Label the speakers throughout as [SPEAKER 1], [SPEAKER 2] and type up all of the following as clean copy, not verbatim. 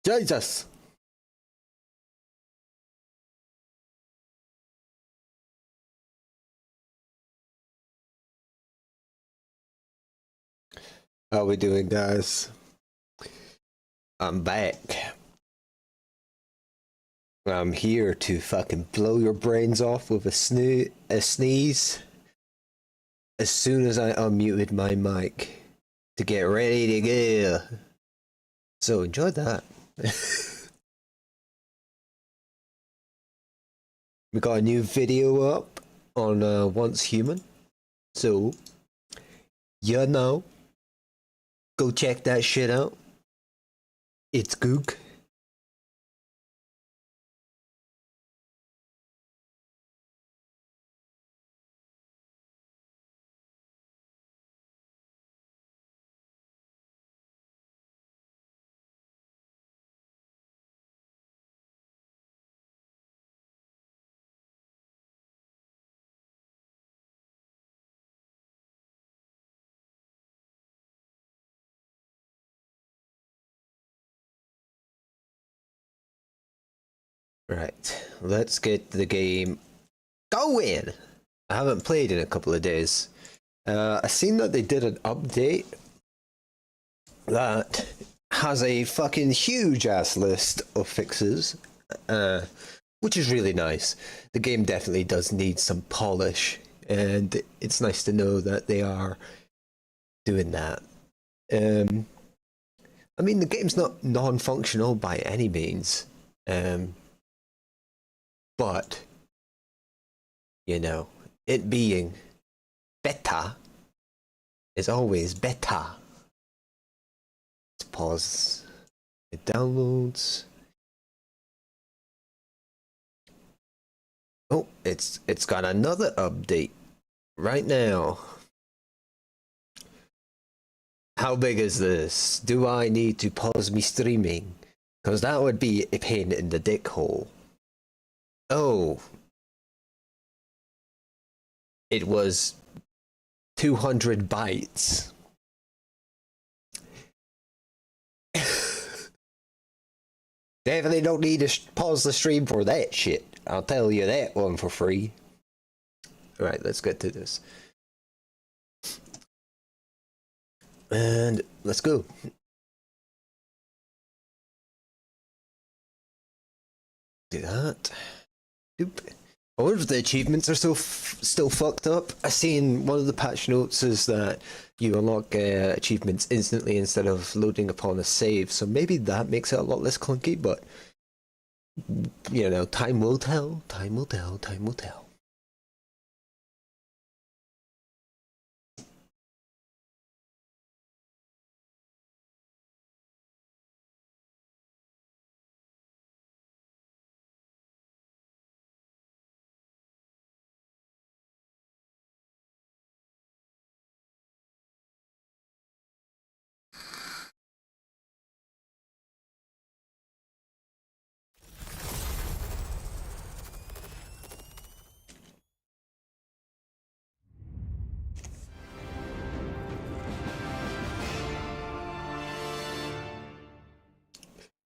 [SPEAKER 1] Jesus! How we doing, guys? I'm back. I'm here to fucking blow your brains off with a sneeze as soon as I unmuted my mic to get ready to go. So enjoy that. We got a new video up on Once Human, so you know, go check that shit out. It's goog. Right, let's get the game going. I haven't played in a couple of days. I seen that they did an update that has a fucking huge ass list of fixes, which is really nice. The game definitely does need some polish, and it's nice to know that they are doing that. I mean, the game's not non-functional by any means, but you know, it being beta is always better. Let's pause the downloads. Oh, it's got another update right now. How big is this? Do I need to pause me streaming? Because that would be a pain in the dick hole. Oh. It was 200 bytes. Definitely don't need to pause the stream for that shit. I'll tell you that one for free. Alright, let's get to this. And let's go. Do that. Doop. I wonder if the achievements are still fucked up. I seen one of the patch notes is that you unlock achievements instantly instead of loading upon a save, so maybe that makes it a lot less clunky, but you know, time will tell, time will tell, time will tell.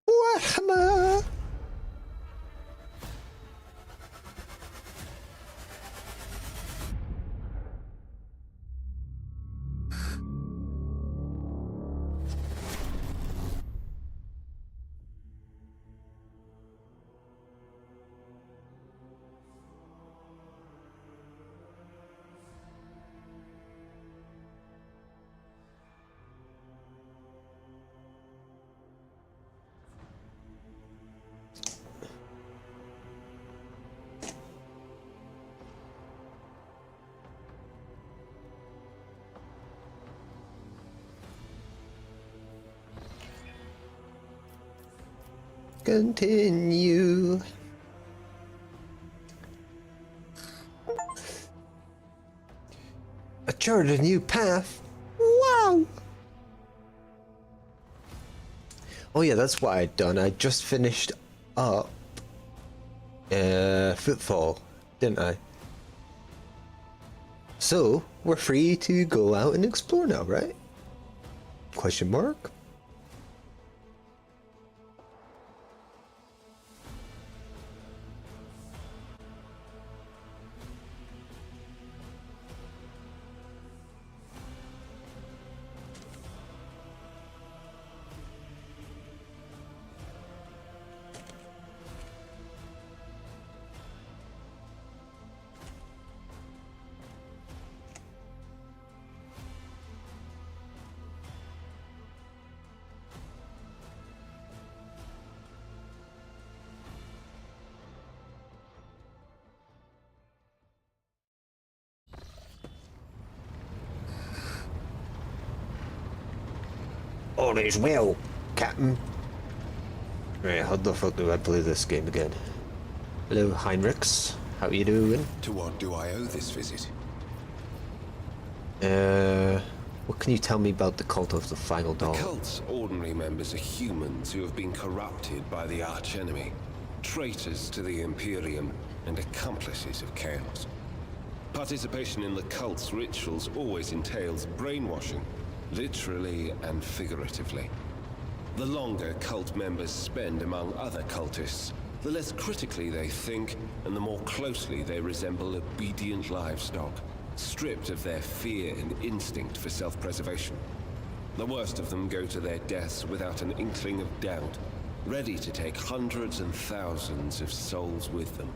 [SPEAKER 1] Warhammer! Continue. I charted a new path. Wow! Oh yeah, that's what I'd done. I just finished up Footfall, didn't I? So, we're free to go out and explore now, right? Question mark? All is well, Captain. Right, how the fuck do I play this game again? Hello, Heinrichs. How you doing?
[SPEAKER 2] To what do I owe this visit?
[SPEAKER 1] What can you tell me about the cult of the Final Dawn?
[SPEAKER 2] The cult's ordinary members are humans who have been corrupted by the archenemy, traitors to the Imperium, and accomplices of chaos. Participation in the cult's rituals always entails brainwashing, literally and figuratively. The longer cult members spend among other cultists, the less critically they think, and the more closely they resemble obedient livestock, stripped of their fear and instinct for self-preservation. The worst of them go to their deaths without an inkling of doubt, ready to take hundreds and thousands of souls with them.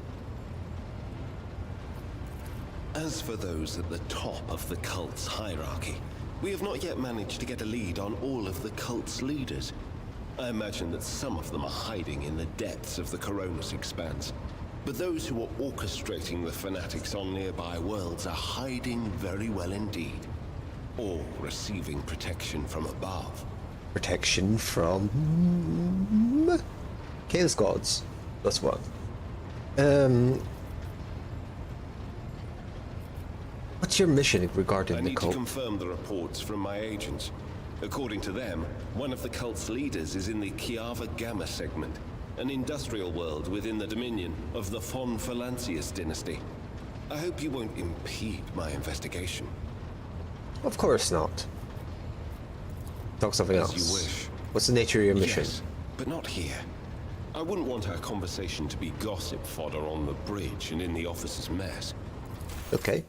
[SPEAKER 2] As for those at the top of the cult's hierarchy, we have not yet managed to get a lead on all of the cult's leaders. I imagine that some of them are hiding in the depths of the Coronis Expanse. But those who are orchestrating the fanatics on nearby worlds are hiding very well indeed. Or receiving protection from above.
[SPEAKER 1] Protection from... Chaos Gods. That's one. What's your mission regarding the cult?
[SPEAKER 2] I need to confirm the reports from my agents. According to them, one of the cult's leaders is in the Kiava Gamma segment, an industrial world within the dominion of the Von Valancius dynasty. I hope you won't impede my investigation.
[SPEAKER 1] Of course not. Talk something else.
[SPEAKER 2] As you wish.
[SPEAKER 1] What's the nature of your mission?
[SPEAKER 2] Yes, but not here. I wouldn't want our conversation to be gossip fodder on the bridge and in the officers' mess.
[SPEAKER 1] Okay.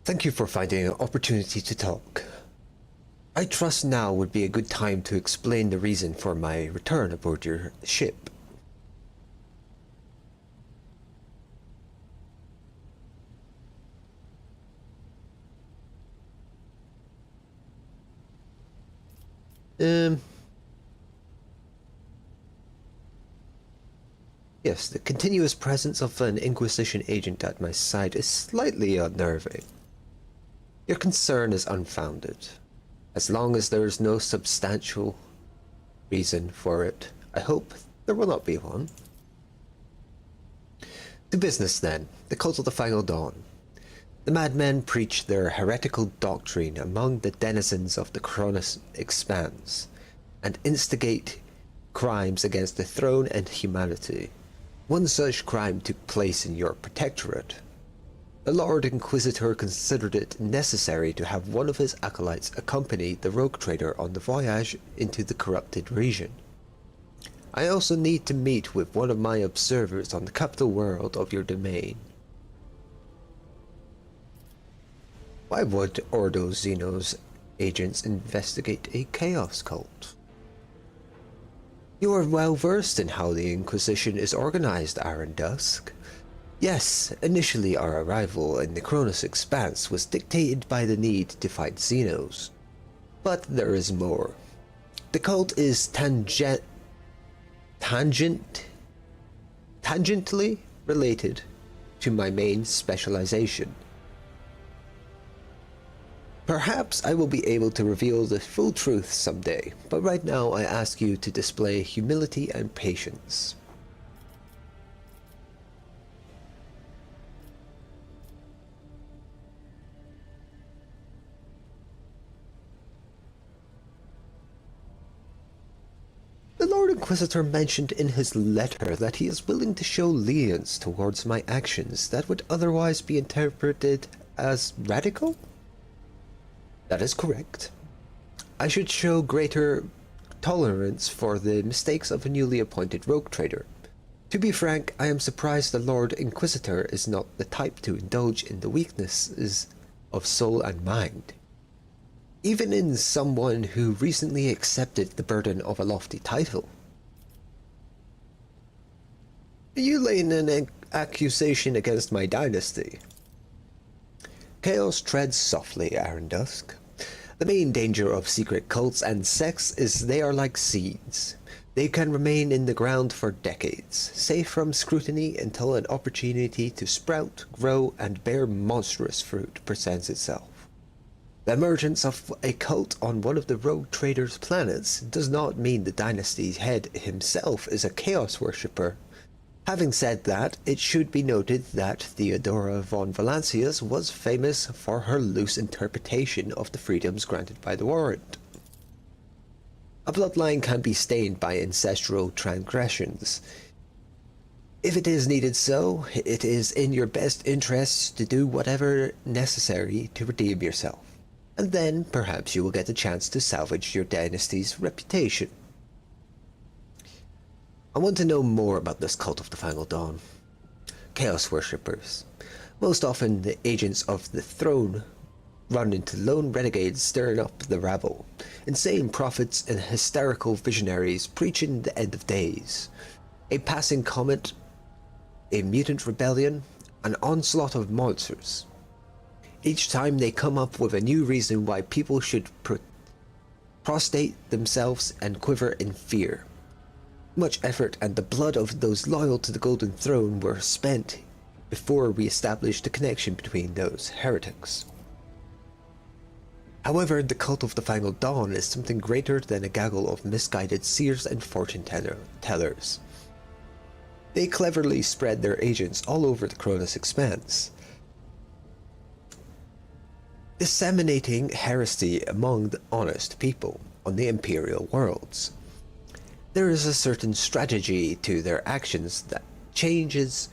[SPEAKER 1] Thank you for finding an opportunity to talk. I trust now would be a good time to explain the reason for my return aboard your ship. Yes, the continuous presence of an Inquisition agent at my side is slightly unnerving. Your concern is unfounded. As long as there is no substantial reason for it, I hope there will not be one. To business then, the cult of the Final Dawn. The madmen preach their heretical doctrine among the denizens of the Coronis Expanse, and instigate crimes against the throne and humanity. One such crime took place in your protectorate. The Lord Inquisitor considered it necessary to have one of his acolytes accompany the rogue trader on the voyage into the corrupted region. I also need to meet with one of my observers on the capital world of your domain. Why would Ordo Xeno's agents investigate a chaos cult? You are well versed in how the Inquisition is organized, Aaron Dusk. Yes, initially our arrival in the Cronus Expanse was dictated by the need to fight Xenos. But there is more. The cult is tangentially related to my main specialization. Perhaps I will be able to reveal the full truth someday, but right now I ask you to display humility and patience. The Lord Inquisitor mentioned in his letter that he is willing to show lenience towards my actions that would otherwise be interpreted as radical? That is correct. I should show greater tolerance for the mistakes of a newly appointed rogue trader. To be frank, I am surprised the Lord Inquisitor is not the type to indulge in the weaknesses of soul and mind. Even in someone who recently accepted the burden of a lofty title. You lay an accusation against my dynasty. Chaos treads softly, Dusk. The main danger of secret cults and sects is they are like seeds. They can remain in the ground for decades, safe from scrutiny until an opportunity to sprout, grow, and bear monstrous fruit presents itself. The emergence of a cult on one of the rogue traders' planets does not mean the dynasty's head himself is a chaos worshipper. Having said that, it should be noted that Theodora von Valancius was famous for her loose interpretation of the freedoms granted by the warrant. A bloodline can be stained by ancestral transgressions. If it is needed so, it is in your best interests to do whatever necessary to redeem yourself. And then perhaps you will get a chance to salvage your dynasty's reputation. I want to know more about this cult of the Final Dawn. Chaos worshippers. Most often the agents of the throne run into lone renegades stirring up the rabble, insane prophets and hysterical visionaries preaching the end of days, a passing comet, a mutant rebellion, an onslaught of monsters. Each time they come up with a new reason why people should prostrate themselves and quiver in fear. Much effort and the blood of those loyal to the Golden Throne were spent before we established a connection between those heretics. However, the cult of the Final Dawn is something greater than a gaggle of misguided seers and fortune tellers. They cleverly spread their agents all over the Cronus Expanse, disseminating heresy among the honest people on the Imperial worlds. There is a certain strategy to their actions that changes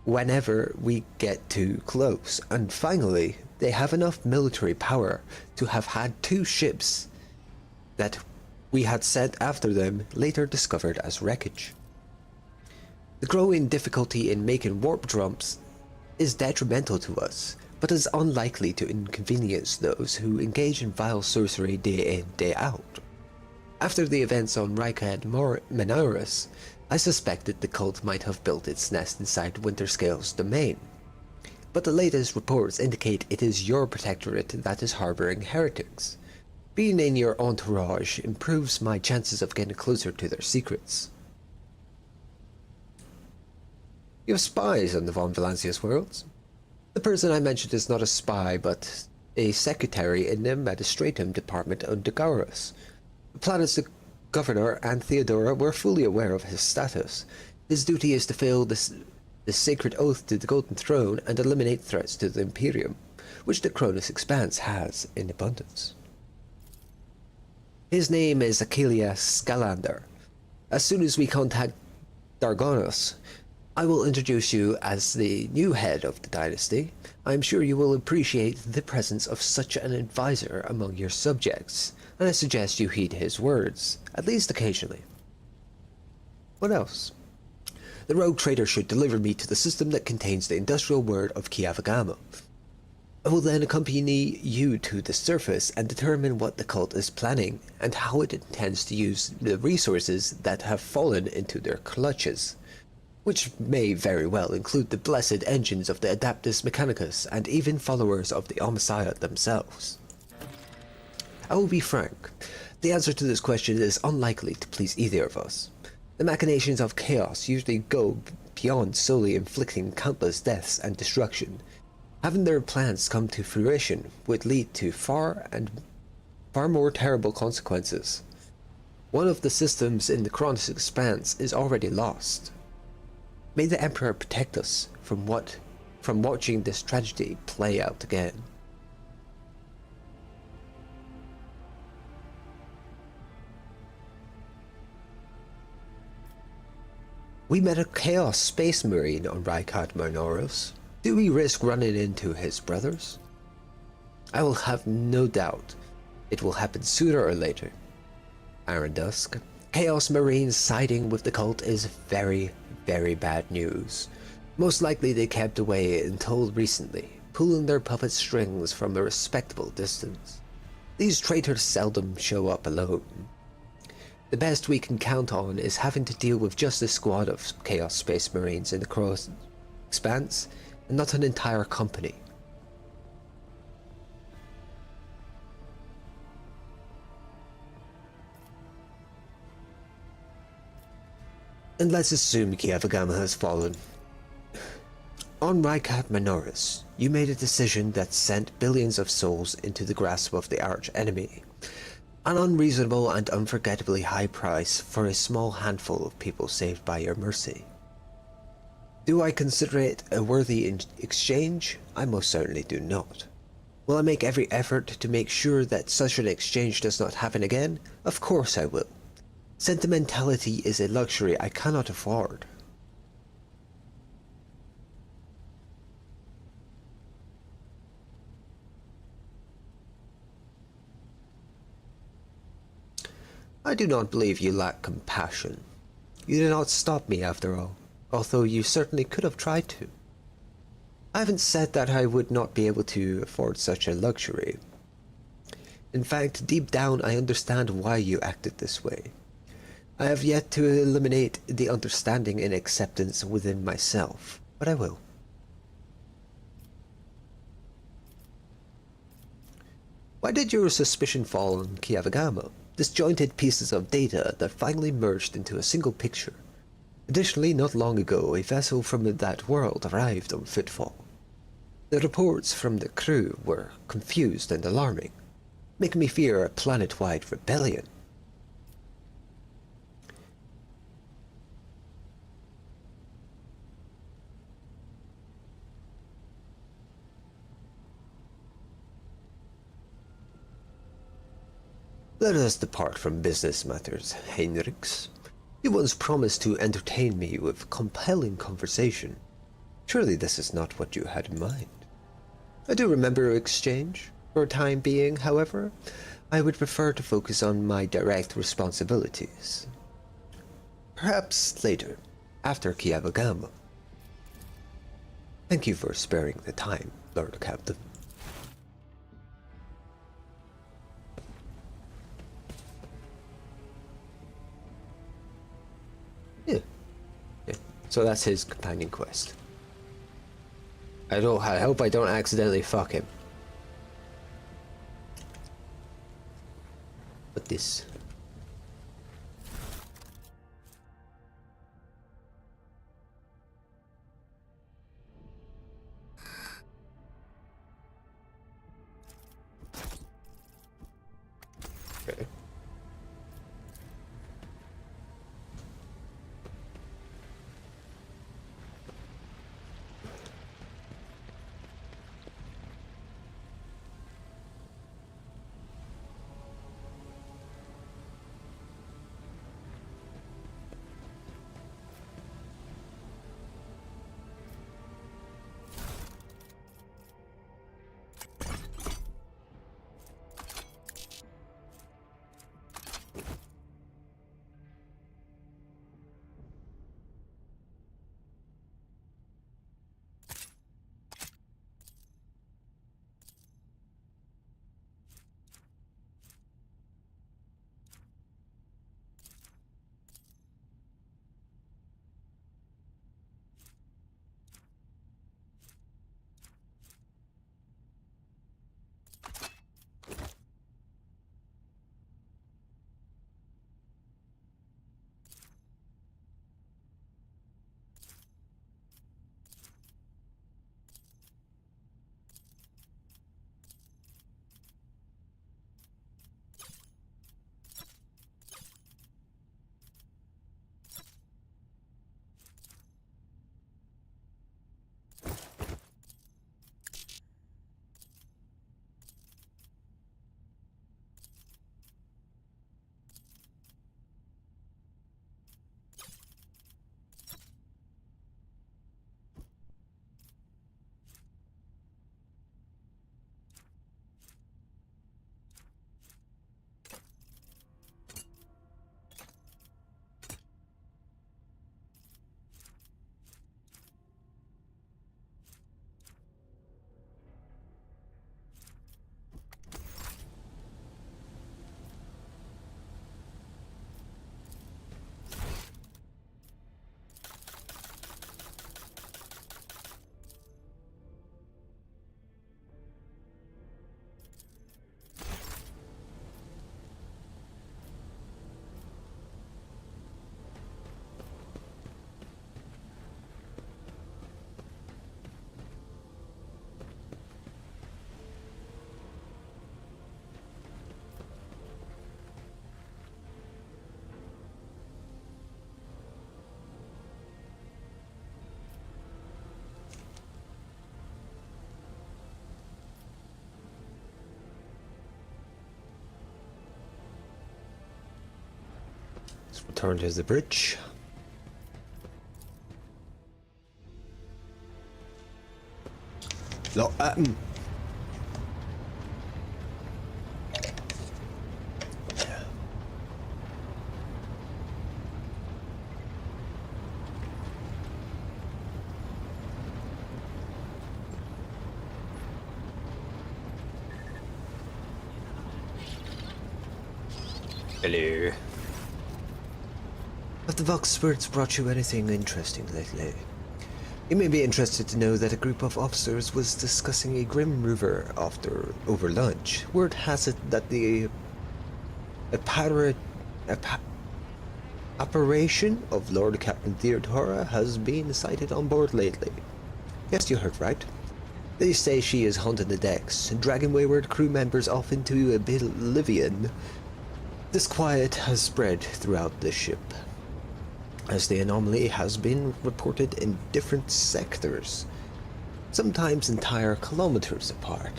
[SPEAKER 1] whenever we get too close, and finally, they have enough military power to have had 2 ships that we had sent after them later discovered as wreckage. The growing difficulty in making warp jumps is detrimental to us, but is unlikely to inconvenience those who engage in vile sorcery day in, day out. After the events on Rykad Menoris, I suspected the cult might have built its nest inside Winterscale's domain, but the latest reports indicate it is your protectorate that is harboring heretics. Being in your entourage improves my chances of getting closer to their secrets. You have spies on the Von Valancius worlds. The person I mentioned is not a spy, but a secretary in the Magistratum Department on Dagaros. The planet's governor and Theodora were fully aware of his status. His duty is to fill the sacred oath to the Golden Throne and eliminate threats to the Imperium, which the Cronus Expanse has in abundance. His name is Achelia Scalander. As soon as we contact Dargonos, I will introduce you as the new head of the dynasty. I am sure you will appreciate the presence of such an advisor among your subjects, and I suggest you heed his words, at least occasionally. What else? The rogue trader should deliver me to the system that contains the industrial word of Kiavagama. I will then accompany you to the surface and determine what the cult is planning and how it intends to use the resources that have fallen into their clutches, which may very well include the blessed engines of the Adaptus Mechanicus and even followers of the Omnissiah themselves. I will be frank, the answer to this question is unlikely to please either of us. The machinations of chaos usually go beyond solely inflicting countless deaths and destruction. Having their plans come to fruition would lead to far more terrible consequences. One of the systems in the Cronus Expanse is already lost. May the Emperor protect us from watching this tragedy play out again. We met a Chaos Space Marine on Rykad Menoris. Do we risk running into his brothers? I will have no doubt it will happen sooner or later. Dusk, Chaos Marines siding with the cult is very, very bad news. Most likely they kept away until recently, pulling their puppet strings from a respectable distance. These traitors seldom show up alone. The best we can count on is having to deal with just a squad of Chaos Space Marines in the cross expanse, and not an entire company. And let's assume Kiavagama has fallen. On Rykat Minoris, you made a decision that sent billions of souls into the grasp of the arch-enemy. An unreasonable and unforgettably high price for a small handful of people saved by your mercy. Do I consider it a worthy exchange? I most certainly do not. Will I make every effort to make sure that such an exchange does not happen again? Of course I will. Sentimentality is a luxury I cannot afford. I do not believe you lack compassion. You did not stop me after all, although you certainly could have tried to. I haven't said that I would not be able to afford such a luxury. In fact, deep down I understand why you acted this way. I have yet to eliminate the understanding and acceptance within myself, but I will. Why did your suspicion fall on Kiavagama? Disjointed pieces of data that finally merged into a single picture. Additionally, not long ago, a vessel from that world arrived on Footfall. The reports from the crew were confused and alarming, making me fear a planet-wide rebellion. Let us depart from business matters, Heinrichs. You once promised to entertain me with compelling conversation. Surely this is not what you had in mind. I do remember our exchange. For a time being, however, I would prefer to focus on my direct responsibilities. Perhaps later, after Kiavagama. Thank you for sparing the time, Lord Captain. Yeah. So that's his companion quest. I hope I don't accidentally fuck him. What this? Okay. return to the bridge. No, Hello. Have the Vox spirits brought you anything interesting lately? You may be interested to know that a group of officers was discussing a grim river over lunch. Word has it that the apparition of Lord Captain Theodora has been sighted on board lately. Yes, you heard right. They say she is haunting the decks, dragging wayward crew members off into oblivion. This quiet has spread throughout the ship, as the anomaly has been reported in different sectors, sometimes entire kilometers apart.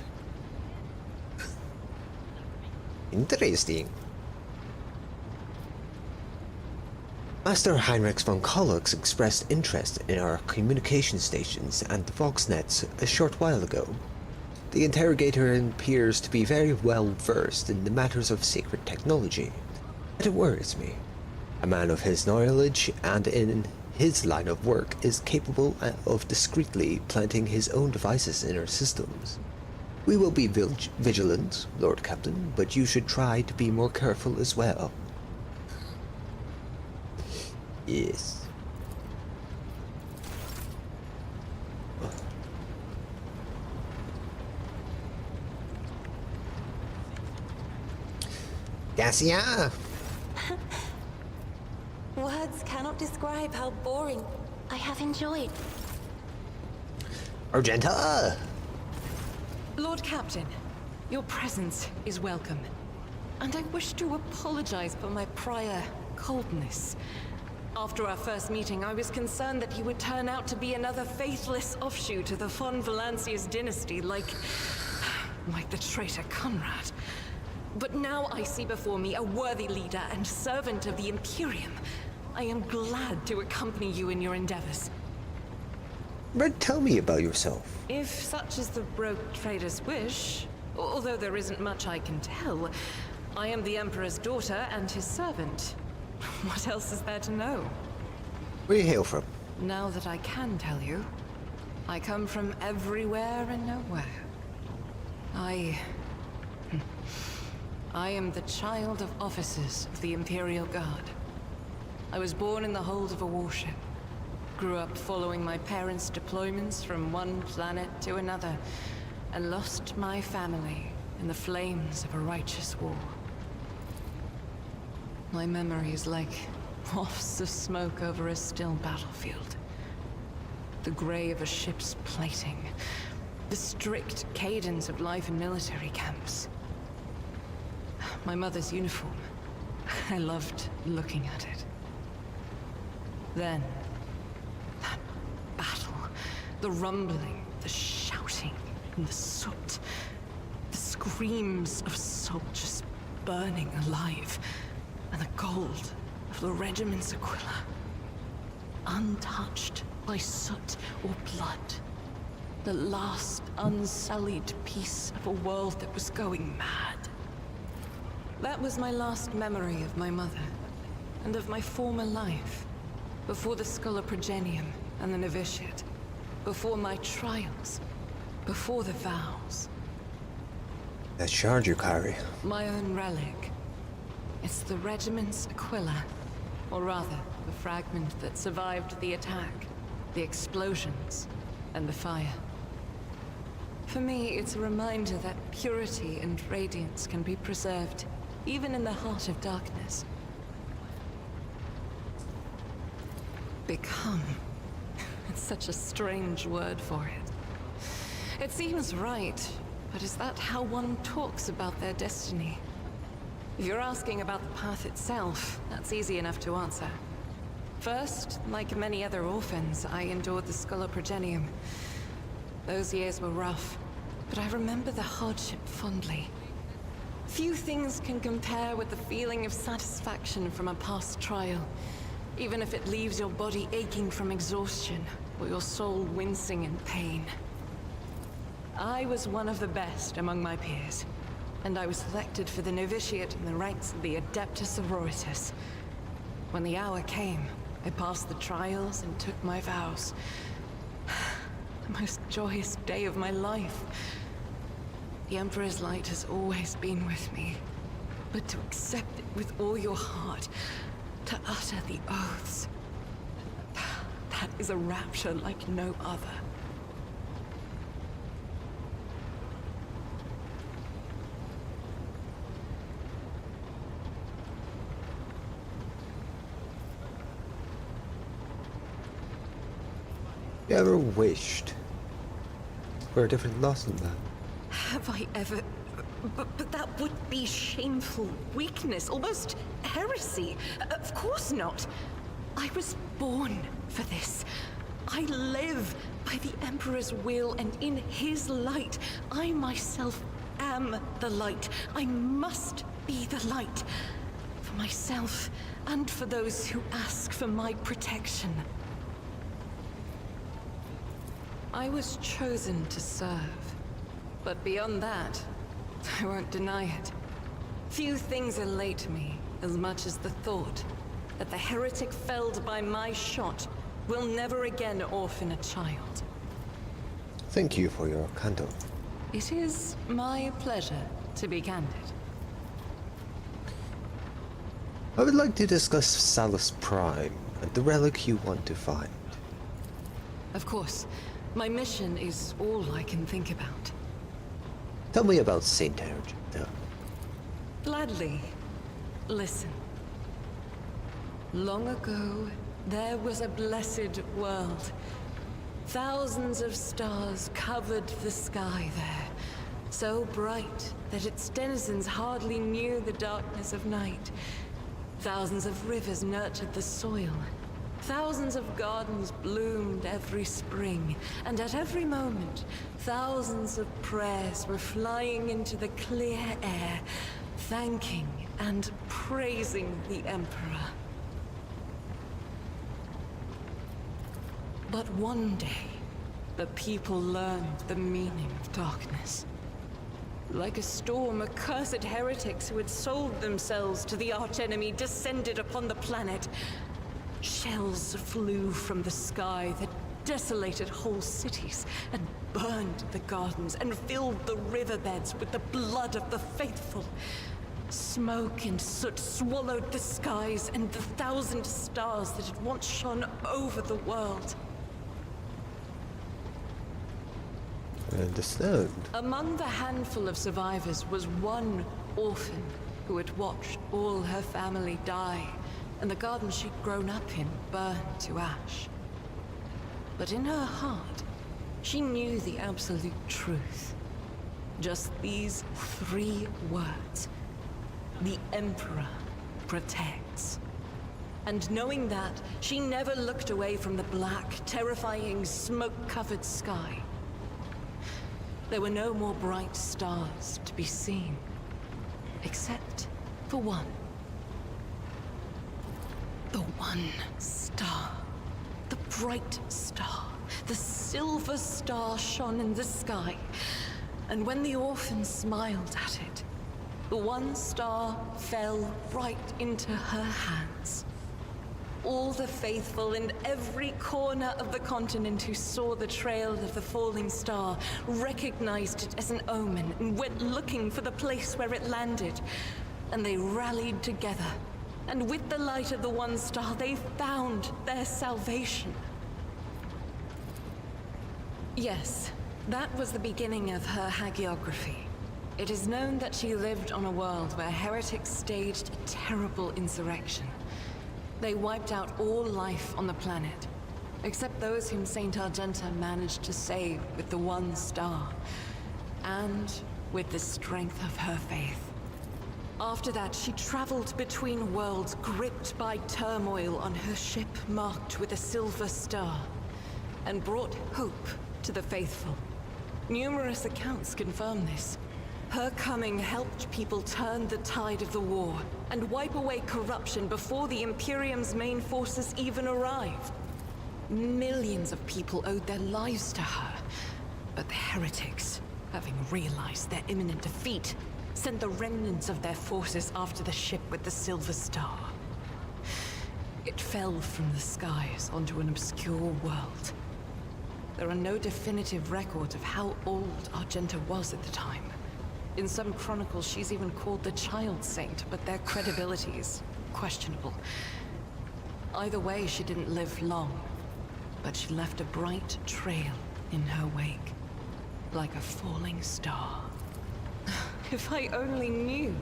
[SPEAKER 1] Interesting. Master Heinrich von Kollux expressed interest in our communication stations and the Voxnets a short while ago. The interrogator appears to be very well versed in the matters of sacred technology, and it worries me. A man of his knowledge and in his line of work is capable of discreetly planting his own devices in our systems. We will be vigilant, Lord Captain, but you should try to be more careful as well. Yes. Garcia!
[SPEAKER 3] Words cannot describe how boring I have enjoyed.
[SPEAKER 1] Argenta!
[SPEAKER 4] Lord Captain, your presence is welcome. And I wish to apologize for my prior coldness. After our first meeting, I was concerned that he would turn out to be another faithless offshoot of the von Valancius dynasty, like the traitor Conrad. But now I see before me a worthy leader and servant of the Imperium. I am glad to accompany you in your endeavors.
[SPEAKER 1] But tell me about yourself.
[SPEAKER 4] If such is the rogue trader's wish, although there isn't much I can tell, I am the Emperor's daughter and his servant. What else is there to know?
[SPEAKER 1] Where do you hail from?
[SPEAKER 4] Now that I can tell you, I come from everywhere and nowhere. I am the child of officers of the Imperial Guard. I was born in the hold of a warship. Grew up following my parents' deployments from one planet to another, and lost my family in the flames of a righteous war. My memory is like wafts of smoke over a still battlefield. The gray of a ship's plating. The strict cadence of life in military camps. My mother's uniform. I loved looking at it. Then, that battle. The rumbling, the shouting, and the soot. The screams of soldiers burning alive. And the gold of the regiment's Aquila. Untouched by soot or blood. The last unsullied piece of a world that was going mad. That was my last memory of my mother, and of my former life, before the Dusklpbuisness and the novitiate, before my trials, before the vows.
[SPEAKER 1] That shard you carry.
[SPEAKER 4] My own relic. It's the regiment's Aquila, or rather, the fragment that survived the attack, the explosions, and the fire. For me, it's a reminder that purity and radiance can be preserved, even in the heart of darkness. Become. It's such a strange word for it. It seems right, but is that how one talks about their destiny? If you're asking about the path itself, that's easy enough to answer. First, like many other orphans, I endured the Dusklpbuisness. Those years were rough, but I remember the hardship fondly. Few things can compare with the feeling of satisfaction from a past trial, even if it leaves your body aching from exhaustion or your soul wincing in pain. I was one of the best among my peers, and I was selected for the novitiate in the ranks of the Adeptus Auroritus. When the hour came, I passed the trials and took my vows. The most joyous day of my life. The Emperor's light has always been with me, but to accept it with all your heart, to utter the oaths, that is a rapture like no other.
[SPEAKER 1] You ever wished for a different lot than that?
[SPEAKER 4] Have I ever... But that would be shameful weakness, almost heresy. Of course not. I was born for this. I live by the Emperor's will, and in his light, I myself am the light. I must be the light. For myself, and for those who ask for my protection. I was chosen to serve. But beyond that, I won't deny it. Few things elate me as much as the thought that the heretic felled by my shot will never again orphan a child.
[SPEAKER 1] Thank you for your candor.
[SPEAKER 4] It is my pleasure to be candid.
[SPEAKER 1] I would like to discuss Salus Prime and the relic you want to find.
[SPEAKER 4] Of course, my mission is all I can think about.
[SPEAKER 1] Tell me about Saint Ergita.
[SPEAKER 4] Gladly. Listen. Long ago, there was a blessed world. Thousands of stars covered the sky there, so bright that its denizens hardly knew the darkness of night. Thousands of rivers nurtured the soil. Thousands of gardens bloomed every spring, and at every moment, thousands of prayers were flying into the clear air, thanking and praising the Emperor. But one day, the people learned the meaning of darkness. Like a storm, accursed heretics who had sold themselves to the archenemy descended upon the planet. Shells flew from the sky that desolated whole cities and burned the gardens and filled the riverbeds with the blood of the faithful. Smoke and soot swallowed the skies and the 1,000 stars that had once shone over the world.
[SPEAKER 1] I understand.
[SPEAKER 4] Among the handful of survivors was one orphan who had watched all her family die, and the garden she'd grown up in burned to ash. But in her heart, she knew the absolute truth. Just these 3 words. The Emperor protects. And knowing that, she never looked away from the black, terrifying, smoke-covered sky. There were no more bright stars to be seen, except for one. The one star. The bright star. The silver star shone in the sky. And when the orphan smiled at it, the one star fell right into her hands. All the faithful in every corner of the continent who saw the trail of the falling star recognized it as an omen and went looking for the place where it landed. And they rallied together. And with the light of the one star, they found their salvation. Yes, that was the beginning of her hagiography. It is known that she lived on a world where heretics staged a terrible insurrection. They wiped out all life on the planet, except those whom Saint Argenta managed to save with the one star, and with the strength of her faith. After that, she traveled between worlds, gripped by turmoil on her ship marked with a silver star, and brought hope to the faithful. Numerous accounts confirm this. Her coming helped people turn the tide of the war and wipe away corruption before the Imperium's main forces even arrived. Millions of people owed their lives to her, but the heretics, having realized their imminent defeat, sent the remnants of their forces after the ship with the Silver Star. It fell from the skies onto an obscure world. There are no definitive records of how old Argenta was at the time. In some chronicles, she's even called the Child Saint, but their credibility is questionable. Either way, she didn't live long, but she left a bright trail in her wake, like a falling star. If I only knew.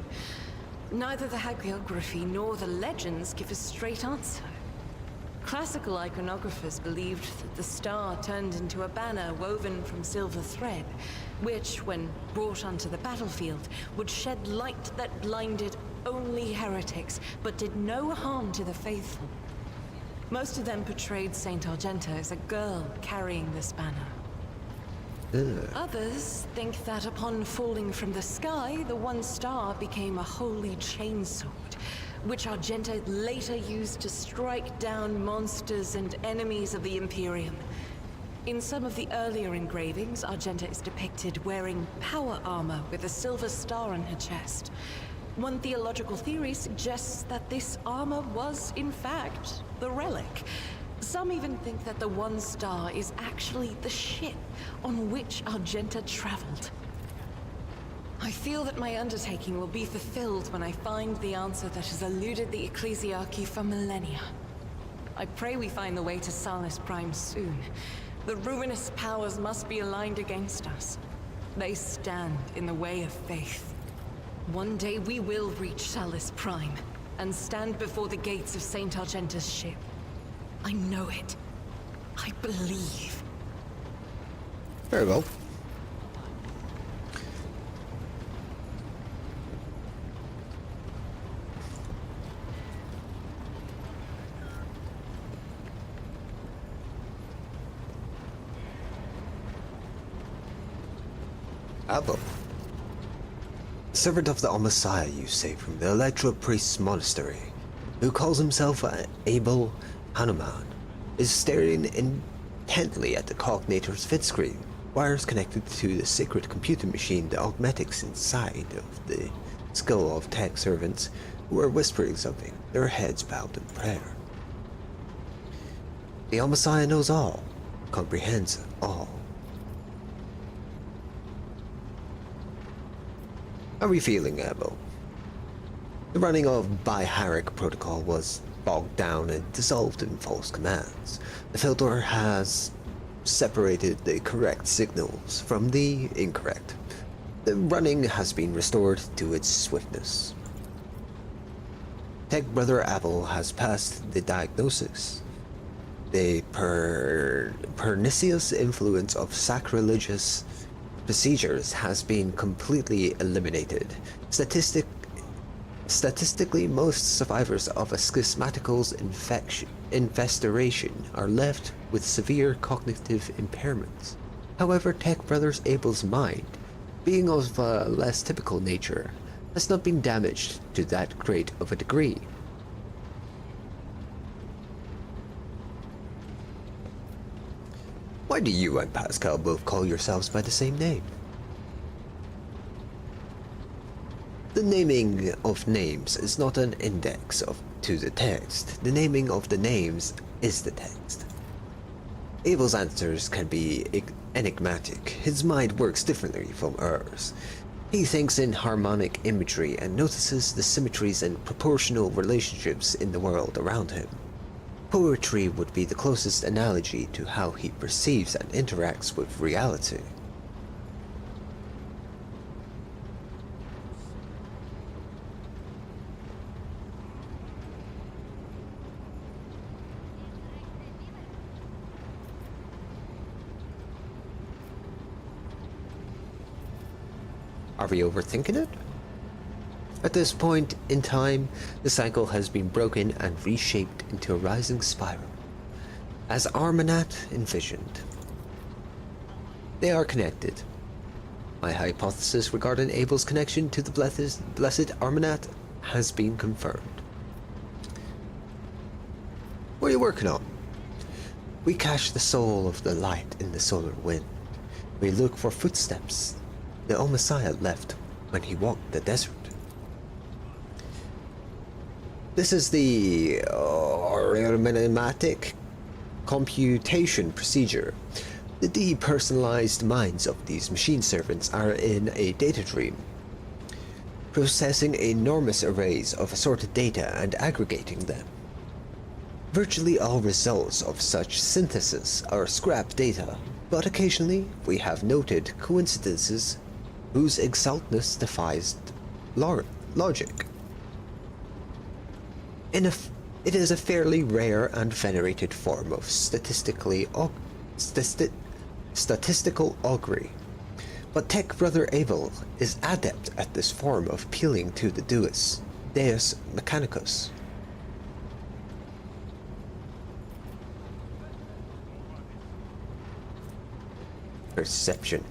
[SPEAKER 4] Neither the hagiography nor the legends give a straight answer. Classical iconographers believed that the star turned into a banner woven from silver thread, which, when brought onto the battlefield, would shed light that blinded only heretics, but did no harm to the faithful. Most of them portrayed Saint Argenta as a girl carrying this banner. Others think that upon falling from the sky, the one star became a holy chainsword, which Argenta later used to strike down monsters and enemies of the Imperium. In some of the earlier engravings, Argenta is depicted wearing power armor with a silver star on her chest. One theological theory suggests that this armor was, in fact, the relic. Some even think that the one star is actually the ship on which Argenta traveled. I feel that my undertaking will be fulfilled when I find the answer that has eluded the Ecclesiarchy for millennia. I pray we find the way to Salus Prime soon. The ruinous powers must be aligned against us. They stand in the way of faith. One day we will reach Salus Prime and stand before the gates of Saint Argenta's ship. I know it. I believe.
[SPEAKER 1] Very well. Abel. Servant of the Messiah, you say, from the Electro Priest's monastery, who calls himself Abel Hanuman, is staring intently at the Cognator's vidscreen, wires connected to the sacred computer machine, the augmetics inside of the skull of tech servants who are whispering something, their heads bowed in prayer. The Messiah knows all, comprehends all. How are we feeling, Abel? The running of Biharic protocol was bogged down and dissolved in false commands. The filter has separated the correct signals from the incorrect. The running has been restored to its swiftness. Tech Brother Abel has passed the diagnosis. The pernicious influence of sacrilegious procedures has been completely eliminated. Statistically, most survivors of a schismatical's infestation are left with severe cognitive impairments. However, Tech Brother Abel's mind, being of a less typical nature, has not been damaged to that great of a degree. Why do you and Pascal both call yourselves by the same name? The naming of names is not an index to the text. The naming of the names is the text. Abel's answers can be enigmatic. His mind works differently from ours. He thinks in harmonic imagery and notices the symmetries and proportional relationships in the world around him. Poetry would be the closest analogy to how he perceives and interacts with reality. Are we overthinking it? At this point in time, the cycle has been broken and reshaped into a rising spiral, as Armanat envisioned. They are connected. My hypothesis regarding Abel's connection to the blessed Armanat has been confirmed. What are you working on? We cache the soul of the light in the solar wind. We look for footsteps the old Messiah left when he walked the desert. This is the arithmetic computation procedure. The depersonalized minds of these machine servants are in a data dream, processing enormous arrays of assorted data and aggregating them. Virtually all results of such synthesis are scrap data, but occasionally we have noted coincidences whose exactness defies logic. It is a fairly rare and venerated form of statistical augury, but Tech Brother Abel is adept at this form of appealing to the Deus Mechanicus. Perception.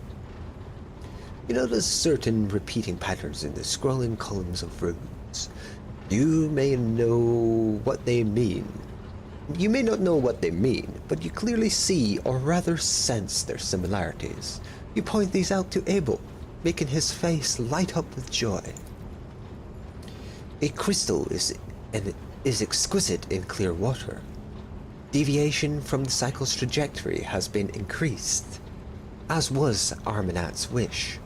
[SPEAKER 1] You notice certain repeating patterns in the scrolling columns of runes. You may know what they mean. You may not know what they mean, but you clearly see or rather sense their similarities. You point these out to Abel, making his face light up with joy. A crystal is exquisite in clear water. Deviation from the cycle's trajectory has been increased, as was Armanat's wish.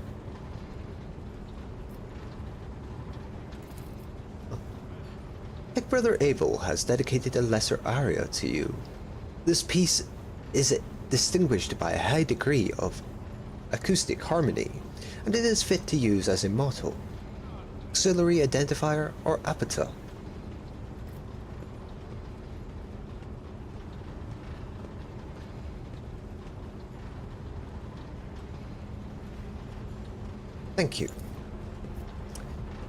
[SPEAKER 1] Tech Brother Abel has dedicated a lesser aria to you. This piece is distinguished by a high degree of acoustic harmony, and it is fit to use as a motto, auxiliary identifier, or epithet. Thank you.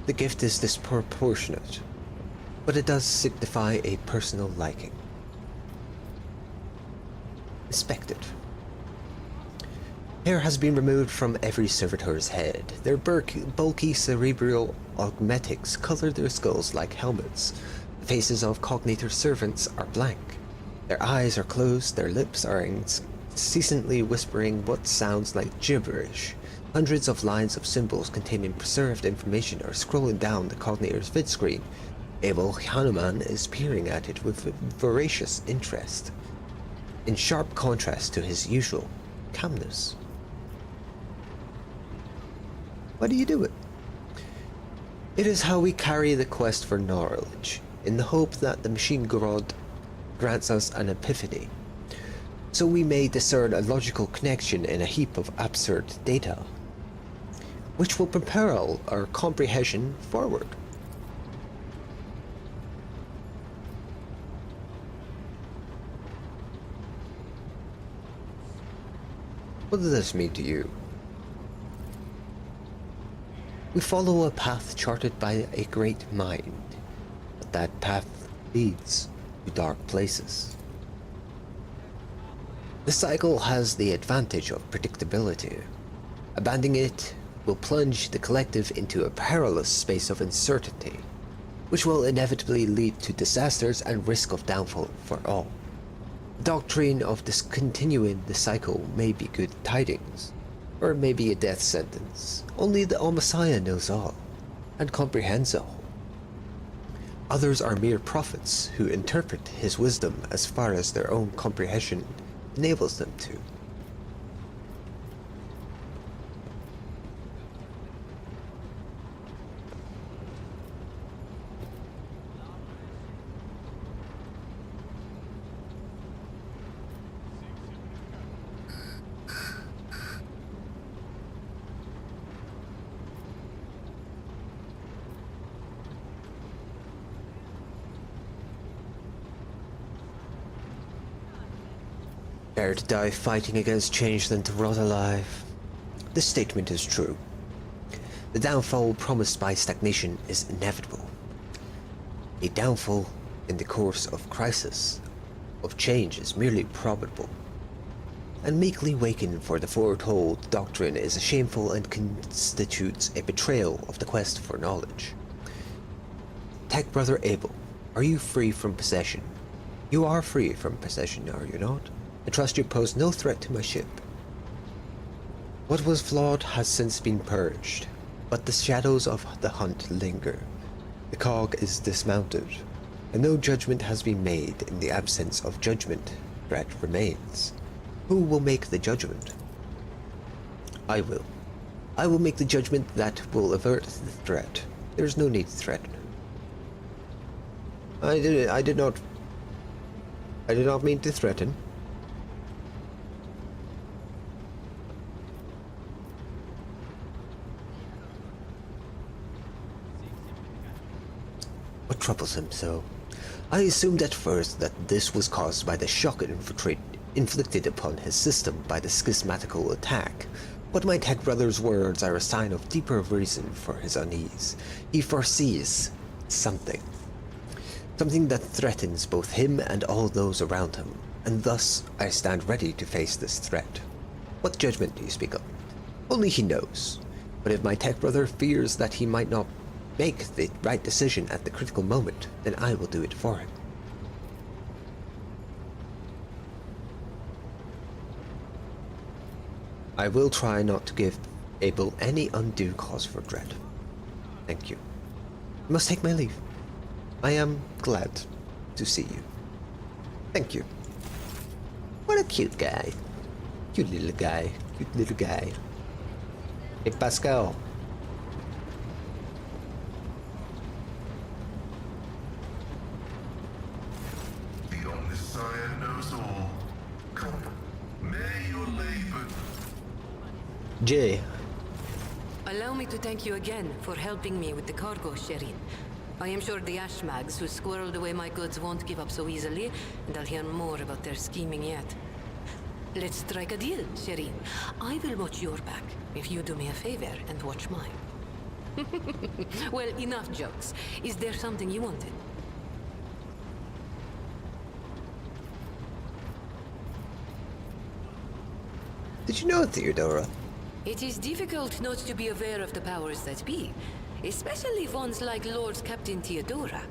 [SPEAKER 1] The gift is disproportionate, but it does signify a personal liking. Inspected. Hair has been removed from every servitor's head. Their bulky cerebral augmetics color their skulls like helmets. The faces of cognator servants are blank. Their eyes are closed, their lips are incessantly whispering what sounds like gibberish. Hundreds of lines of symbols containing preserved information are scrolling down the cognator's vid screen. Abel Hanuman is peering at it with voracious interest, in sharp contrast to his usual calmness. Why do you do it? It is how we carry the quest for knowledge, in the hope that the machine god grants us an epiphany, so we may discern a logical connection in a heap of absurd data, which will propel our comprehension forward. What does this mean to you? We follow a path charted by a great mind, but that path leads to dark places. The cycle has the advantage of predictability. Abandoning it will plunge the collective into a perilous space of uncertainty, which will inevitably lead to disasters and risk of downfall for all. The doctrine of discontinuing the cycle may be good tidings, or it may be a death sentence. Only the Messiah knows all, and comprehends all. Others are mere prophets who interpret his wisdom as far as their own comprehension enables them to. Better to die fighting against change than to rot alive. This statement is true. The downfall promised by stagnation is inevitable. A downfall in the course of crisis, of change, is merely probable. and meekly waken, for the foretold doctrine is shameful and constitutes a betrayal of the quest for knowledge. Tech Brother Abel, are you free from possession? You are free from possession, are you not? I trust you pose no threat to my ship. What was flawed has since been purged, but the shadows of the hunt linger. The cog is dismounted, and no judgment has been made. In the absence of judgment, threat remains. Who will make the judgment? I will. I will make the judgment that will avert the threat. There is no need to threaten. I did not mean to threaten. What troubles him so? I assumed at first that this was caused by the shock inflicted upon his system by the schismatical attack, but my tech brother's words are a sign of deeper reason for his unease. He foresees something. Something that threatens both him and all those around him, and thus I stand ready to face this threat. What judgment do you speak of? Only he knows. But if my tech brother fears that he might not make the right decision at the critical moment, then I will do it for him. I will try not to give Abel any undue cause for dread. Thank you. I must take my leave. I am glad to see you. Thank you. What a cute guy. Cute little guy. Cute little guy. Hey, Pascal.
[SPEAKER 5] The Omniscient knows all. Come, may your labor...
[SPEAKER 1] Jay.
[SPEAKER 6] Allow me to thank you again for helping me with the cargo, Sherin. I am sure the Ashmags who squirreled away my goods won't give up so easily, and I'll hear more about their scheming yet. Let's strike a deal, Sherin. I will watch your back, if you do me a favor and watch mine. Well, enough jokes. Is there something you wanted?
[SPEAKER 1] Did you know, Theodora?
[SPEAKER 6] It is difficult not to be aware of the powers that be, especially ones like Lord Captain Theodora.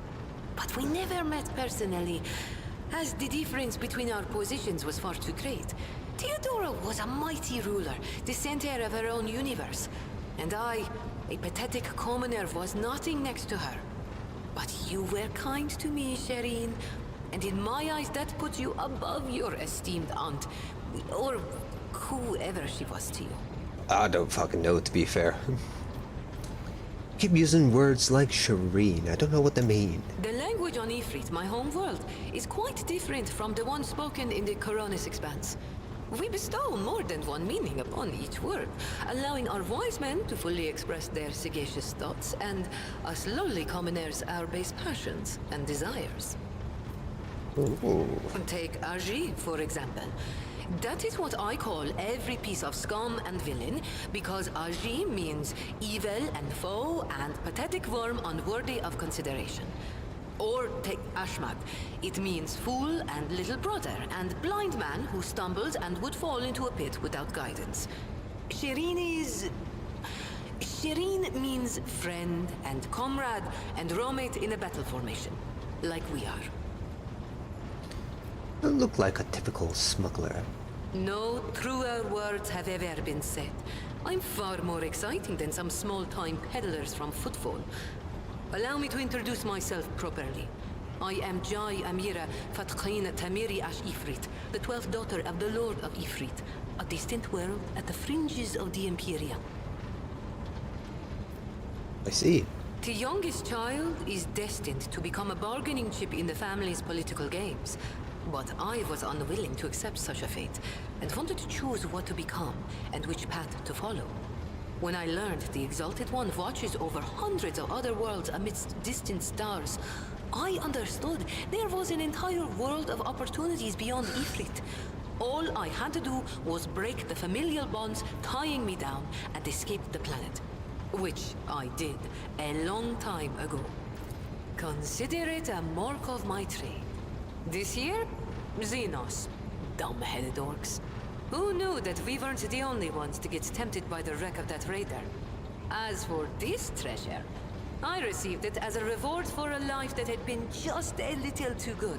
[SPEAKER 6] But we never met personally, as the difference between our positions was far too great. Theodora was a mighty ruler, the center of her own universe, and I, a pathetic commoner, was nothing next to her. But you were kind to me, Sherin, and in my eyes that puts you above your esteemed aunt, or whoever she was to you.
[SPEAKER 1] I don't fucking know, to be fair. Keep using words like Shireen. I don't know what they mean.
[SPEAKER 6] The language on Ifrit, my home world, is quite different from the one spoken in the Coronis Expanse. We bestow more than one meaning upon each word, allowing our wise men to fully express their sagacious thoughts, and us lowly commoners our base passions and desires.
[SPEAKER 1] Ooh.
[SPEAKER 6] Take Agi, for example. That is what I call every piece of scum and villain, because Agi means evil and foe and pathetic worm unworthy of consideration. Or take Ashmag. It means fool and little brother, and blind man who stumbles and would fall into a pit without guidance. Shireen means friend and comrade and roommate in a battle formation, like we are.
[SPEAKER 1] You look like a typical smuggler.
[SPEAKER 6] No truer words have ever been said. I'm far more exciting than some small-time peddlers from Footfall. Allow me to introduce myself properly. I am Jai Amira Fatqin Tamiri Ash Ifrit, the 12th daughter of the Lord of Ifrit, a distant world at the fringes of the Imperium.
[SPEAKER 1] I see.
[SPEAKER 6] The youngest child is destined to become a bargaining chip in the family's political games. But I was unwilling to accept such a fate, and wanted to choose what to become and which path to follow. When I learned the Exalted One watches over hundreds of other worlds amidst distant stars, I understood there was an entire world of opportunities beyond Ifrit. All I had to do was break the familial bonds tying me down and escape the planet. Which I did a long time ago. Consider it a mark of my trade. This year, Xenos. Dumb-headed orcs. Who knew that we weren't the only ones to get tempted by the wreck of that raider? As for this treasure, I received it as a reward for a life that had been just a little too good.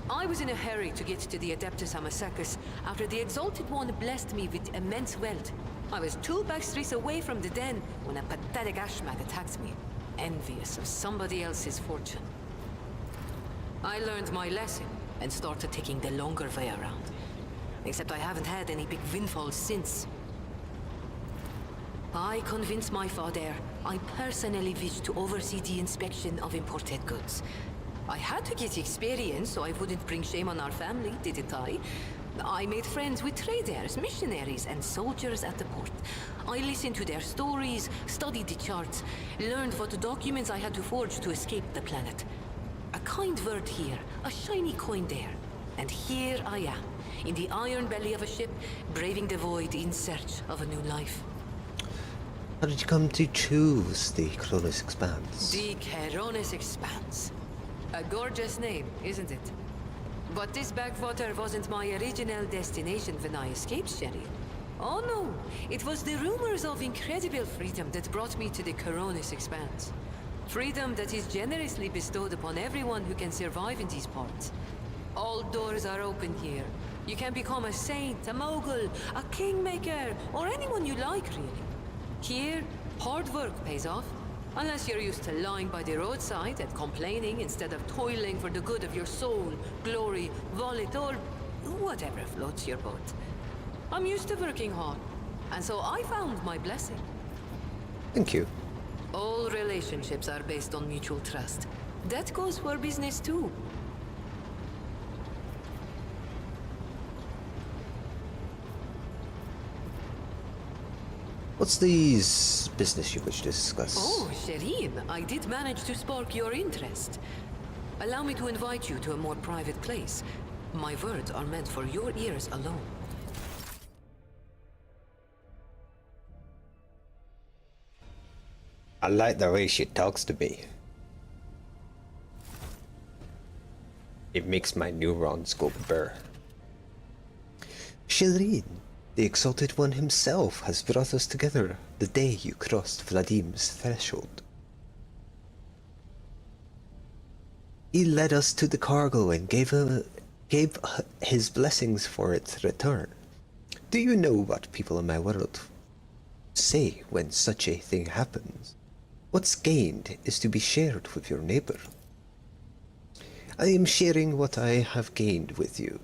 [SPEAKER 6] I was in a hurry to get to the Adeptus Amasacus after the Exalted One blessed me with immense wealth. I was 2 backstreets away from the den when a pathetic ashmag attacked me, envious of somebody else's fortune. I learned my lesson and started taking the longer way around. Except I haven't had any big windfalls since. I convinced my father I personally wished to oversee the inspection of imported goods. I had to get experience so I wouldn't bring shame on our family, didn't I? I made friends with traders, missionaries, and soldiers at the port. I listened to their stories, studied the charts, learned what documents I had to forge to escape the planet. A kind word here, a shiny coin there. And here I am, in the iron belly of a ship, braving the void in search of a new life.
[SPEAKER 1] How did you come to choose the Cronus Expanse?
[SPEAKER 6] The Cronus Expanse. A gorgeous name, isn't it? But this backwater wasn't my original destination when I escaped, Sherry. Oh no, it was the rumors of incredible freedom that brought me to the Cronus Expanse. Freedom that is generously bestowed upon everyone who can survive in these parts. All doors are open here. You can become a saint, a mogul, a kingmaker, or anyone you like, really. Here, hard work pays off. Unless you're used to lying by the roadside and complaining instead of toiling for the good of your soul, glory, wallet, or whatever floats your boat. I'm used to working hard, and so I found my blessing.
[SPEAKER 1] Thank you.
[SPEAKER 6] All relationships are based on mutual trust. That goes for business too.
[SPEAKER 1] What's the business you wish to discuss?
[SPEAKER 6] Oh, Shireen, I did manage to spark your interest. Allow me to invite you to a more private place. My words are meant for your ears alone.
[SPEAKER 1] I like the way she talks to me. It makes my neurons go burr. Shireen, the Exalted One himself has brought us together the day you crossed Vladim's threshold. He led us to the cargo and gave his blessings for its return. Do you know what people in my world say when such a thing happens? What's gained is to be shared with your neighbor. I am sharing what I have gained with you.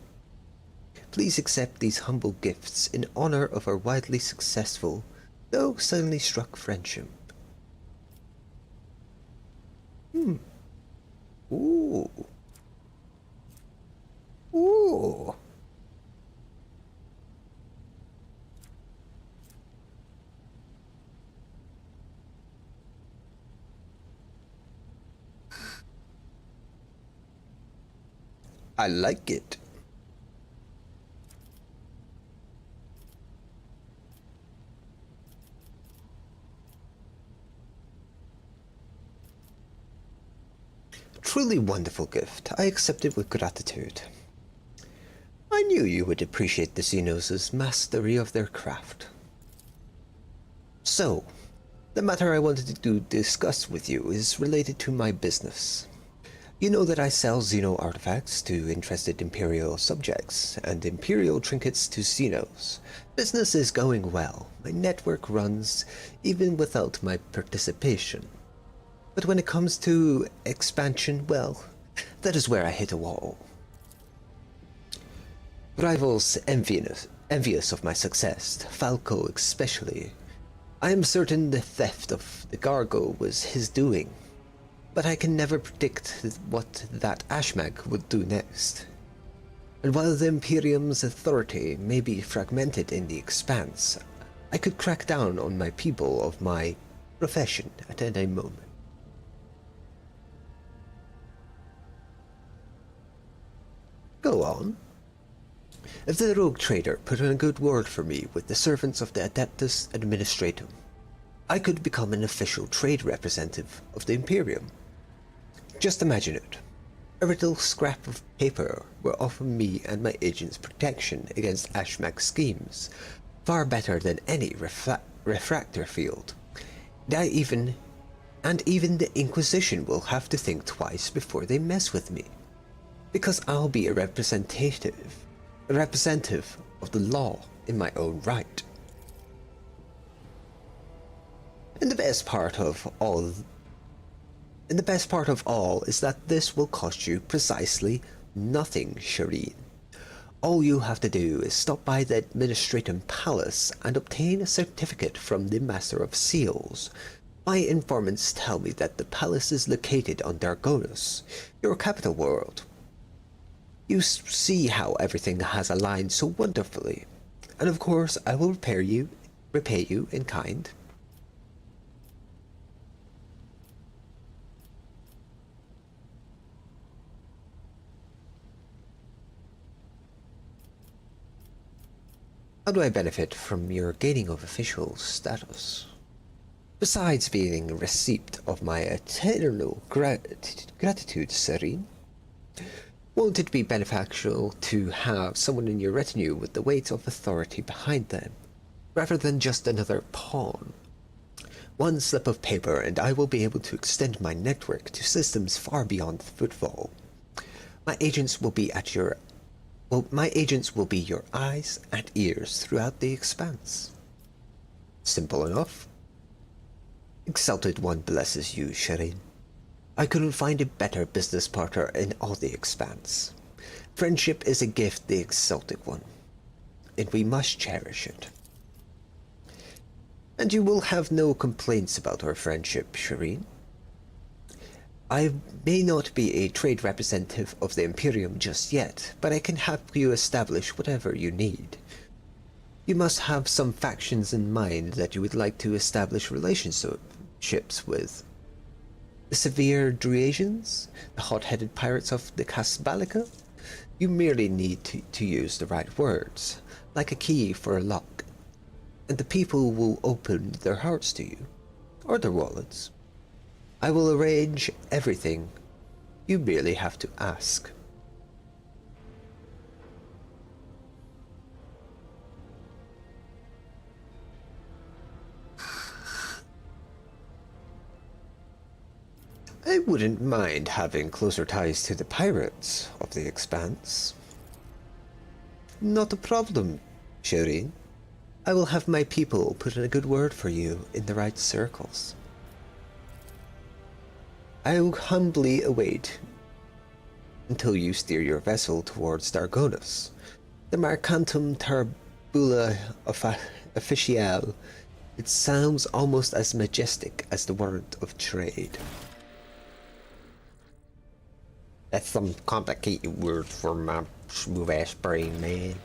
[SPEAKER 1] Please accept these humble gifts in honor of our widely successful, though suddenly struck friendship. Ooh. Ooh. I like it. Truly wonderful gift. I accept it with gratitude. I knew you would appreciate the Xenos' mastery of their craft. So, the matter I wanted to discuss with you is related to my business. You know that I sell Xeno artifacts to interested Imperial subjects, and Imperial trinkets to Xenos. Business is going well. My network runs even without my participation. But when it comes to expansion, well, that is where I hit a wall. Rivals envious of my success, Falco especially. I am certain the theft of the cargo was his doing, but I can never predict what that Ashmag would do next. And while the Imperium's authority may be fragmented in the expanse, I could crack down on my people of my profession at any moment. Go on. If the rogue trader put in a good word for me with the servants of the Adeptus Administratum, I could become an official trade representative of the Imperium. Just imagine it. A little scrap of paper will offer me and my agents protection against Ashmak's schemes, far better than any refractor field. And even the Inquisition will have to think twice before they mess with me, because I'll be a representative of the law in my own right. And the best part of all is that this will cost you precisely nothing, Shireen. All you have to do is stop by the Administratum Palace and obtain a certificate from the Master of Seals. My informants tell me that the palace is located on Dargonus, your capital world. You see how everything has aligned so wonderfully, and of course I will repay you in kind. How do I benefit from your gaining of official status? Besides being a receipt of my eternal gratitude, Serene, won't it be beneficial to have someone in your retinue with the weight of authority behind them, rather than just another pawn? One slip of paper and I will be able to extend my network to systems far beyond the footfall. My agents will be your eyes and ears throughout the expanse. Simple enough. Exalted One blesses you, Shireen. I couldn't find a better business partner in all the expanse. Friendship is a gift, the Exalted One, and we must cherish it. And you will have no complaints about our friendship, Shireen. I may not be a trade representative of the Imperium just yet, but I can help you establish whatever you need. You must have some factions in mind that you would like to establish relationships with. The severe Druasians, the hot-headed pirates of the Casbalica. You merely need to use the right words, like a key for a lock, and the people will open their hearts to you, or their wallets. I will arrange everything. You merely have to ask. I wouldn't mind having closer ties to the pirates of the Expanse. Not a problem, Shireen. I will have my people put in a good word for you in the right circles. I will humbly await until you steer your vessel towards Dargonus, the Mercantum Tarbula Officiale. It sounds almost as majestic as the word of trade. That's some complicated word for my smooth-ass brain, man.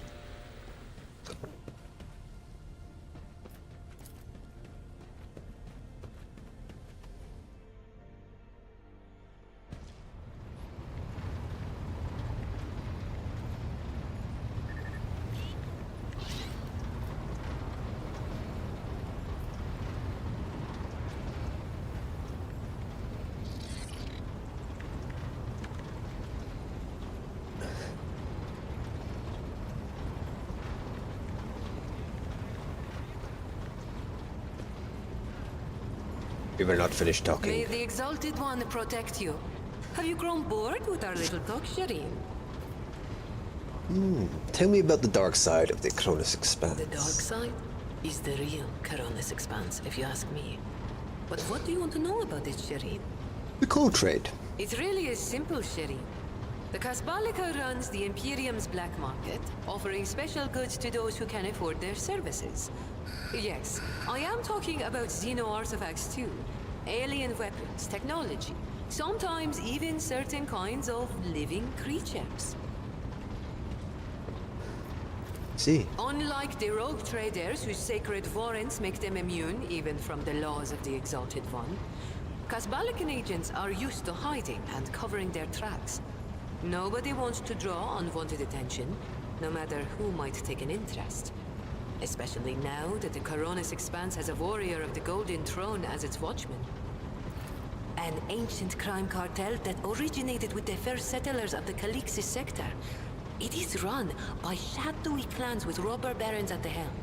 [SPEAKER 1] We were not finished talking.
[SPEAKER 6] May the Exalted One protect you. Have you grown bored with our little talk, Shireen?
[SPEAKER 1] Tell me about the dark side of the Cronus Expanse.
[SPEAKER 6] The dark side is the real Coronis Expanse, if you ask me. But what do you want to know about it, Shireen?
[SPEAKER 1] The coal trade.
[SPEAKER 6] It really is simple, Shireen. The Casbalica runs the Imperium's black market, offering special goods to those who can afford their services. Yes, I am talking about Xeno artifacts too. Alien weapons, technology, sometimes even certain kinds of living creatures.
[SPEAKER 1] See.
[SPEAKER 6] Unlike the rogue traders whose sacred warrants make them immune even from the laws of the Exalted One, Casbalican agents are used to hiding and covering their tracks. Nobody wants to draw unwanted attention, no matter who might take an interest. Especially now that the Coronis Expanse has a warrior of the Golden Throne as its watchman. an ancient crime cartel that originated with the first settlers of the Calixis sector. It is run by shadowy clans with robber barons at the helm.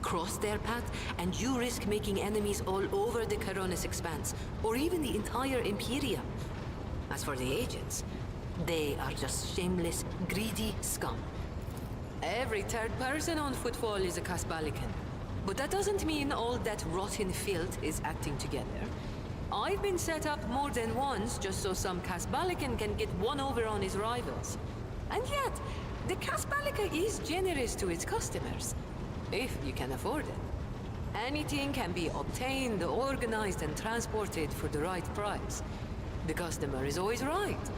[SPEAKER 6] Cross their path, and you risk making enemies all over the Coronis expanse, or even the entire Imperium. As for the agents, they are just shameless, greedy scum. Every third person on Footfall is a Casbalican. But that doesn't mean all that rotten filth is acting together. I've been set up more than once just so some Casbalican can get one over on his rivals. And yet, the Casbalica is generous to its customers, if you can afford it. Anything can be obtained, organized, and transported for the right price. The customer is always right,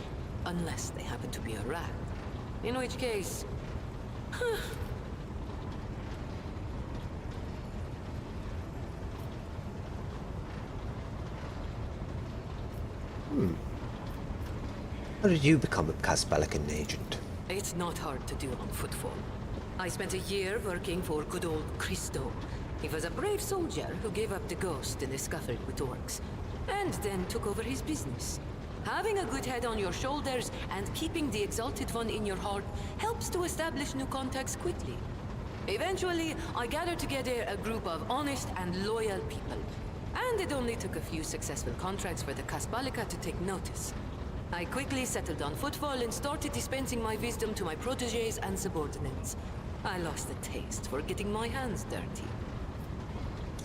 [SPEAKER 6] unless they happen to be a rat. In which case...
[SPEAKER 1] How did you become a Casbalican agent?
[SPEAKER 6] It's not hard to do on Footfall. I spent a year working for good old Christo. He was a brave soldier who gave up the ghost in the scuffle with orcs, and then took over his business. Having a good head on your shoulders and keeping the Exalted One in your heart helps to establish new contacts quickly. Eventually, I gathered together a group of honest and loyal people, and it only took a few successful contracts for the Casbalica to take notice. I quickly settled on Footfall and started dispensing my wisdom to my protégés and subordinates. I lost the taste for getting my hands dirty.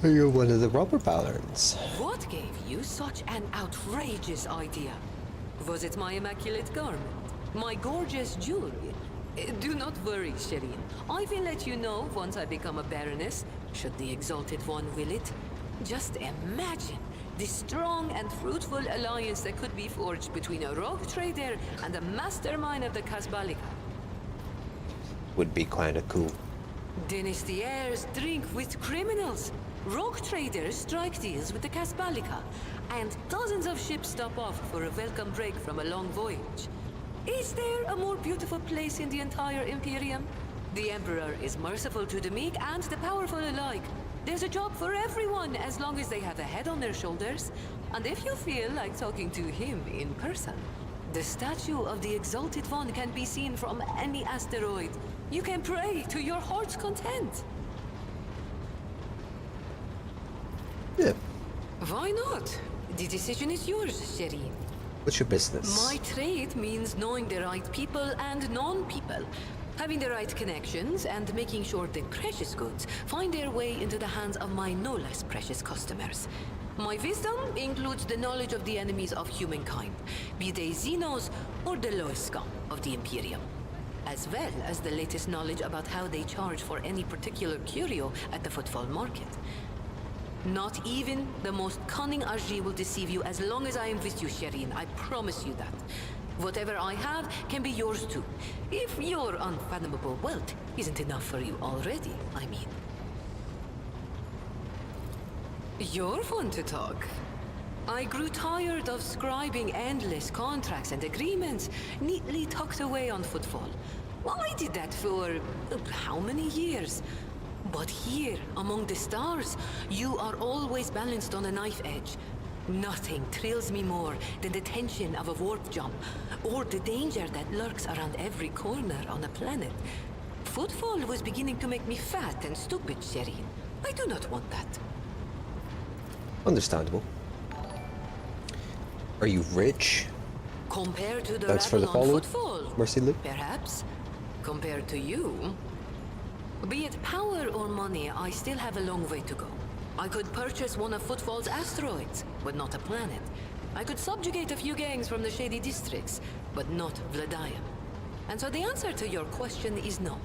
[SPEAKER 1] You're one of the robber barons.
[SPEAKER 6] What gave you such an outrageous idea? Was it my immaculate garment? My gorgeous jewelry? Do not worry, Shireen. I will let you know once I become a baroness, should the Exalted One will it. Just imagine the strong and fruitful alliance that could be forged between a rogue trader and a mastermind of the Casbalica.
[SPEAKER 1] Would be kinda cool.
[SPEAKER 6] Dynasty heirs drink with criminals. Rogue traders strike deals with the Casbalica, and dozens of ships stop off for a welcome break from a long voyage. Is there a more beautiful place in the entire Imperium? The Emperor is merciful to the meek and the powerful alike. There's a job for everyone as long as they have a head on their shoulders. And if you feel like talking to him in person, the statue of the Exalted One can be seen from any asteroid. You can pray to your heart's content.
[SPEAKER 1] Yeah.
[SPEAKER 6] Why not? The decision is yours, Shireen.
[SPEAKER 1] What's your business?
[SPEAKER 6] My trade means knowing the right people and non-people. Having the right connections and making sure the precious goods find their way into the hands of my no less precious customers. My wisdom includes the knowledge of the enemies of humankind, be they Xenos or the lowest scum of the Imperium, as well as the latest knowledge about how they charge for any particular curio at the Footfall Market. Not even the most cunning RG will deceive you as long as I am with you, Shireen. I promise you that. Whatever I have can be yours too, if your unfathomable wealth isn't enough for you already, I mean. You're fun to talk. I grew tired of scribing endless contracts and agreements neatly tucked away on Footfall. Well, I did that for how many years? But here, among the stars, you are always balanced on a knife edge. Nothing thrills me more than the tension of a warp jump, or the danger that lurks around every corner on a planet. Footfall was beginning to make me fat and stupid, Shireen. I do not want that.
[SPEAKER 1] Understandable. Are you rich?
[SPEAKER 6] Compared to the
[SPEAKER 1] Thanks for the
[SPEAKER 6] rabble on
[SPEAKER 1] follow,
[SPEAKER 6] Footfall,
[SPEAKER 1] Mercy Luke.
[SPEAKER 6] perhaps. Compared to you, be it power or money, I still have a long way to go. I could purchase one of Footfall's asteroids, but not a planet. I could subjugate a few gangs from the shady districts, but not Vladaya. And so the answer to your question is no.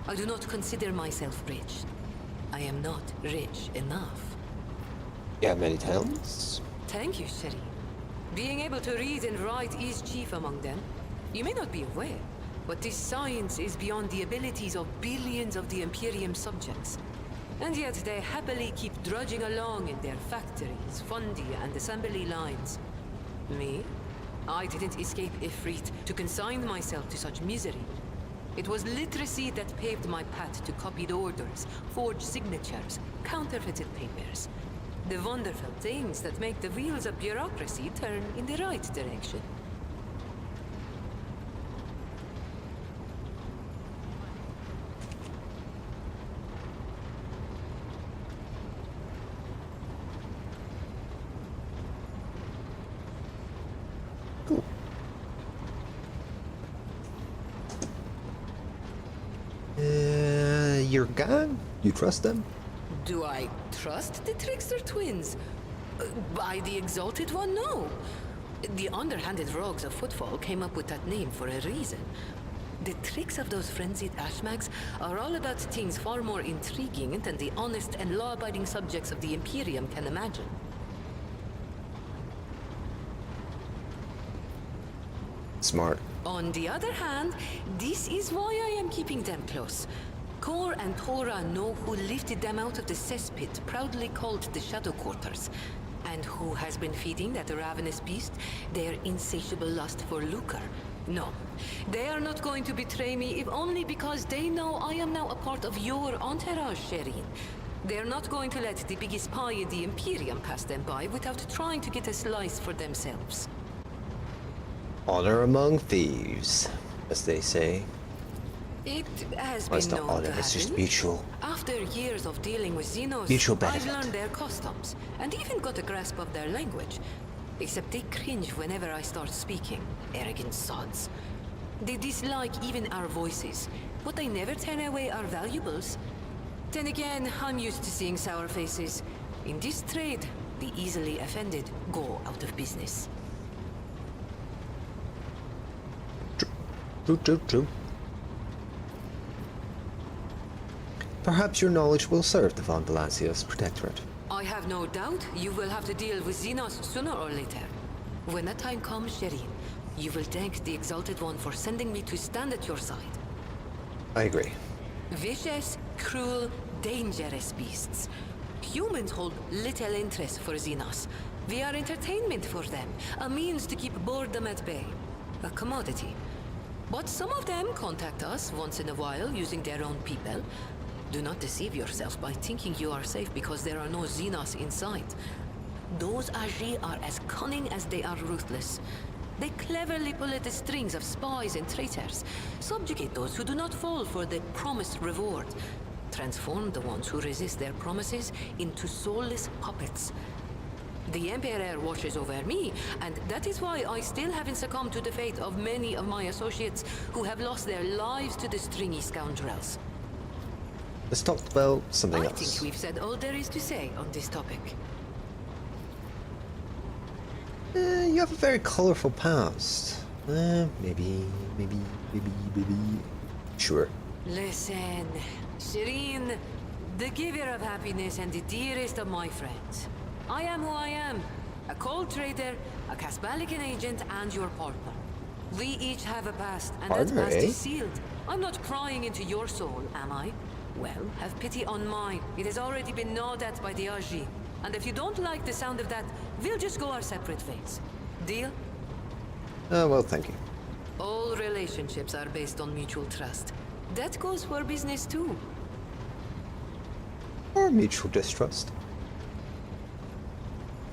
[SPEAKER 6] I do not consider myself rich. I am not rich enough.
[SPEAKER 1] You have many talents?
[SPEAKER 6] Thank you, Sherry. Being able to read and write is chief among them. You may not be aware, but this science is beyond the abilities of billions of the Imperium subjects. And yet they happily keep drudging along in their factories, fundi, and assembly lines. Me? I didn't escape Ifrit to consign myself to such misery. It was literacy that paved my path to copied orders, forged signatures, counterfeited papers. The wonderful things that make the wheels of bureaucracy turn in the right direction.
[SPEAKER 1] Cool. Your gang? You trust them?
[SPEAKER 6] Do I trust the trickster twins? By the Exalted One, no. The underhanded rogues of Footfall came up with that name for a reason. The tricks of those frenzied ashmags are all about things far more intriguing than the honest and law-abiding subjects of the Imperium can imagine.
[SPEAKER 1] Smart.
[SPEAKER 6] On the other hand, this is why I am keeping them close. Kor and Tora know who lifted them out of the cesspit proudly called the Shadow Quarters, and who has been feeding that ravenous beast their insatiable lust for lucre. No, they are not going to betray me if only because they know I am now a part of your entourage, Shireen. They're not going to let the biggest pie in the Imperium pass them by without trying to get a slice for themselves.
[SPEAKER 1] Honor among thieves, as they say.
[SPEAKER 6] It has
[SPEAKER 1] Well, it's
[SPEAKER 6] been
[SPEAKER 1] not
[SPEAKER 6] known
[SPEAKER 1] honor,
[SPEAKER 6] to
[SPEAKER 1] it's just
[SPEAKER 6] happen.
[SPEAKER 1] mutual.
[SPEAKER 6] After years of dealing with Xenos,
[SPEAKER 1] Mutual
[SPEAKER 6] I've
[SPEAKER 1] benefit.
[SPEAKER 6] learned their customs, and even got a grasp of their language. Except they cringe whenever I start speaking. Arrogant sods. They dislike even our voices, but they never turn away our valuables. Then again, I'm used to seeing sour faces. In this trade, the easily offended go out of business.
[SPEAKER 1] True. Perhaps your knowledge will serve the Von Palacios Protectorate.
[SPEAKER 6] I have no doubt you will have to deal with Xenos sooner or later. When that time comes, Shireen, you will thank the Exalted One for sending me to stand at your side.
[SPEAKER 1] I agree.
[SPEAKER 6] Vicious, cruel, dangerous beasts. Humans hold little interest for Xenos. We are entertainment for them, a means to keep boredom at bay. A commodity. But some of them contact us once in a while using their own people. Do not deceive yourself by thinking you are safe because there are no Xenos inside. Those Agi are as cunning as they are ruthless. They cleverly pull at the strings of spies and traitors, subjugate those who do not fall for the promised reward, transform the ones who resist their promises into soulless puppets. The Emperor watches over me, and that is why I still haven't succumbed to the fate of many of my associates who have lost their lives to the stringy scoundrels.
[SPEAKER 1] Let's talk about something
[SPEAKER 6] I
[SPEAKER 1] else.
[SPEAKER 6] think we've said all there is to say on this topic.
[SPEAKER 1] You have a very colorful past. Maybe. Sure.
[SPEAKER 6] Listen, Shireen, the giver of happiness and the dearest of my friends. I am who I am. A cold trader, a Casbalican agent, and your partner. We each have a past, and that
[SPEAKER 1] Partner,
[SPEAKER 6] past
[SPEAKER 1] eh?
[SPEAKER 6] is sealed. I'm not prying into your soul, am I? Well, have pity on mine. It has already been gnawed at by the Agi. And if you don't like the sound of that, we'll just go our separate ways. Deal?
[SPEAKER 1] Well, thank you.
[SPEAKER 6] All relationships are based on mutual trust. That goes for business too.
[SPEAKER 1] Or mutual distrust.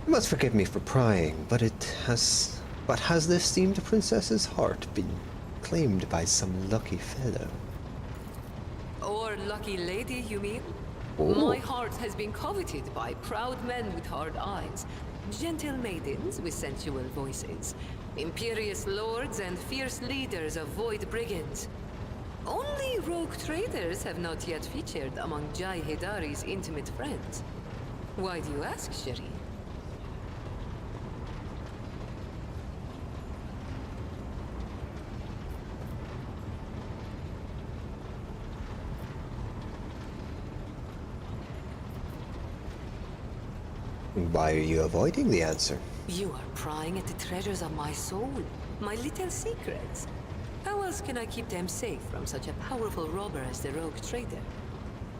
[SPEAKER 1] You must forgive me for prying, but has this esteemed princess's heart been claimed by some lucky fellow?
[SPEAKER 6] Or lucky lady, you mean?
[SPEAKER 1] Oh.
[SPEAKER 6] My heart has been coveted by proud men with hard eyes, gentle maidens with sensual voices, imperious lords and fierce leaders of void brigands. Only rogue traders have not yet featured among Jai Hedari's intimate friends. Why do you ask, Shireen?
[SPEAKER 1] Why are you avoiding the answer?
[SPEAKER 6] You are prying at the treasures of my soul, my little secrets. How else can I keep them safe from such a powerful robber as the rogue trader?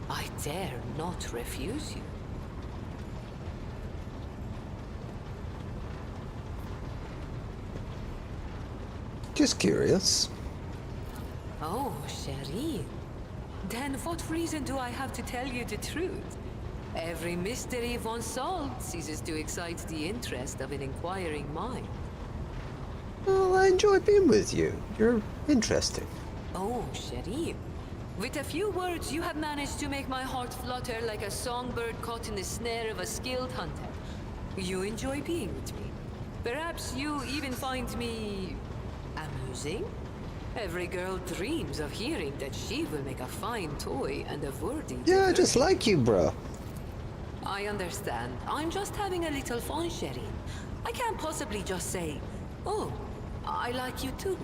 [SPEAKER 6] I dare not refuse you.
[SPEAKER 1] Just curious.
[SPEAKER 6] Oh, Shireen. Then what reason do I have to tell you the truth? Every mystery once solved ceases to excite the interest of an inquiring mind.
[SPEAKER 1] Well, I enjoy being with you. You're interesting.
[SPEAKER 6] Oh, Sheriff. With a few words, you have managed to make my heart flutter like a songbird caught in the snare of a skilled hunter. You enjoy being with me. Perhaps you even find me... amusing? Every girl dreams of hearing that she will make a fine toy and a worthy...
[SPEAKER 1] Yeah, just like you, bro.
[SPEAKER 6] I understand. I'm just having a little fun, Sherry. I can't possibly just say, oh, I like you too.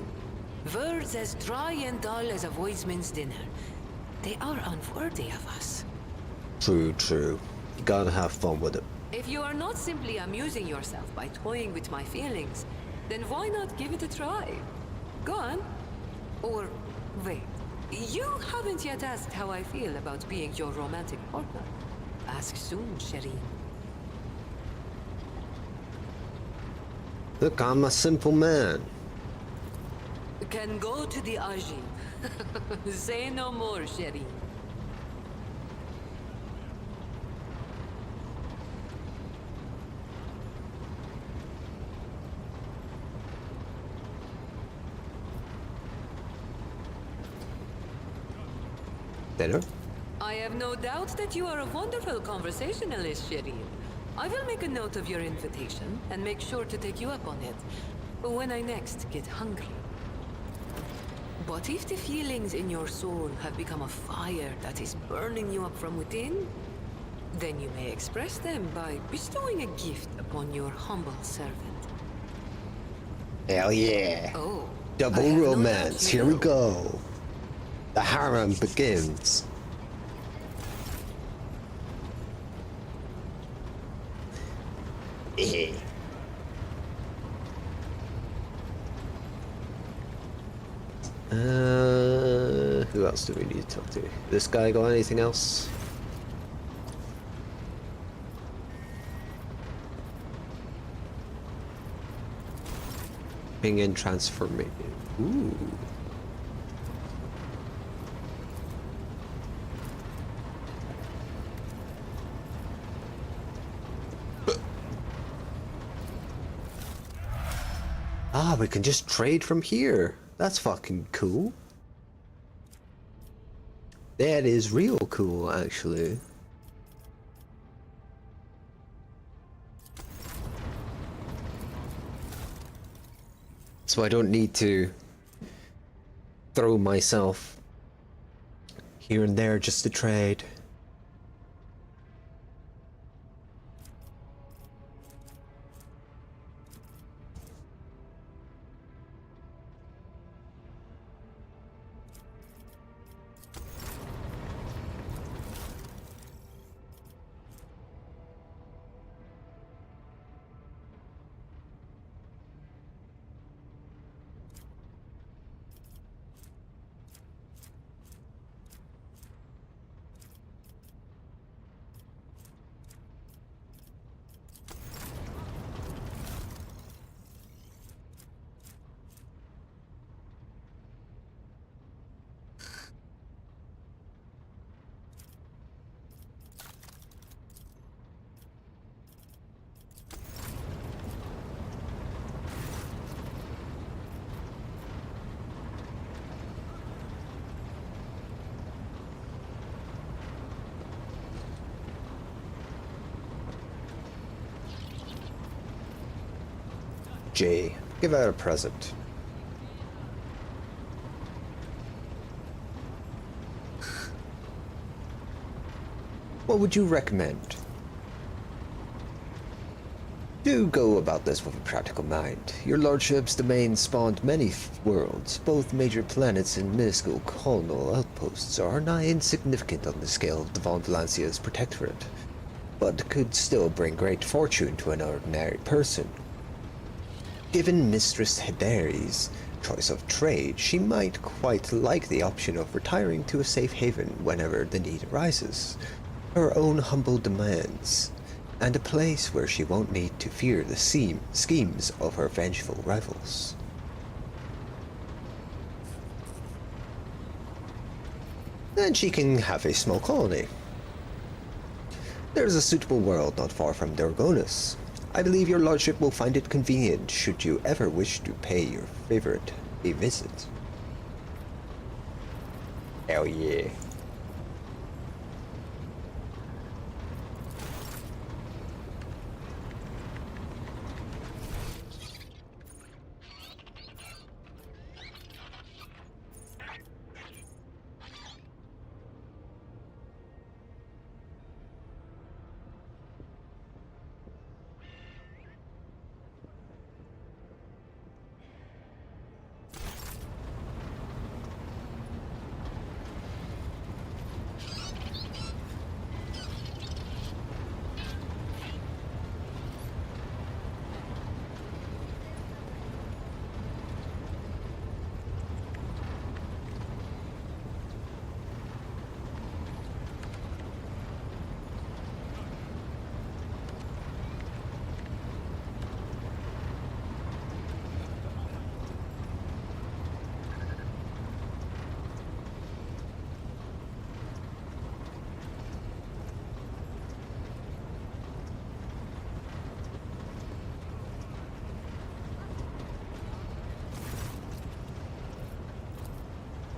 [SPEAKER 6] Words as dry and dull as a voiceman's dinner. They are unworthy of us.
[SPEAKER 1] True, true. You gotta have fun with it.
[SPEAKER 6] If you are not simply amusing yourself by toying with my feelings, then why not give it a try? Go on. Or, wait. You haven't yet asked how I feel about being your romantic partner. Ask soon, Sherry.
[SPEAKER 1] Look, I'm a simple man.
[SPEAKER 6] Can go to the Ajin. Say no more, Sherry.
[SPEAKER 1] Dinner?
[SPEAKER 6] I have no doubt that you are a wonderful conversationalist, Sherry. I will make a note of your invitation and make sure to take you up on it when I next get hungry. But if the feelings in your soul have become a fire that is burning you up from within, then you may express them by bestowing a gift upon your humble servant.
[SPEAKER 1] Hell yeah.
[SPEAKER 6] Oh, I
[SPEAKER 1] Double
[SPEAKER 6] have no doubt
[SPEAKER 1] romance.
[SPEAKER 6] you
[SPEAKER 1] Here we
[SPEAKER 6] will.
[SPEAKER 1] go. The harem begins. Eh. Who else do we need to talk to? This guy got anything else? Ping in transformation. Ooh. Ah, we can just trade from here. That's fucking cool. That is real cool, actually. So I don't need to throw myself here and there just to trade. Jay, give out a present. What would you recommend? Do go about this with a practical mind. Your lordship's domain spawned many worlds. Both major planets and minuscule colonial outposts are nigh insignificant on the scale of Devon Valancia's protectorate, but could still bring great fortune to an ordinary person. Given Mistress Hederi's choice of trade, she might quite like the option of retiring to a safe haven whenever the need arises. Her own humble demands, and a place where she won't need to fear the schemes of her vengeful rivals. Then she can have a small colony. There is a suitable world not far from Dorgonus. I believe your lordship will find it convenient should you ever wish to pay your favorite a visit. Hell yeah.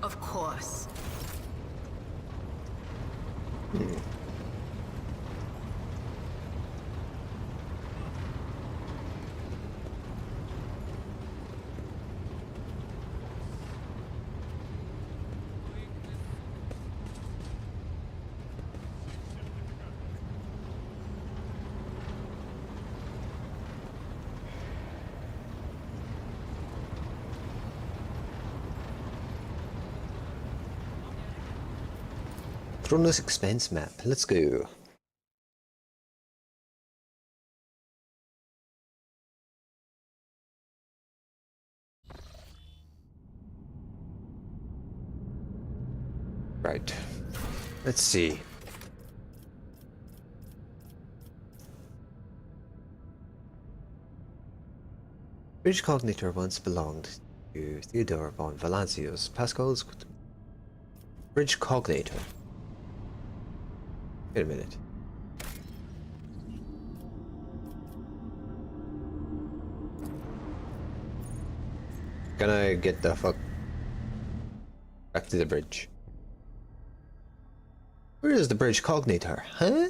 [SPEAKER 6] Of course.
[SPEAKER 1] Kronos expense map. Let's go. Right. Let's see. Bridge Cognitor once belonged to Theodore von Valancius, Pascal's Bridge Cognitor. Wait a minute. Can I get the fuck back to the bridge? Where is the Bridge Cognitor, huh?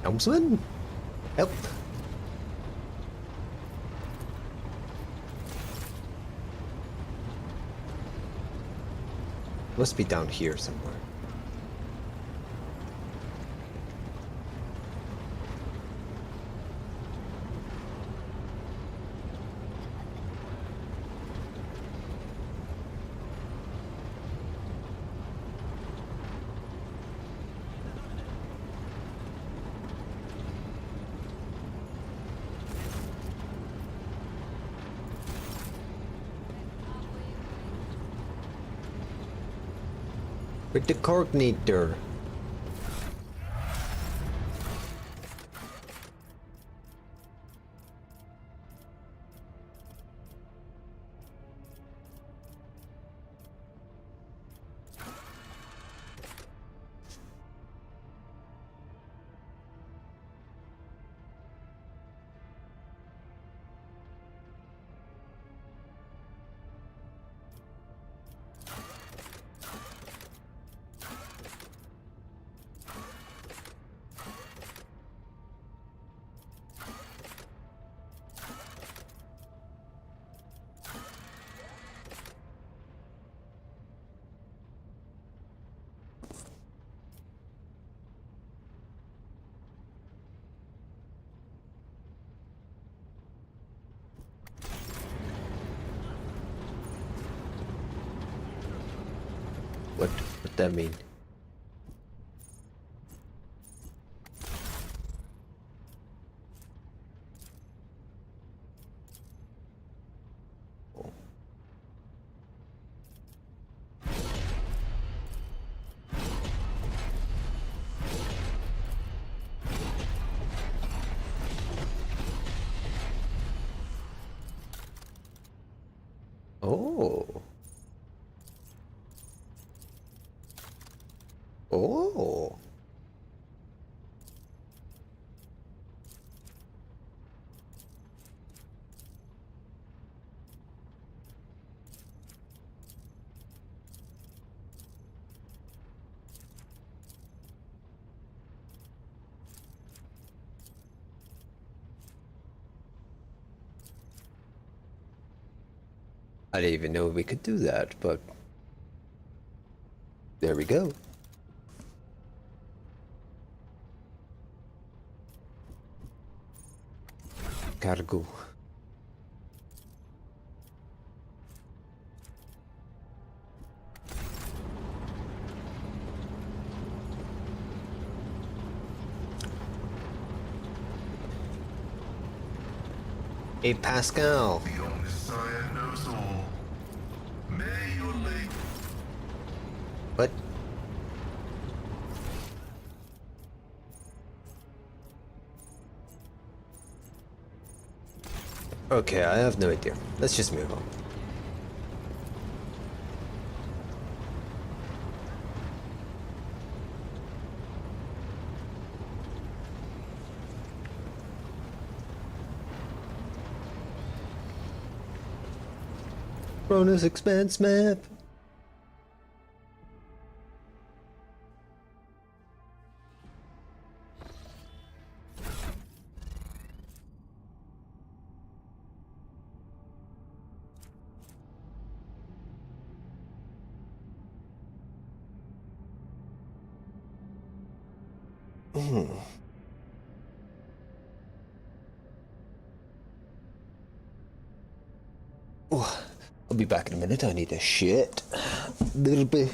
[SPEAKER 1] Helmsman? Help. Must be down here somewhere. With the coordinator. What that mean? Oh. Oh. I didn't even know we could do that, but there we go. Gotta go. Hey, Pascal.
[SPEAKER 5] The Omnissiah knows all. May your labor...
[SPEAKER 1] What? Okay, I have no idea. Let's just move on. Bonus expense map. Oh, I'll be back in a minute. I need a shit. Little bit.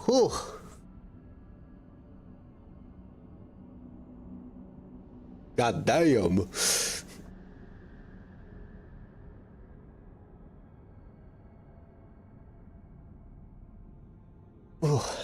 [SPEAKER 1] Oh. God damn. Oh.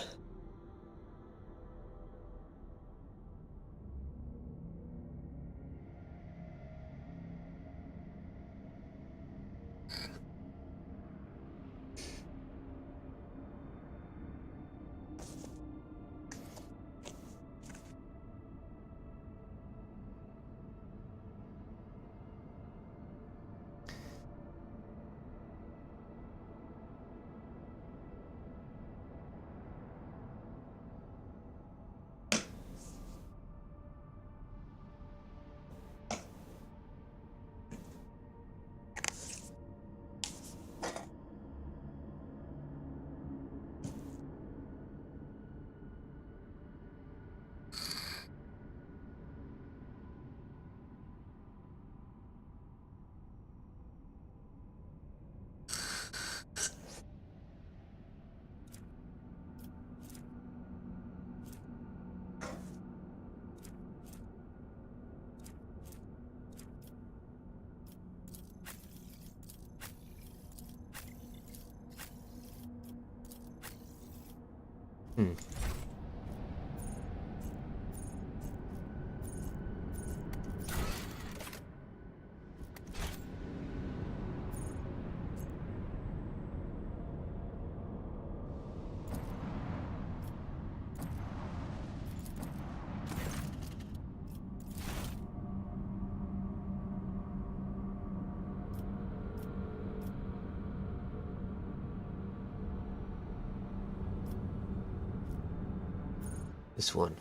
[SPEAKER 1] This one.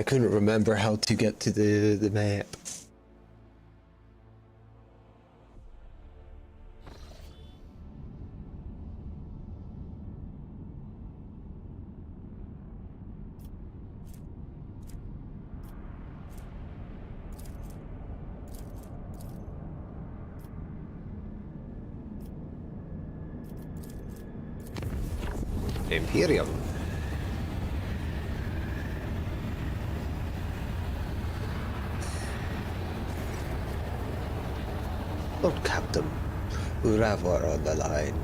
[SPEAKER 1] I couldn't remember how to get to the map. Imperium. Lord Captain, Uravar on the line.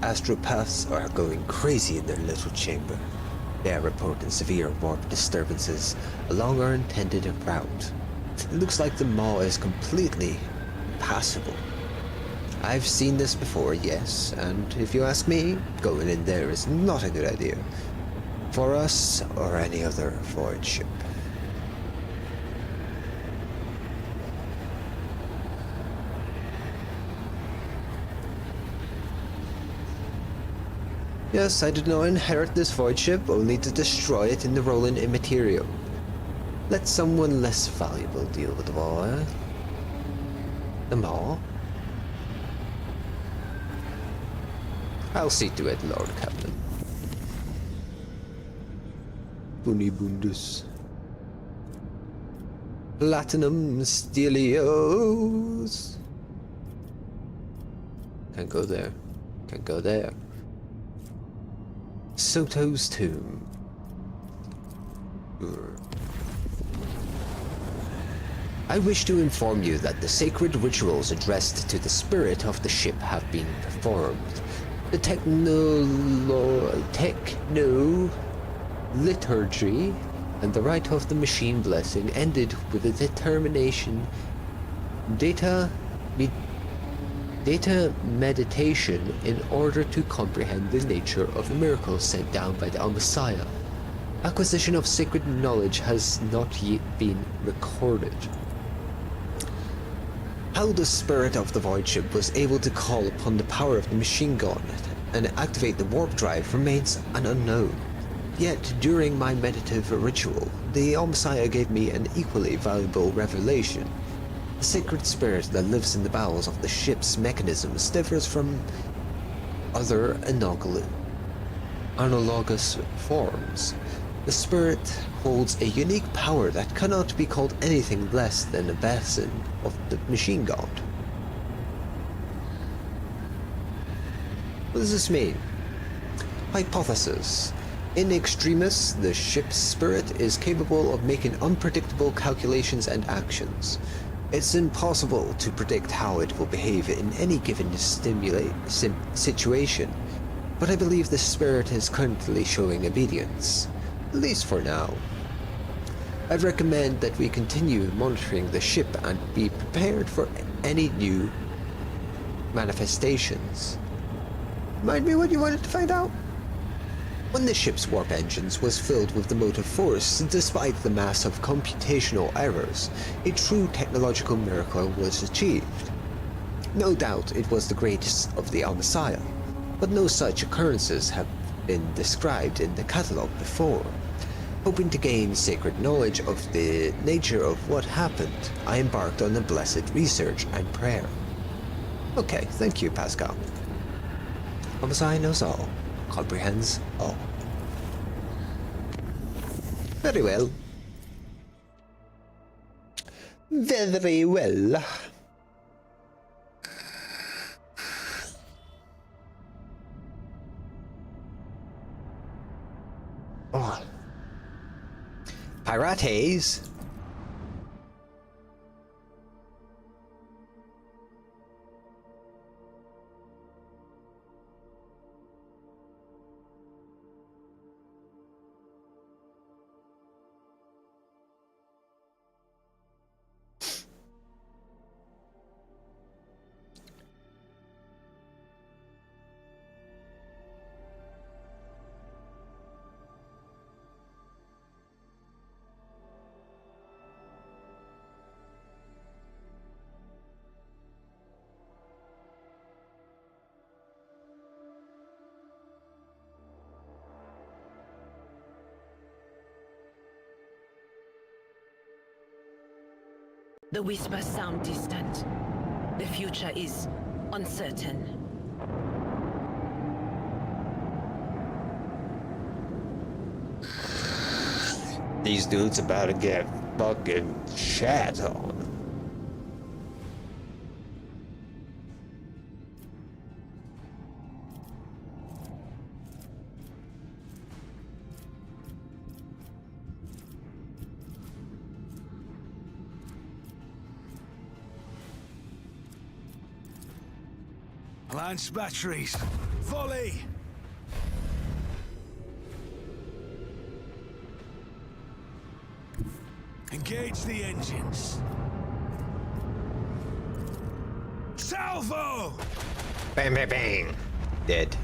[SPEAKER 1] Astropaths are going crazy in their little chamber. They are reporting severe warp disturbances along our intended route. It looks like the maw is completely impassable. I've seen this before, yes, and if you ask me, going in there is not a good idea. For us or any other void ship. Yes, I did not inherit this void ship, only to destroy it in the rolling immaterial. Let someone less valuable deal with the maw, eh? The maw? I'll see to it, Lord Captain. Bunibundus. Platinum Stelios. Can't go there. Can't go there. Soto's tomb. I wish to inform you that the sacred rituals addressed to the spirit of the ship have been performed. The techno liturgy and the rite of the machine blessing ended with a determination data meditation in order to comprehend the nature of the miracles sent down by the Messiah. Acquisition of sacred knowledge has not yet been recorded. How the spirit of the void ship was able to call upon the power of the machine gun and activate the warp drive remains an unknown. Yet, during my meditative ritual, the Messiah gave me an equally valuable revelation. The sacred spirit that lives in the bowels of the ship's mechanisms differs from other analogous forms. The spirit holds a unique power that cannot be called anything less than a bastion of the machine god. What does this mean? Hypothesis. In extremis, the ship's spirit is capable of making unpredictable calculations and actions. It's impossible to predict how it will behave in any given situation, but I believe the spirit is currently showing obedience, at least for now. I'd recommend that we continue monitoring the ship and be prepared for any new manifestations. Remind me what you wanted to find out? When the ship's warp engines was filled with the motive force, despite the massive computational errors, a true technological miracle was achieved. No doubt it was the greatest of the Al-Messiah, but no such occurrences have been described in the catalogue before. Hoping to gain sacred knowledge of the nature of what happened, I embarked on a blessed research and prayer. Okay, thank you, Pascal. Al-Messiah knows all. Comprehends all. Very well. Very well. Oh. Pirates.
[SPEAKER 7] The whispers sound distant. The future is uncertain.
[SPEAKER 1] These dudes about to get fucking shat on.
[SPEAKER 8] Launch batteries. Volley! Engage the engines. Salvo!
[SPEAKER 1] Bang, bang, bang. Dead.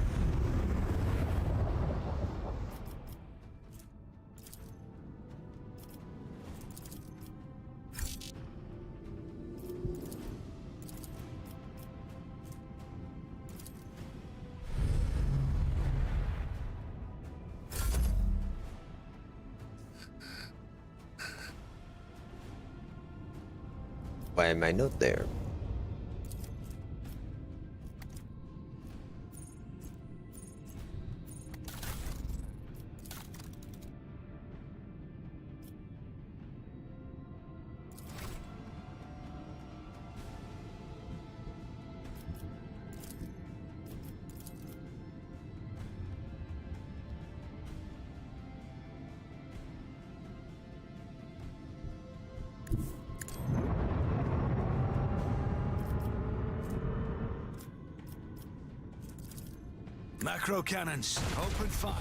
[SPEAKER 1] Why am I not there?
[SPEAKER 8] Macro cannons, open fire.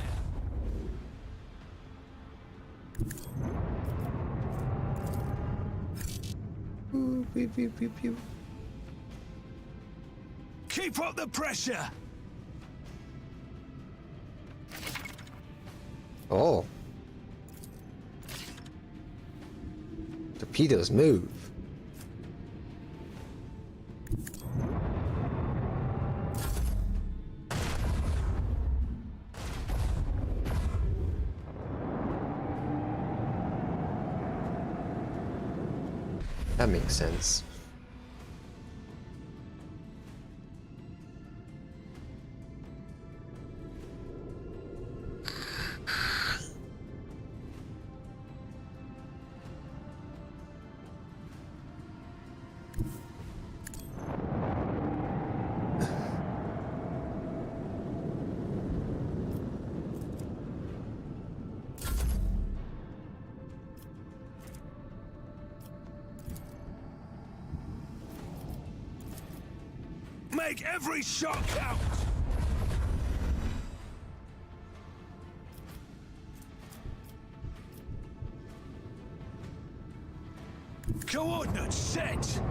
[SPEAKER 1] Ooh, pew, pew, pew, pew.
[SPEAKER 8] Keep up the pressure.
[SPEAKER 1] Oh. Torpedoes move. That makes sense.
[SPEAKER 8] Make every shot count! Coordinates set!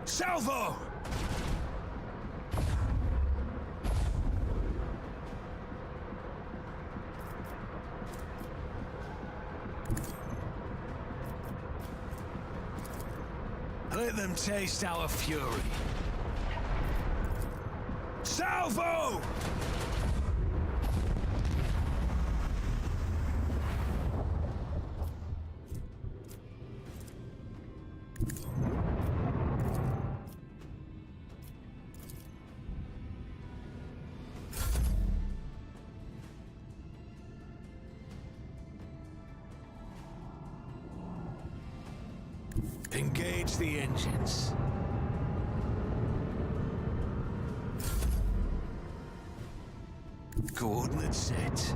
[SPEAKER 8] Salvo! Let them taste our fury. Salvo! Engage the engines. Coordinates set.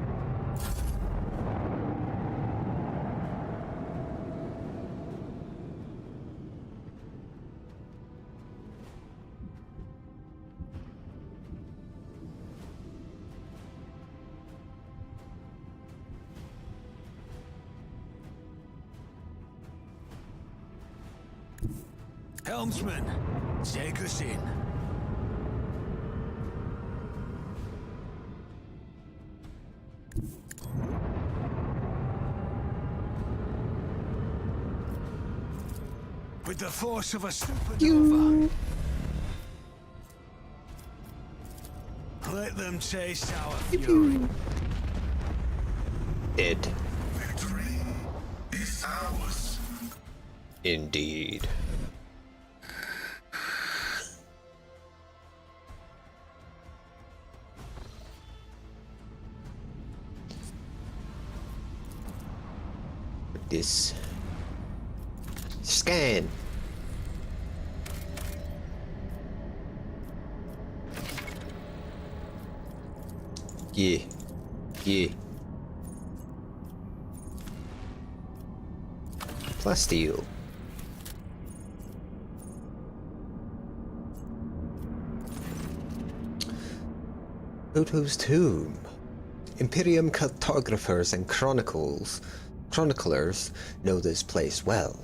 [SPEAKER 8] Helmsman, take us in. With the force of a supernova. Let them taste our fury.
[SPEAKER 1] Dead.
[SPEAKER 5] Victory is ours.
[SPEAKER 1] Indeed. This scan. Yeah. Plasteel. Oto's tomb. Imperium cartographers and chroniclers know this place well.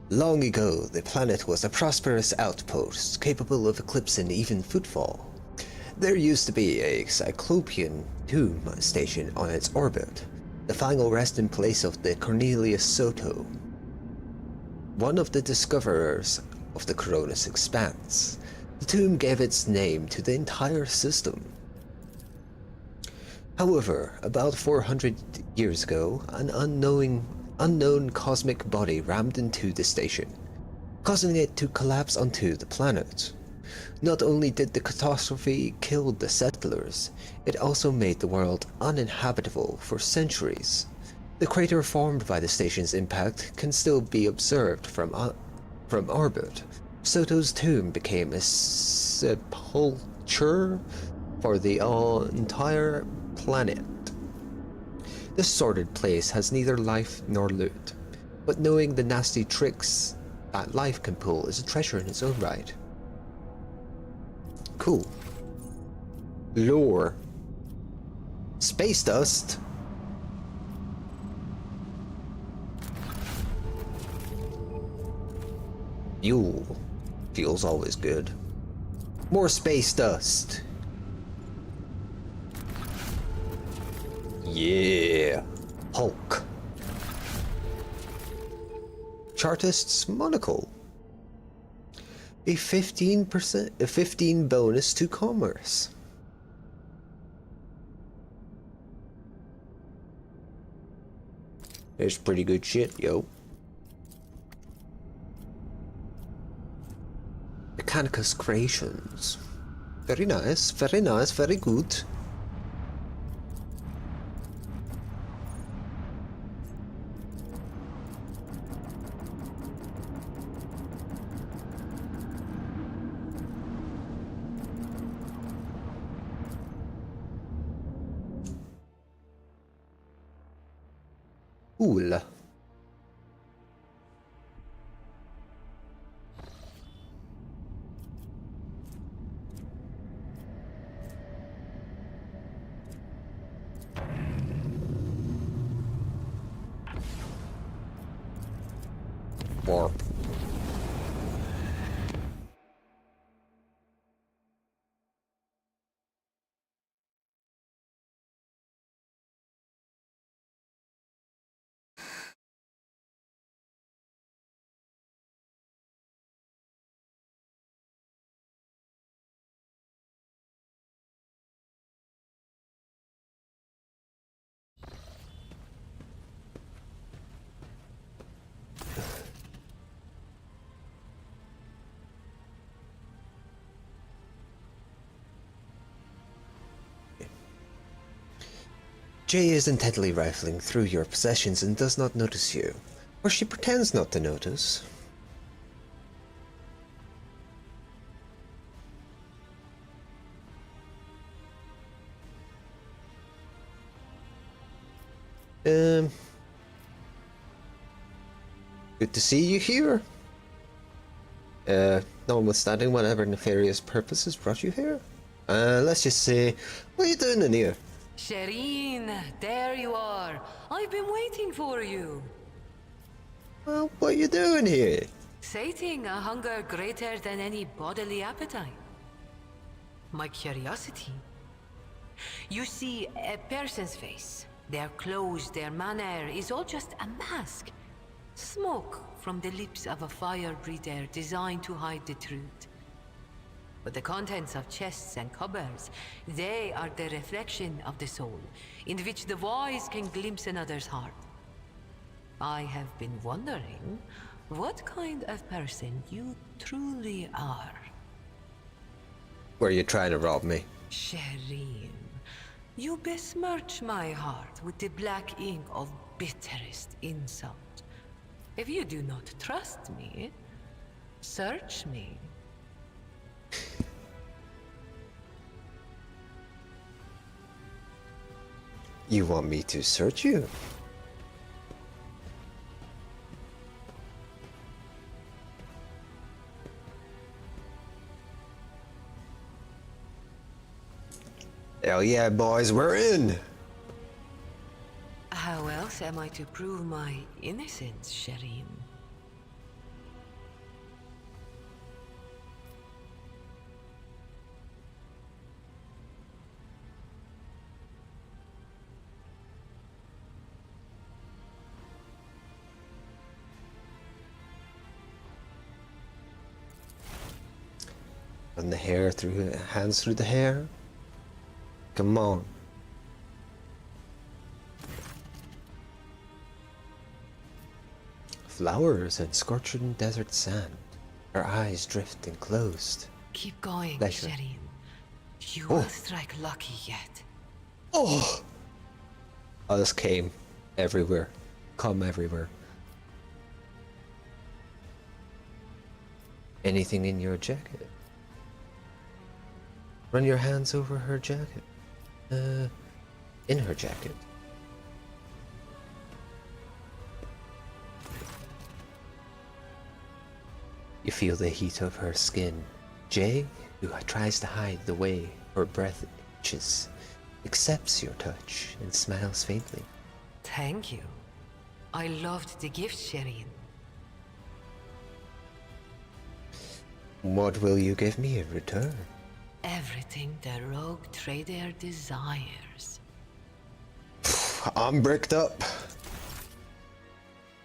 [SPEAKER 1] Long ago, the planet was a prosperous outpost, capable of eclipsing even footfall. There used to be a Cyclopean tomb station on its orbit, the final resting place of the Cornelius Soto, one of the discoverers of the Coronis Expanse. The tomb gave its name to the entire system. However, about 400 years ago, an unknown cosmic body rammed into the station, causing it to collapse onto the planet. Not only did the catastrophe kill the settlers, it also made the world uninhabitable for centuries. The crater formed by the station's impact can still be observed from orbit. Soto's tomb became a sepulchre for the entire planet. This sordid place has neither life nor loot, but knowing the nasty tricks that life can pull is a treasure in its own right. Cool. Lore. Space dust? Fuel. Fuel's always good. More space dust. Yeah. Hulk. Chartist's monocle. A 15 bonus to commerce. It's pretty good shit, yo. Mechanicus Creations. Very nice, very nice, very good. Cool. Warp. Jay is intently rifling through your possessions and does not notice you. Or she pretends not to notice. Good to see you here. Notwithstanding whatever nefarious purposes brought you here. Let's just say, what are you doing in here?
[SPEAKER 6] Shireen, there you are. I've been waiting for you.
[SPEAKER 1] Well, what are you doing here?
[SPEAKER 6] Sating a hunger greater than any bodily appetite. My curiosity. You see, a person's face, their clothes, their manner is all just a mask. Smoke from the lips of a fire breather designed to hide the truth. But the contents of chests and cupboards, they are the reflection of the soul, in which the wise can glimpse another's heart. I have been wondering what kind of person you truly are.
[SPEAKER 1] Were you trying to rob me?
[SPEAKER 6] Shireen, you besmirch my heart with the black ink of bitterest insult. If you do not trust me, search me.
[SPEAKER 1] You want me to search you? Hell yeah, boys, we're in!
[SPEAKER 6] How else am I to prove my innocence, Shireen?
[SPEAKER 1] Run the hair through, hands through the hair. Come on. Flowers and scorching desert sand. Her eyes drifting closed.
[SPEAKER 6] Keep going,
[SPEAKER 1] Pleasure.
[SPEAKER 6] Shireen. You will strike lucky yet.
[SPEAKER 1] Oh! Oh, this came everywhere. Come everywhere. Anything in your jacket? Run your hands over her jacket. In her jacket. You feel the heat of her skin. Jay, who tries to hide the way her breath itches, accepts your touch and smiles faintly.
[SPEAKER 6] Thank you. I loved the gift sharing.
[SPEAKER 1] What will you give me in return?
[SPEAKER 6] Everything the rogue trader desires.
[SPEAKER 1] I'm bricked up.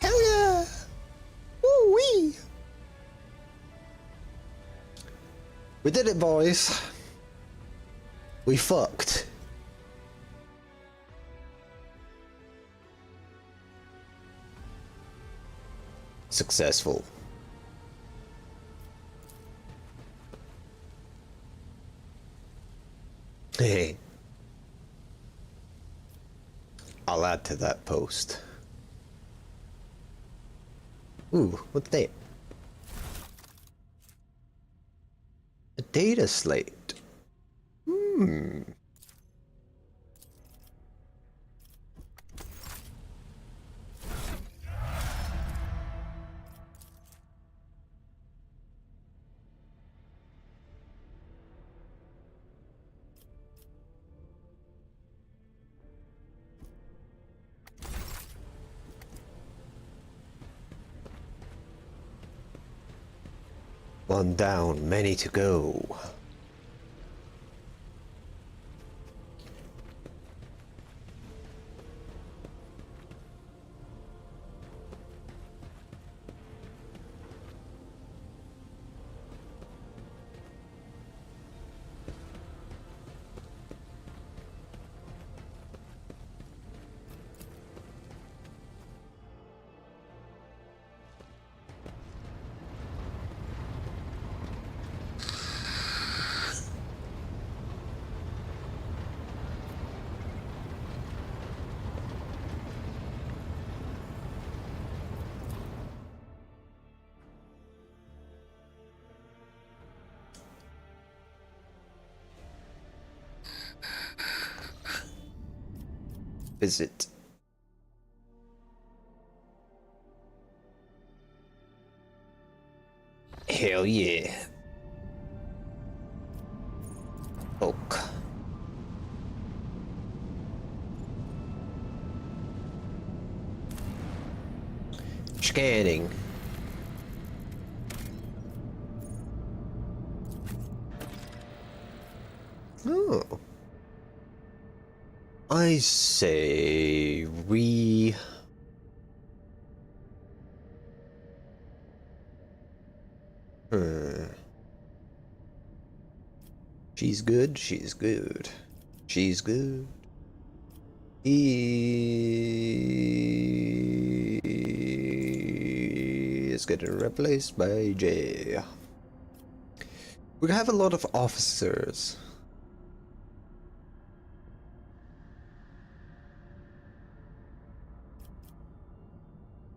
[SPEAKER 1] Hell yeah! Woo wee! We did it, boys. We fucked. Successful. Hey. I'll add to that post. Ooh, what's that? A data slate. Hmm. One down, many to go. Visit. Hell yeah. Oak. Scanning. Oh. I say She's good, she's good. She's good. He is getting replaced by J. We have a lot of officers.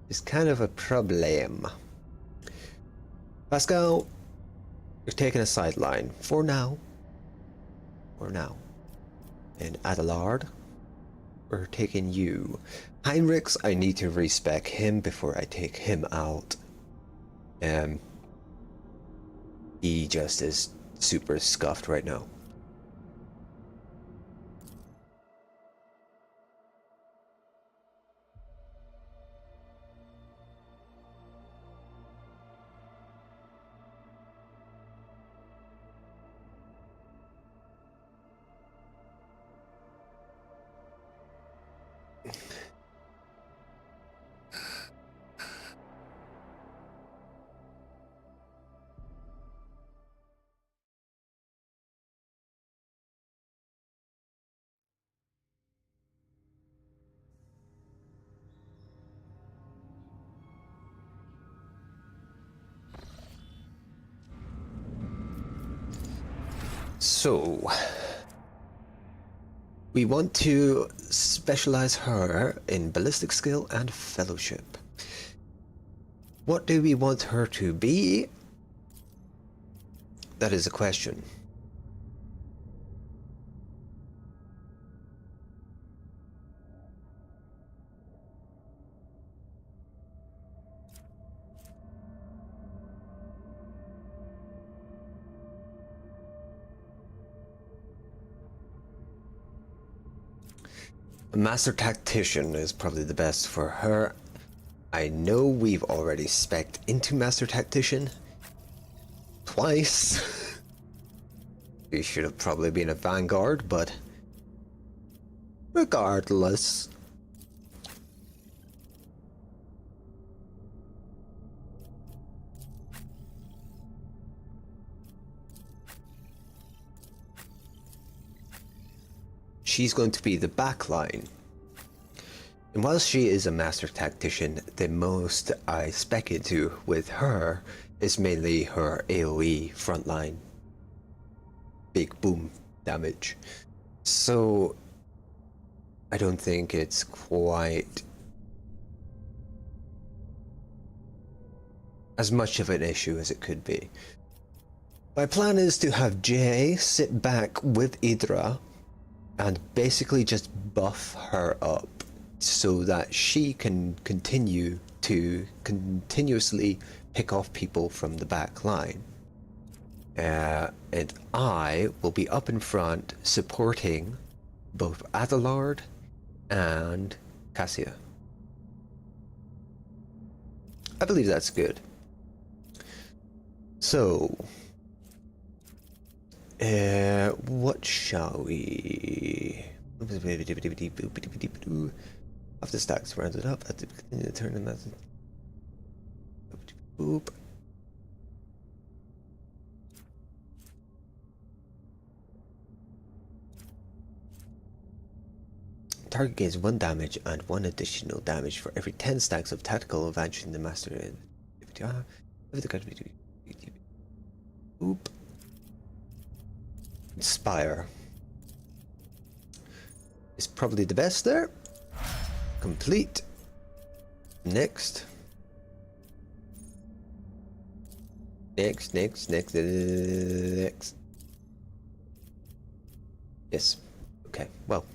[SPEAKER 1] It's kind of a problem. Pascal, you're taking a sideline for now. For now. And Adelard, we're taking you. Heinrichs, I need to respec him before I take him out. He just is super scuffed right now. So, we want to specialize her in ballistic skill and fellowship. What do we want her to be? That is a question. A master tactician is probably the best for her. I know we've already spec'd into master tactician twice. We should have probably been a vanguard, but regardless. She's going to be the back line. And while she is a master tactician, the most I spec into with her is mainly her AoE frontline. Big boom damage. So I don't think it's quite as much of an issue as it could be. My plan is to have Jay sit back with Idra and basically just buff her up so that she can continue to continuously pick off people from the back line. And I will be up in front supporting both Adelard and Cassia. I believe that's good. So, what shall we? After stacks rounded up, at the beginning of the tournament. Boop. Target gains 1 damage and 1 additional damage for every 10 stacks of tactical advantage in the master. Boop. Inspire is probably the best there. Complete. Next. Next. Yes. Okay, well.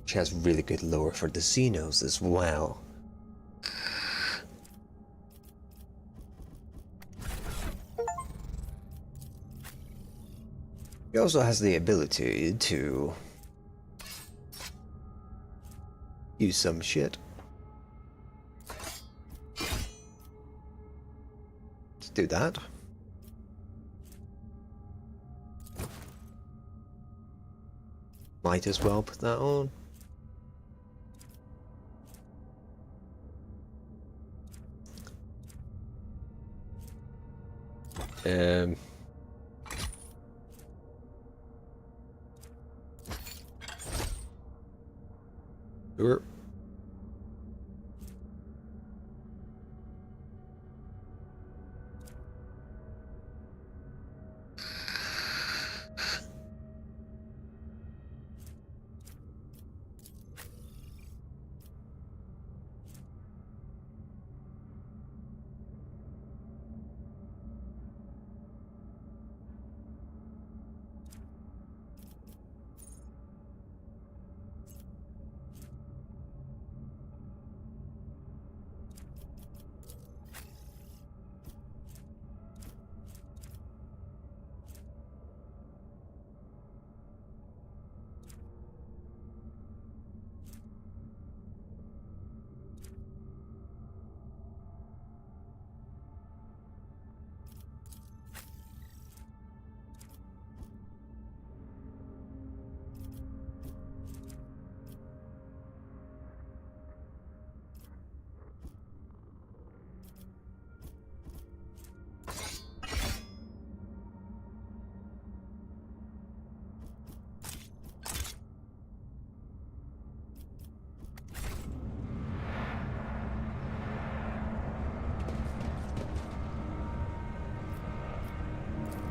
[SPEAKER 1] She has really good lore for the Xenos as well. He also has the ability to use some shit. Let's do that. Might as well put that on. Sure.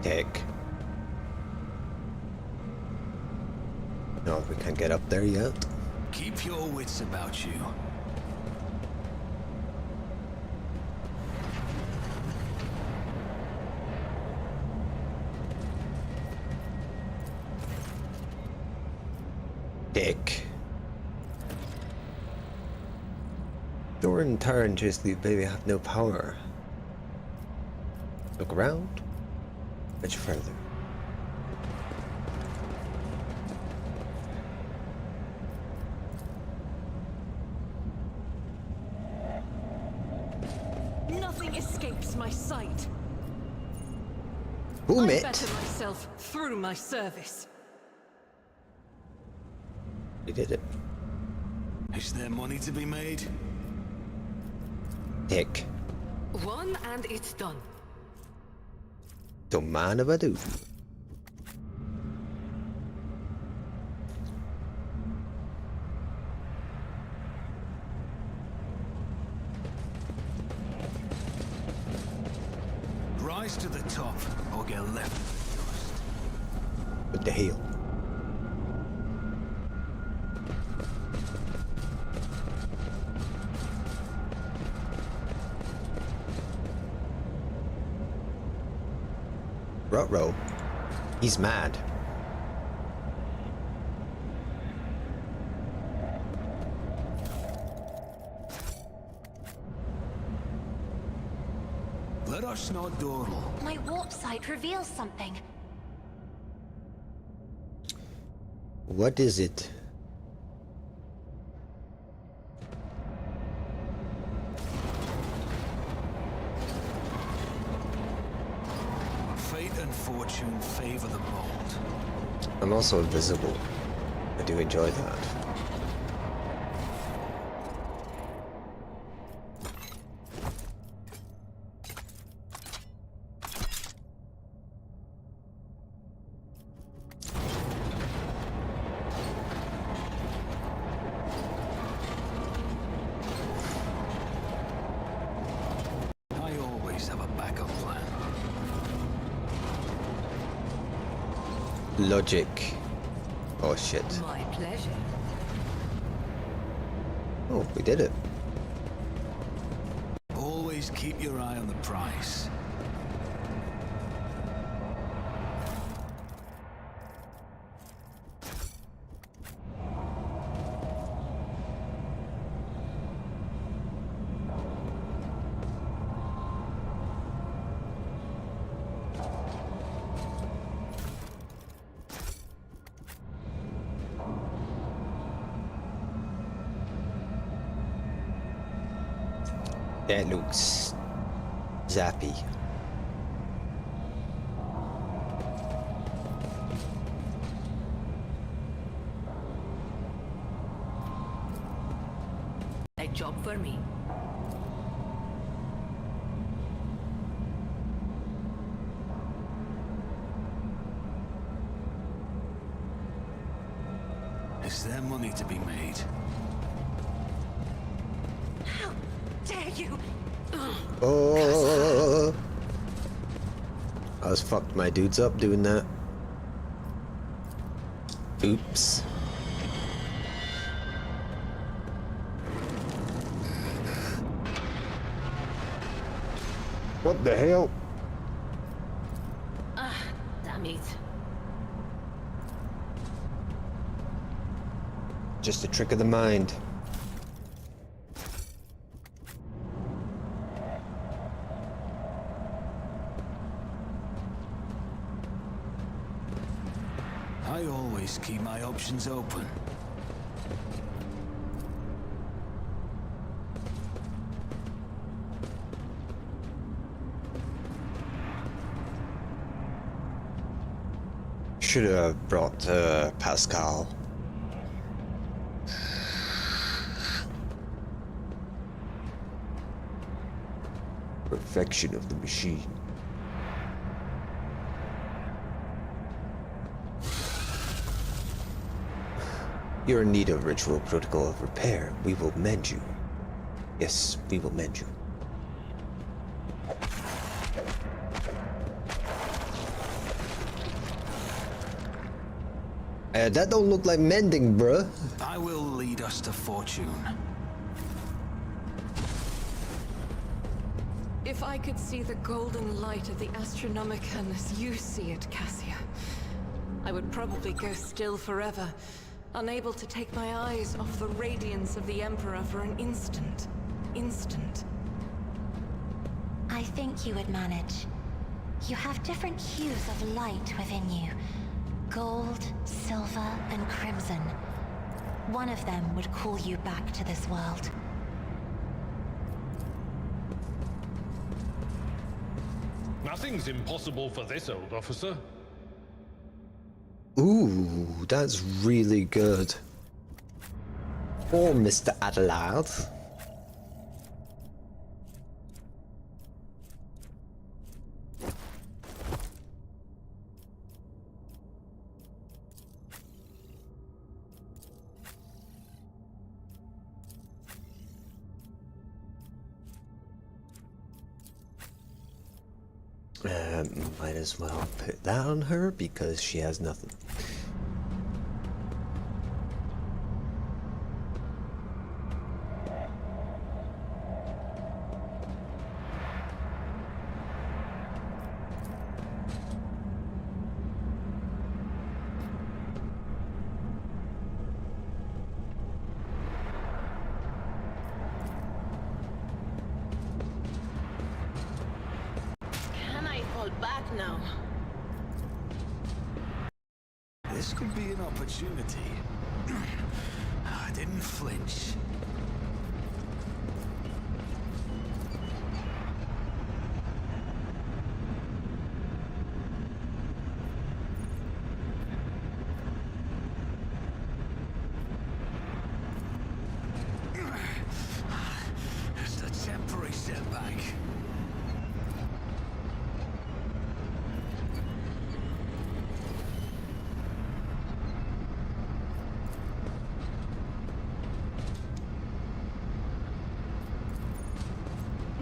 [SPEAKER 1] Dick. No, we can't get up there yet.
[SPEAKER 8] Keep your wits about you.
[SPEAKER 1] Dick. store and turn just the baby have no power. Look around. Much further.
[SPEAKER 4] Nothing escapes my sight.
[SPEAKER 1] Boom
[SPEAKER 4] I
[SPEAKER 1] it!
[SPEAKER 4] better myself through my service.
[SPEAKER 1] We did it.
[SPEAKER 8] Is there money to be made?
[SPEAKER 1] Heck.
[SPEAKER 6] One and it's done.
[SPEAKER 1] Don't mind if I do.
[SPEAKER 8] Rise to the top, or get left in the dust.
[SPEAKER 1] What the hell? Ruh-roh. He's mad.
[SPEAKER 8] Let us not dawdle.
[SPEAKER 3] My warp sight reveals something.
[SPEAKER 1] What is it?
[SPEAKER 8] Fate and fortune favor the bold.
[SPEAKER 1] I'm also invisible. I do enjoy that.
[SPEAKER 8] I always have a backup plan.
[SPEAKER 1] Logic. Oh shit.
[SPEAKER 6] My pleasure.
[SPEAKER 1] Oh, we did it.
[SPEAKER 8] Always keep your eye on the prize.
[SPEAKER 1] That looks zappy.
[SPEAKER 6] A job for me.
[SPEAKER 8] Is there money to be made?
[SPEAKER 3] How dare you?
[SPEAKER 1] Oh! I was fucked my dudes up doing that. Oops. What the hell?
[SPEAKER 7] Damn it.
[SPEAKER 1] Just a trick of the mind.
[SPEAKER 8] I always keep my options open.
[SPEAKER 1] Should have brought Pascal. Perfection of the machine. You're in need of ritual protocol of repair. We will mend you. Yes, we will mend you. That don't look like mending, bruh.
[SPEAKER 8] I will lead us to fortune.
[SPEAKER 4] If I could see the golden light of the Astronomicon as you see it, Cassia, I would probably go still forever, unable to take my eyes off the radiance of the Emperor for an instant. instant.
[SPEAKER 3] I think you would manage. You have different hues of light within you. Gold, silver, and crimson. One of them would call you back to this world.
[SPEAKER 9] Nothing's impossible for this old officer.
[SPEAKER 1] Ooh, that's really good. Oh, Mr. Adelaide. Might as well put that on her because she has nothing.
[SPEAKER 7] Can I fall back now?
[SPEAKER 8] This could be an opportunity. I didn't flinch. Just a temporary setback.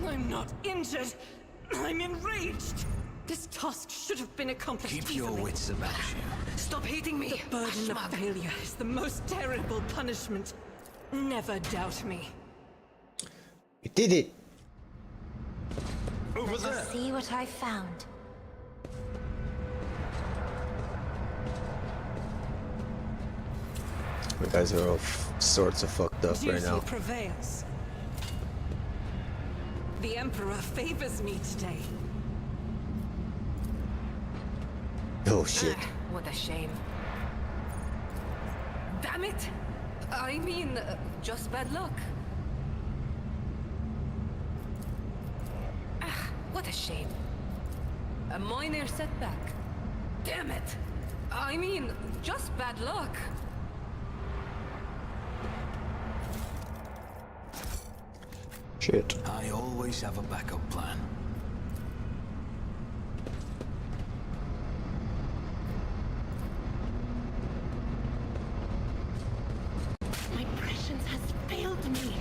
[SPEAKER 4] I'm not injured. I'm enraged. This task should have been accomplished
[SPEAKER 8] Keep your
[SPEAKER 4] easily.
[SPEAKER 8] wits about you.
[SPEAKER 6] Stop hitting me!
[SPEAKER 4] The burden of failure is the most terrible punishment. Never doubt me.
[SPEAKER 1] We did it!
[SPEAKER 9] Over
[SPEAKER 3] Let
[SPEAKER 9] there.
[SPEAKER 3] us see what I found.
[SPEAKER 1] You guys are all sorts of fucked up right
[SPEAKER 4] Duty
[SPEAKER 1] now.
[SPEAKER 4] prevails. The Emperor favors me today.
[SPEAKER 1] Oh shit.
[SPEAKER 6] What a shame. Damn it! I mean, just bad luck. What a shame. A minor setback. Damn it! I mean, just bad luck.
[SPEAKER 1] Shit.
[SPEAKER 8] I always have a backup plan.
[SPEAKER 7] My prescience has failed me.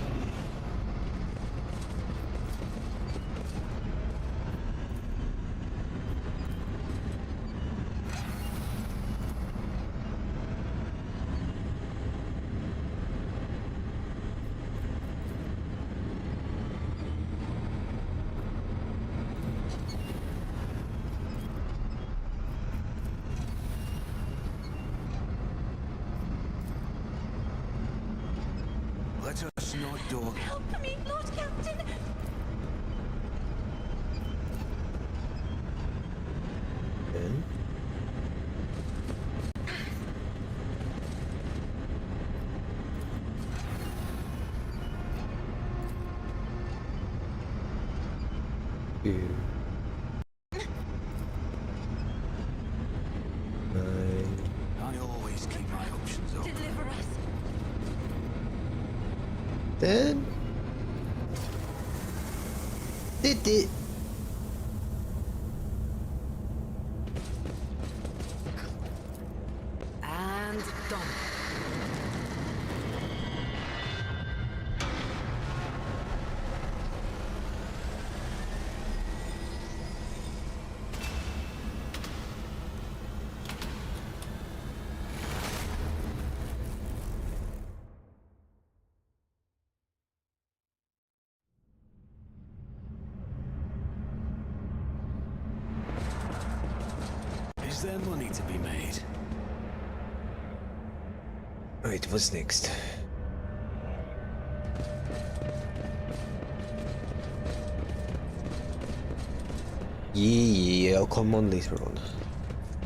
[SPEAKER 8] Let us not dawdle.
[SPEAKER 3] Help me, Lord Captain!
[SPEAKER 1] Then. Two. 9.
[SPEAKER 8] I always keep my options open.
[SPEAKER 3] Deliver us!
[SPEAKER 1] Then. Did it.
[SPEAKER 6] And done.
[SPEAKER 8] Is there money to be made?
[SPEAKER 1] Right, what's next? Yeah, I'll come on later on.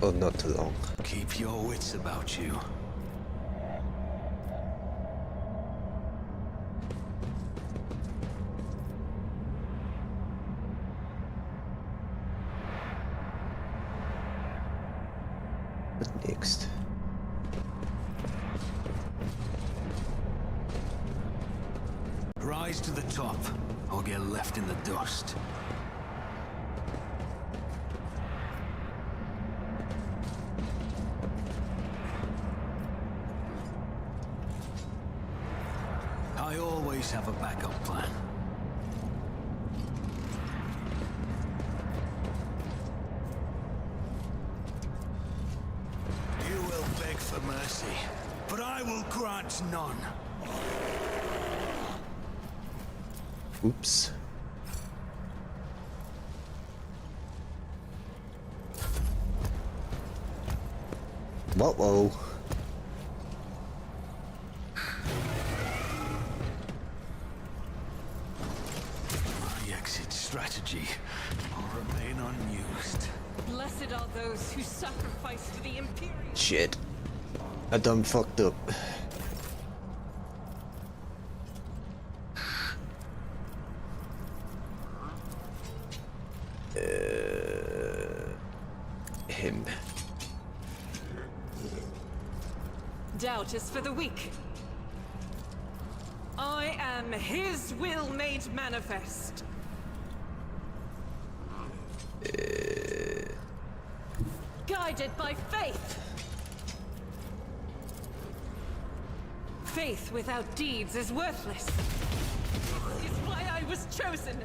[SPEAKER 1] Oh, not too long.
[SPEAKER 8] Keep your wits about you.
[SPEAKER 1] What next?
[SPEAKER 8] Rise to the top, or get left in the dust. I always have a backup plan. You will beg for mercy, but I will grant none.
[SPEAKER 1] Oops. Uh-oh.
[SPEAKER 8] My exit strategy will remain unused.
[SPEAKER 4] Blessed are those who sacrifice to the Imperium.
[SPEAKER 1] Shit. I done fucked up. Him.
[SPEAKER 4] Doubt is for the weak. I am his will made manifest. Guided by faith. Faith without deeds is worthless. Is why I was chosen.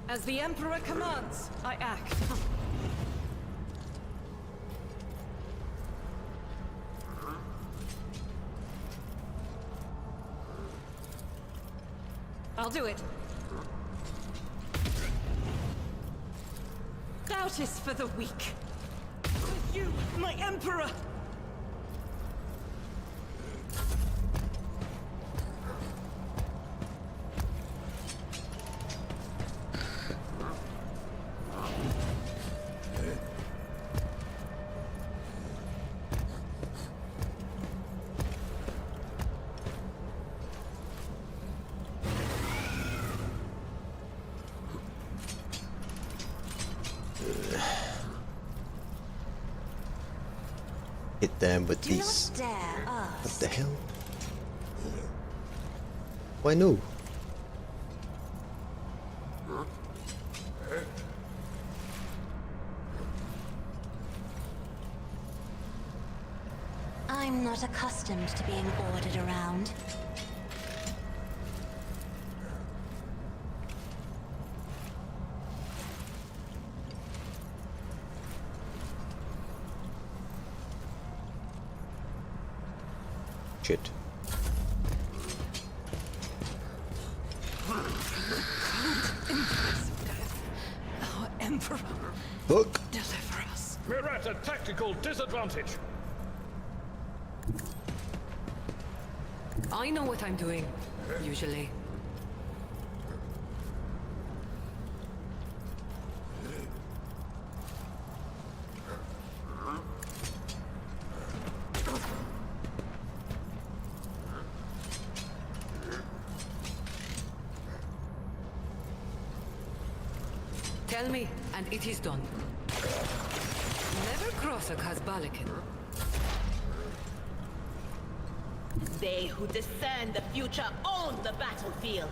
[SPEAKER 4] As the Emperor commands, I act. I'll do it. Doubt is for the weak. With you, my Emperor!
[SPEAKER 1] Hit them with
[SPEAKER 3] Do
[SPEAKER 1] these.
[SPEAKER 3] not dare
[SPEAKER 1] What
[SPEAKER 3] ask.
[SPEAKER 1] the hell? Why no?
[SPEAKER 3] I'm not accustomed to being ordered around.
[SPEAKER 1] Shit.
[SPEAKER 4] Our Emperor,
[SPEAKER 1] Look.
[SPEAKER 4] deliver us.
[SPEAKER 9] We're at a tactical disadvantage.
[SPEAKER 6] I know what I'm doing, usually. Tell me, and it is done. Never cross a Kazbalikan.
[SPEAKER 7] They who discern the future own the battlefield.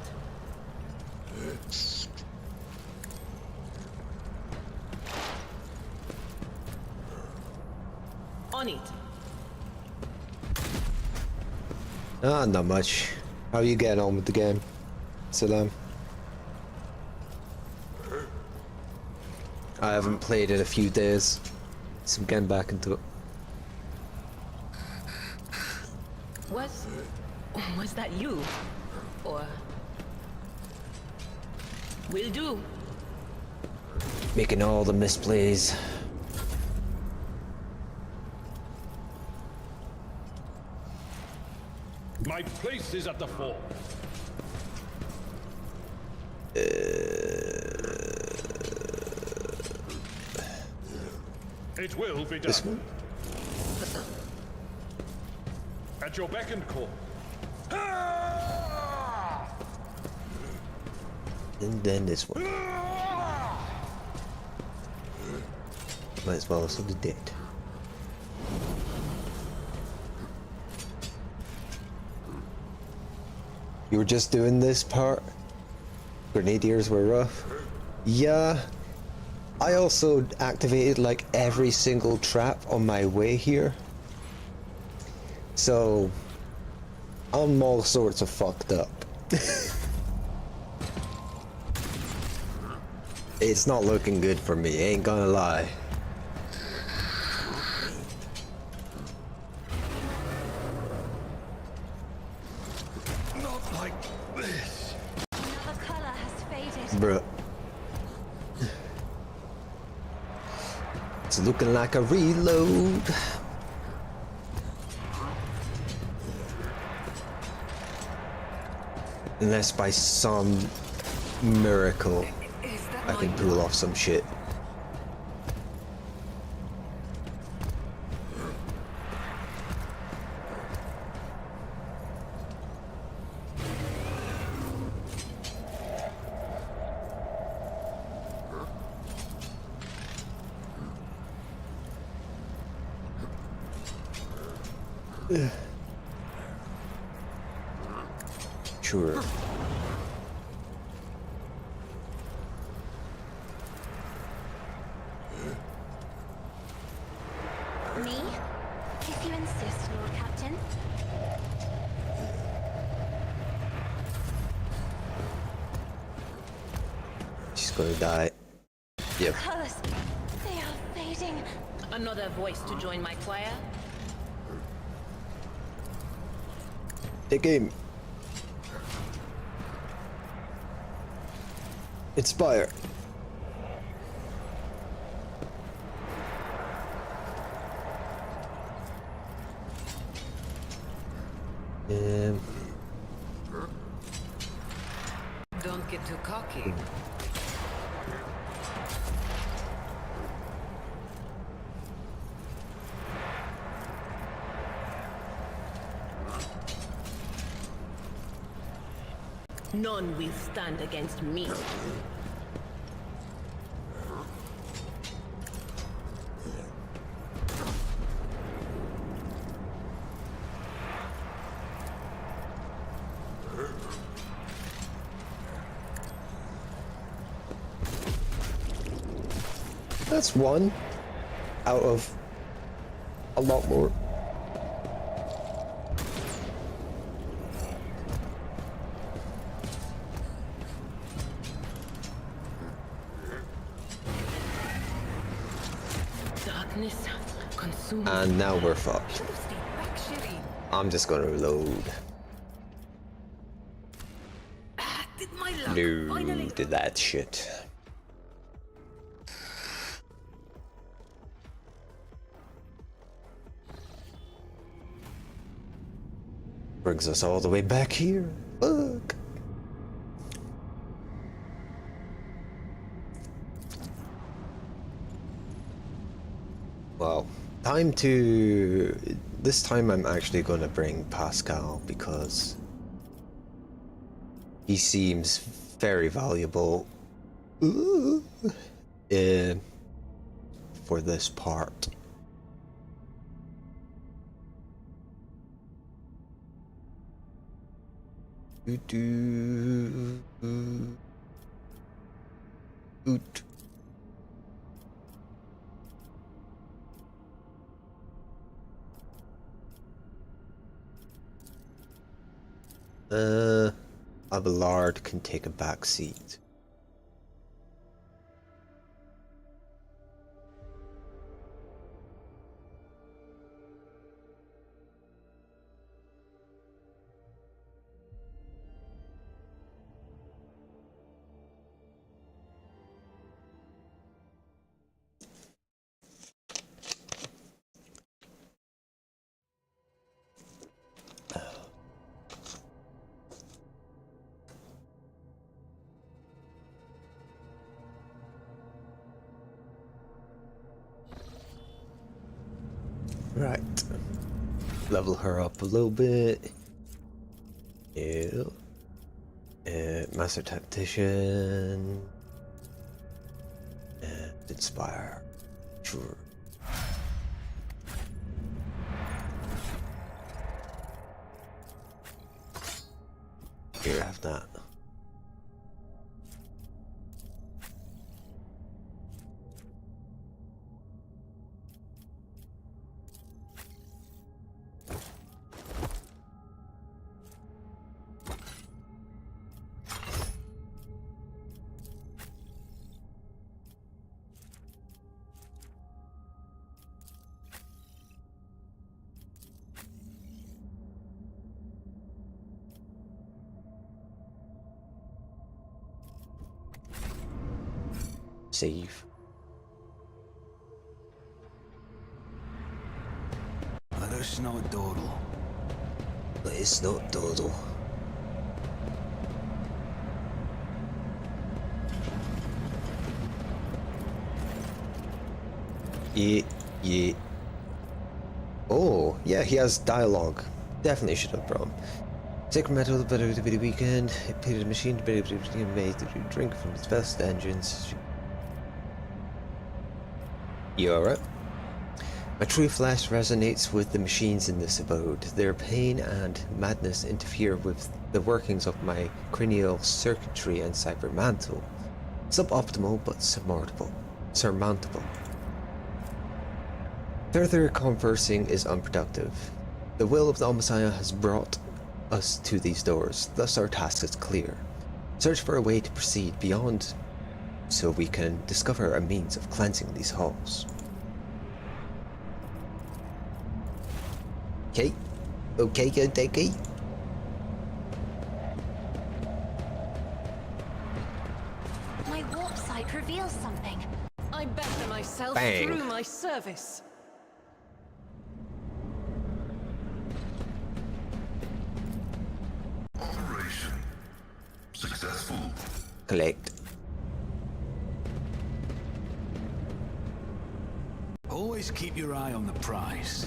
[SPEAKER 7] On it.
[SPEAKER 1] Ah, not much. How you getting on with the game, Salam? I haven't played in a few days, so I'm getting back into it.
[SPEAKER 7] Was that you? Or... Will do.
[SPEAKER 1] Making all the misplays.
[SPEAKER 9] My place is at the fore. It will be
[SPEAKER 1] This
[SPEAKER 9] done.
[SPEAKER 1] one?
[SPEAKER 9] At your beck and call.
[SPEAKER 1] And then this one. Might as well also the dead. You were just doing this part? Grenadiers were rough? Yeah. I also activated like every single trap on my way here. So I'm all sorts of fucked up. It's not looking good for me, ain't gonna lie.
[SPEAKER 8] Not like this.
[SPEAKER 3] Another color has faded.
[SPEAKER 1] Bruh. It's looking like a reload. Unless by some miracle I can pull off some shit. Sure.
[SPEAKER 3] Me? If you insist, Lord Captain.
[SPEAKER 1] She's gonna die. Yep.
[SPEAKER 3] Colors, they are fading.
[SPEAKER 7] Another voice to join my choir?
[SPEAKER 1] Take aim. Inspire.
[SPEAKER 6] Don't get too cocky.
[SPEAKER 7] None will stand against me.
[SPEAKER 1] That's one out of a lot more.
[SPEAKER 7] Darkness consumes.
[SPEAKER 1] And now we're fucked. I'm just gonna reload.
[SPEAKER 6] Did my luck
[SPEAKER 1] No,
[SPEAKER 6] finally?
[SPEAKER 1] did that shit. Brings us all the way back here. Fuck. Well, time to... This time I'm actually going to bring Pascal because he seems very valuable for this part. Oot. Abelard can take a back seat. Right. Level her up a little bit. Yeah. Master Tactician. And Inspire. Sure. Here, have that. Save.
[SPEAKER 8] Let us not dawdle.
[SPEAKER 1] But it's not Dodo. Yeah. Oh, yeah, he has dialogue. Definitely should have brought him. Sacred metal, better to be the weekend. It painted a machine to be made to drink from its best engines. You alright? My true flesh resonates with the machines in this abode. Their pain and madness interfere with the workings of my cranial circuitry and cyber mantle. Suboptimal but surmountable. Further conversing is unproductive. The will of the Messiah has brought us to these doors, thus our task is clear. Search for a way to proceed beyond so we can discover a means of cleansing these halls. Okay, good, okay.
[SPEAKER 3] My warp sight reveals something.
[SPEAKER 4] I better myself
[SPEAKER 1] Bang.
[SPEAKER 4] through my service.
[SPEAKER 5] Operation successful.
[SPEAKER 1] Collect.
[SPEAKER 8] Always keep your eye on the prize.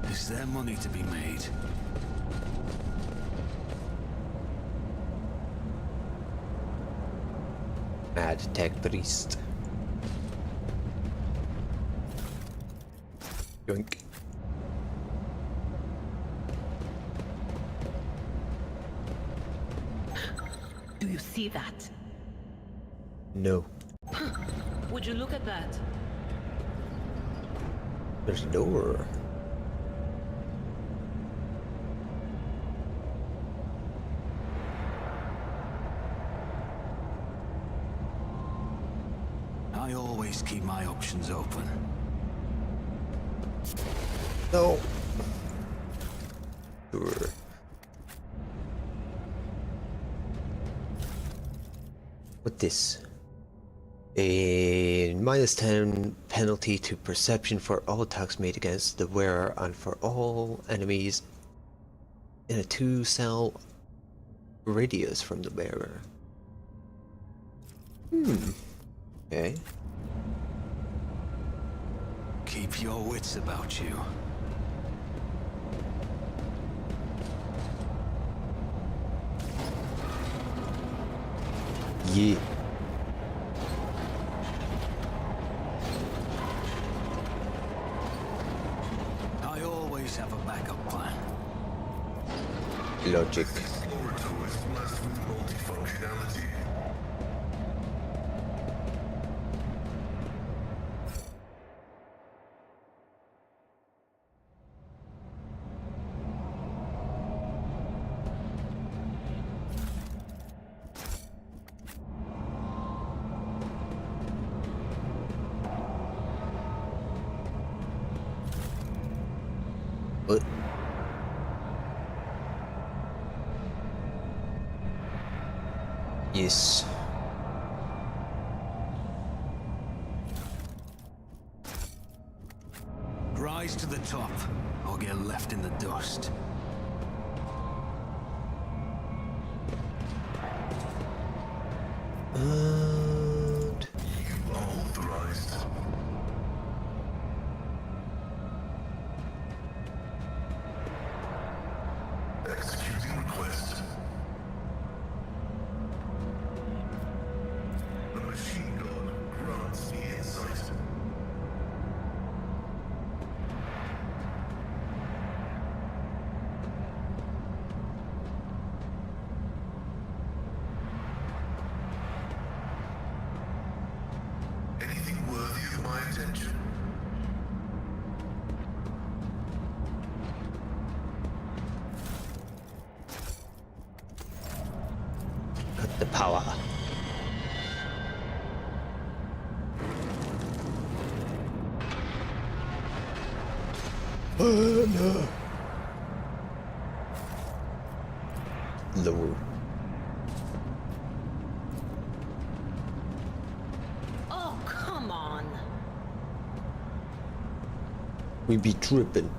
[SPEAKER 8] Is there money to be made?
[SPEAKER 1] Mad tech priest. Yoink.
[SPEAKER 7] Do you see that?
[SPEAKER 1] No.
[SPEAKER 7] Would you look at that?
[SPEAKER 1] There's a door.
[SPEAKER 8] I always keep my options open.
[SPEAKER 1] No. Sure. What this? A -10 penalty to perception for all attacks made against the wearer and for all enemies in a 2-cell radius from the wearer. Okay.
[SPEAKER 8] Keep your wits about you.
[SPEAKER 1] Yeah.
[SPEAKER 8] I always have a backup plan.
[SPEAKER 1] Logic.
[SPEAKER 5] Laboratory is blessed with multifunctionality.
[SPEAKER 1] What? Yes.
[SPEAKER 8] Rise to the top, or get left in the dust.
[SPEAKER 1] And
[SPEAKER 5] You are authorized. Executing request. The machine gun grants me insight. Anything worthy of my attention?
[SPEAKER 1] got the power. Oh no. Lower.
[SPEAKER 7] Oh, come on.
[SPEAKER 1] We be tripping.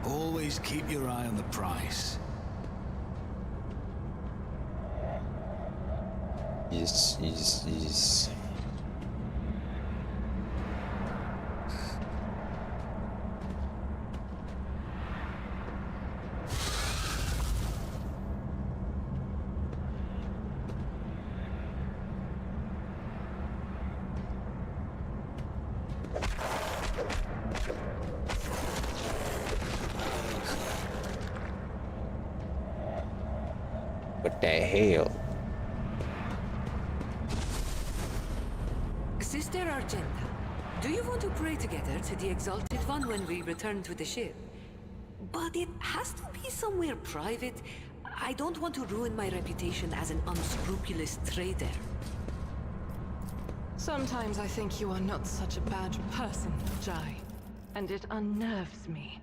[SPEAKER 8] Always keep your eye on the price.
[SPEAKER 1] Yes. What the hell?
[SPEAKER 6] Sister Argenta, do you want to pray together to the Exalted One when we return to the ship? But it has to be somewhere private. I don't want to ruin my reputation as an unscrupulous trader.
[SPEAKER 4] Sometimes I think you are not such a bad person, Jai. And it unnerves me.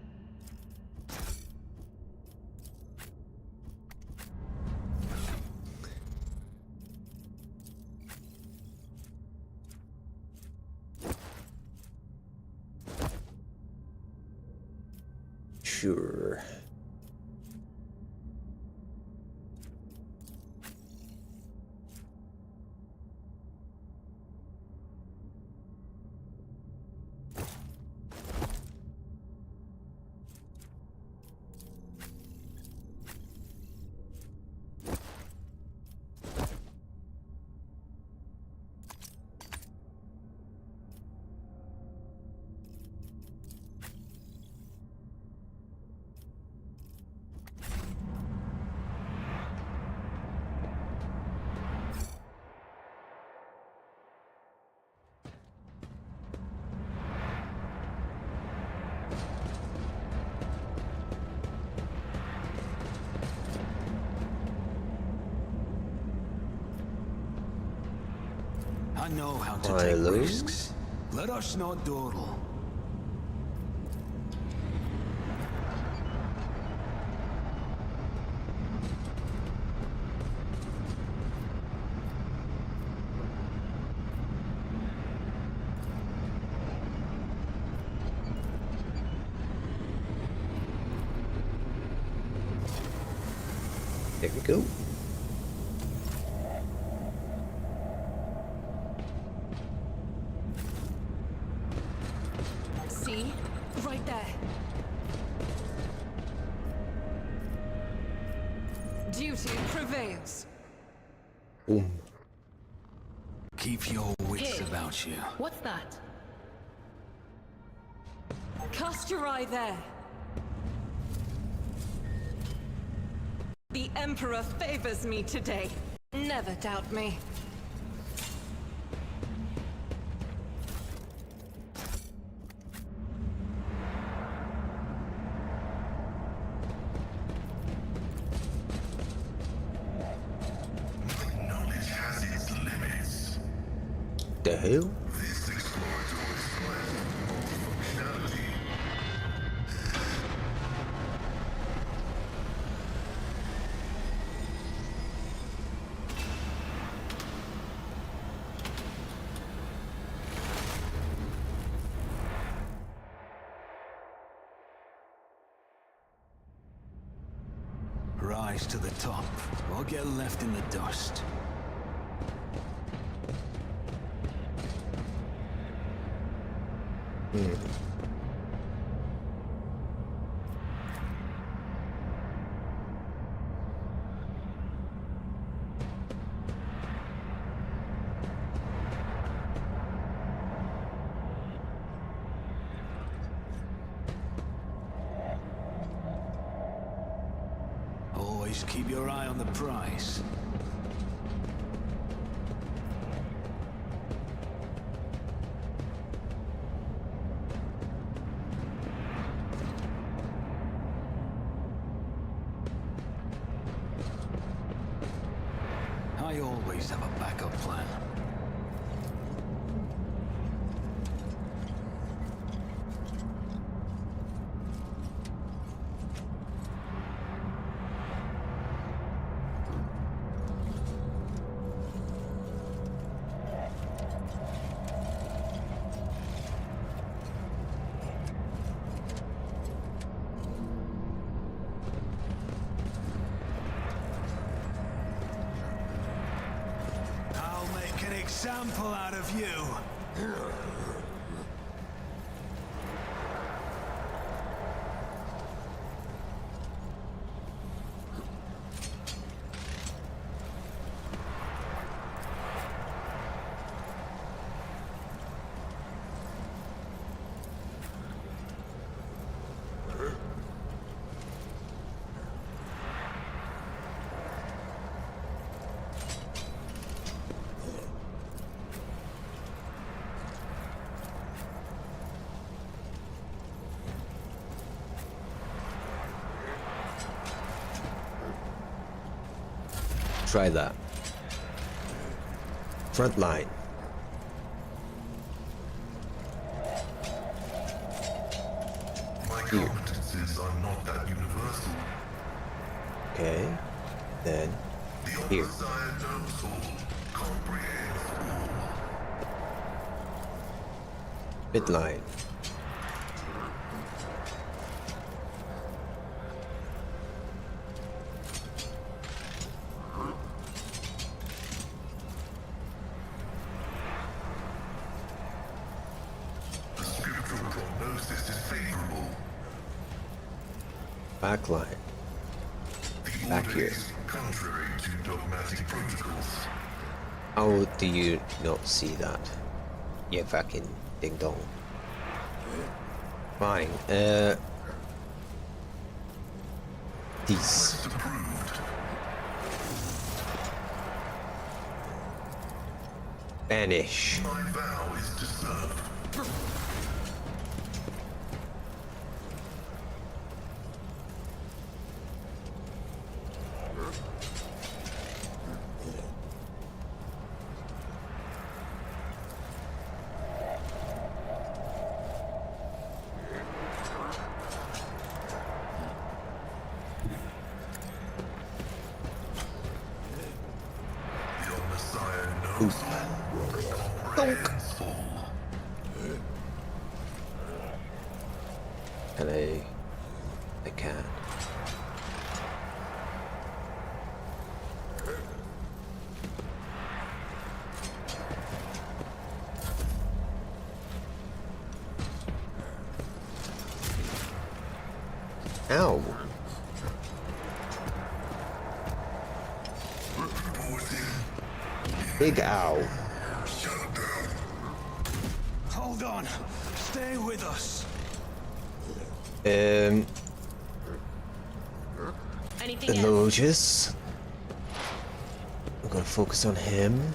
[SPEAKER 1] Sure.
[SPEAKER 8] I know how to
[SPEAKER 1] Hello?
[SPEAKER 8] take risks. Let us not dawdle.
[SPEAKER 1] There we go.
[SPEAKER 4] See? Right there. Duty prevails.
[SPEAKER 1] Boom.
[SPEAKER 8] Keep your wits
[SPEAKER 7] Hey.
[SPEAKER 8] about you.
[SPEAKER 7] What's that?
[SPEAKER 4] Cast your eye there. The Emperor favors me today. Never doubt me.
[SPEAKER 5] Knowledge has its limits.
[SPEAKER 1] The hell?
[SPEAKER 5] This exploratory display of functionality
[SPEAKER 8] Rise to the top, or get left in the dust. Always keep your eye on the prize. I always have a backup plan. I'll make an example out of you.
[SPEAKER 1] Try that. Front line.
[SPEAKER 5] My competences are not that universal.
[SPEAKER 1] Okay. Then
[SPEAKER 5] The
[SPEAKER 1] here.
[SPEAKER 5] Messiah knows all, comprehends all.
[SPEAKER 1] Midline.
[SPEAKER 5] The spiritual prognosis is favorable.
[SPEAKER 1] Backline.
[SPEAKER 5] The
[SPEAKER 1] Back
[SPEAKER 5] order
[SPEAKER 1] here.
[SPEAKER 5] is contrary to dogmatic protocols.
[SPEAKER 1] How do you not see that? You fucking ding dong. Fine. These.
[SPEAKER 5] Quest approved.
[SPEAKER 1] Banish.
[SPEAKER 5] My vow is to serve. The Messiah knows all, comprehends all.
[SPEAKER 1] And I can. Ow. Big ow.
[SPEAKER 8] Hold on. Stay with us.
[SPEAKER 7] Anything else?
[SPEAKER 1] Elogious. I'm gonna focus on him.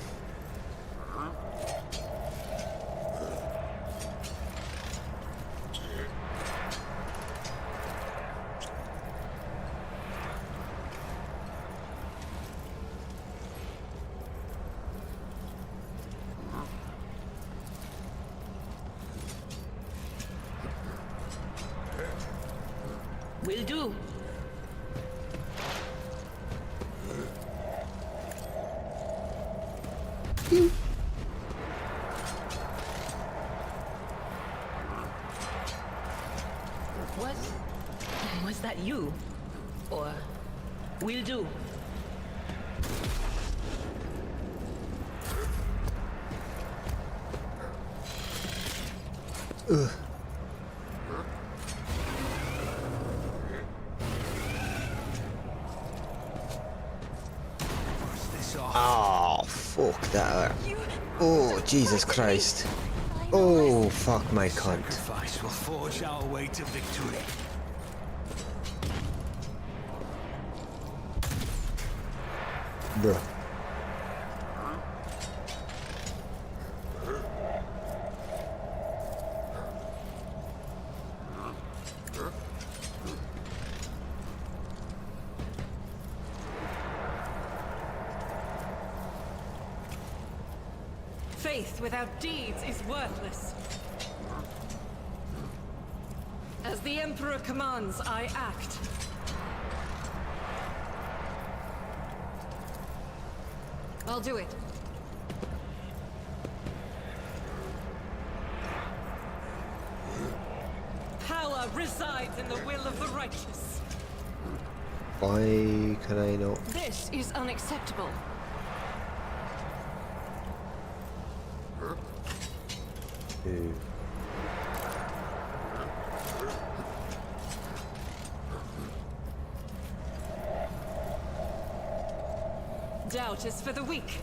[SPEAKER 7] Will do. Was that you? Or Will do.
[SPEAKER 1] Oh, fuck that. Oh, Jesus Christ. Oh, fuck my cunt.
[SPEAKER 8] Sacrifice will forge our way to victory.
[SPEAKER 1] Bruh.
[SPEAKER 4] Faith without deeds is worthless. As the Emperor commands, I act. I'll do it. Power resides in the will of the righteous.
[SPEAKER 1] Why can I not?
[SPEAKER 4] This is unacceptable.
[SPEAKER 1] do?
[SPEAKER 4] Doubt is for the weak.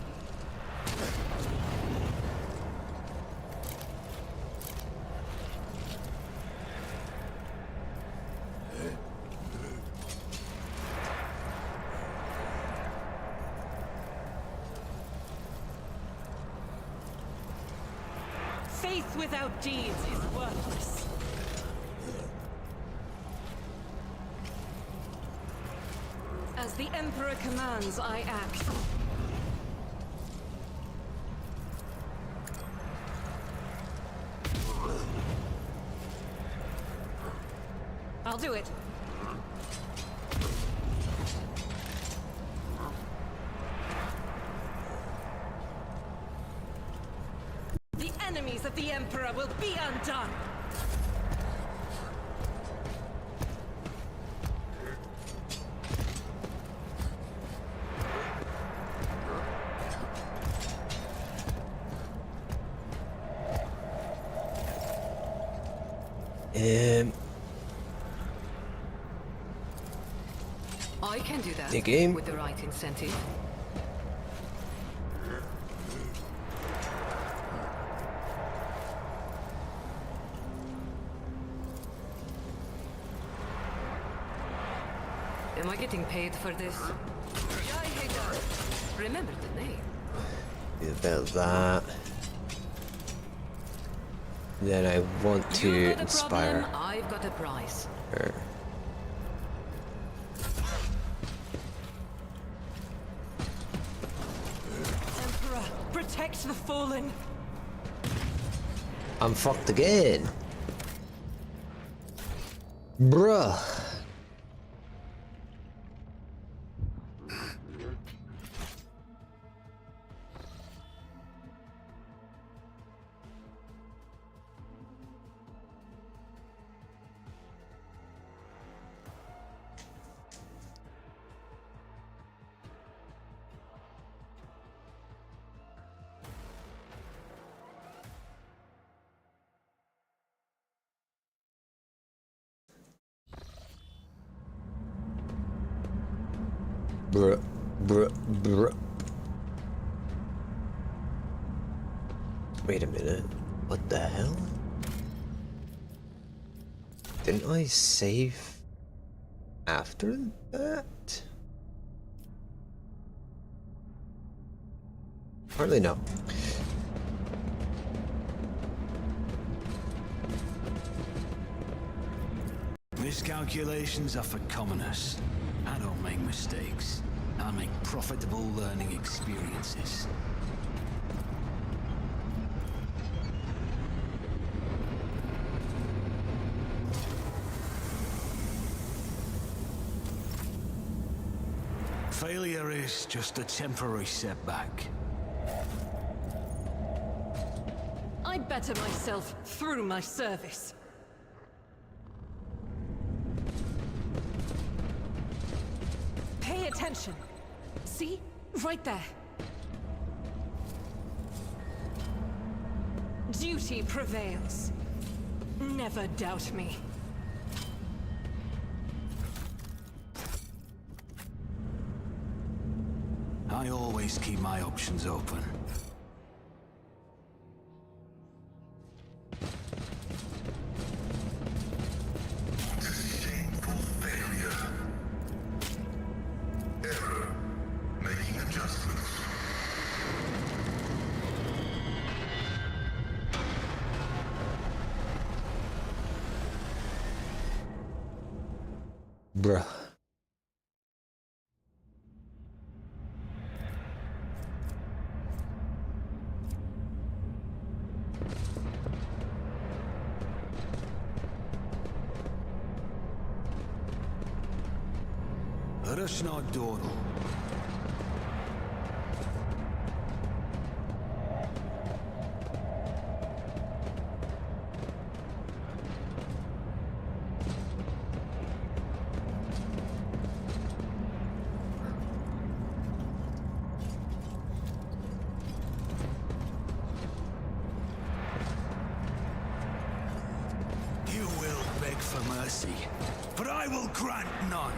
[SPEAKER 4] Faith without deeds is worthless. As the Emperor commands, I act. I'll do it. The enemies of the Emperor will be undone!
[SPEAKER 6] I can do that
[SPEAKER 1] the game
[SPEAKER 6] with the right incentive. Am I getting paid for this? Remember the name.
[SPEAKER 1] about that. Then I want to
[SPEAKER 6] You've got a
[SPEAKER 1] inspire
[SPEAKER 6] problem, I've got a prize.
[SPEAKER 1] her.
[SPEAKER 4] Emperor, protect the fallen!
[SPEAKER 1] I'm fucked again. Bruh. Bruh, bruh, bruh. Wait a minute. What the hell? Didn't I save after that? Hardly no.
[SPEAKER 8] Miscalculations are for commoners. I don't make mistakes. I make profitable learning experiences. Failure is just a temporary setback.
[SPEAKER 4] I better myself through my service. Pay attention. See? Right there. Duty prevails. Never doubt me.
[SPEAKER 8] I always keep my options open.
[SPEAKER 5] Shameful failure. Error. Making adjustments.
[SPEAKER 1] Bruh.
[SPEAKER 8] Rushna Donal. You will beg for mercy, but I will grant none.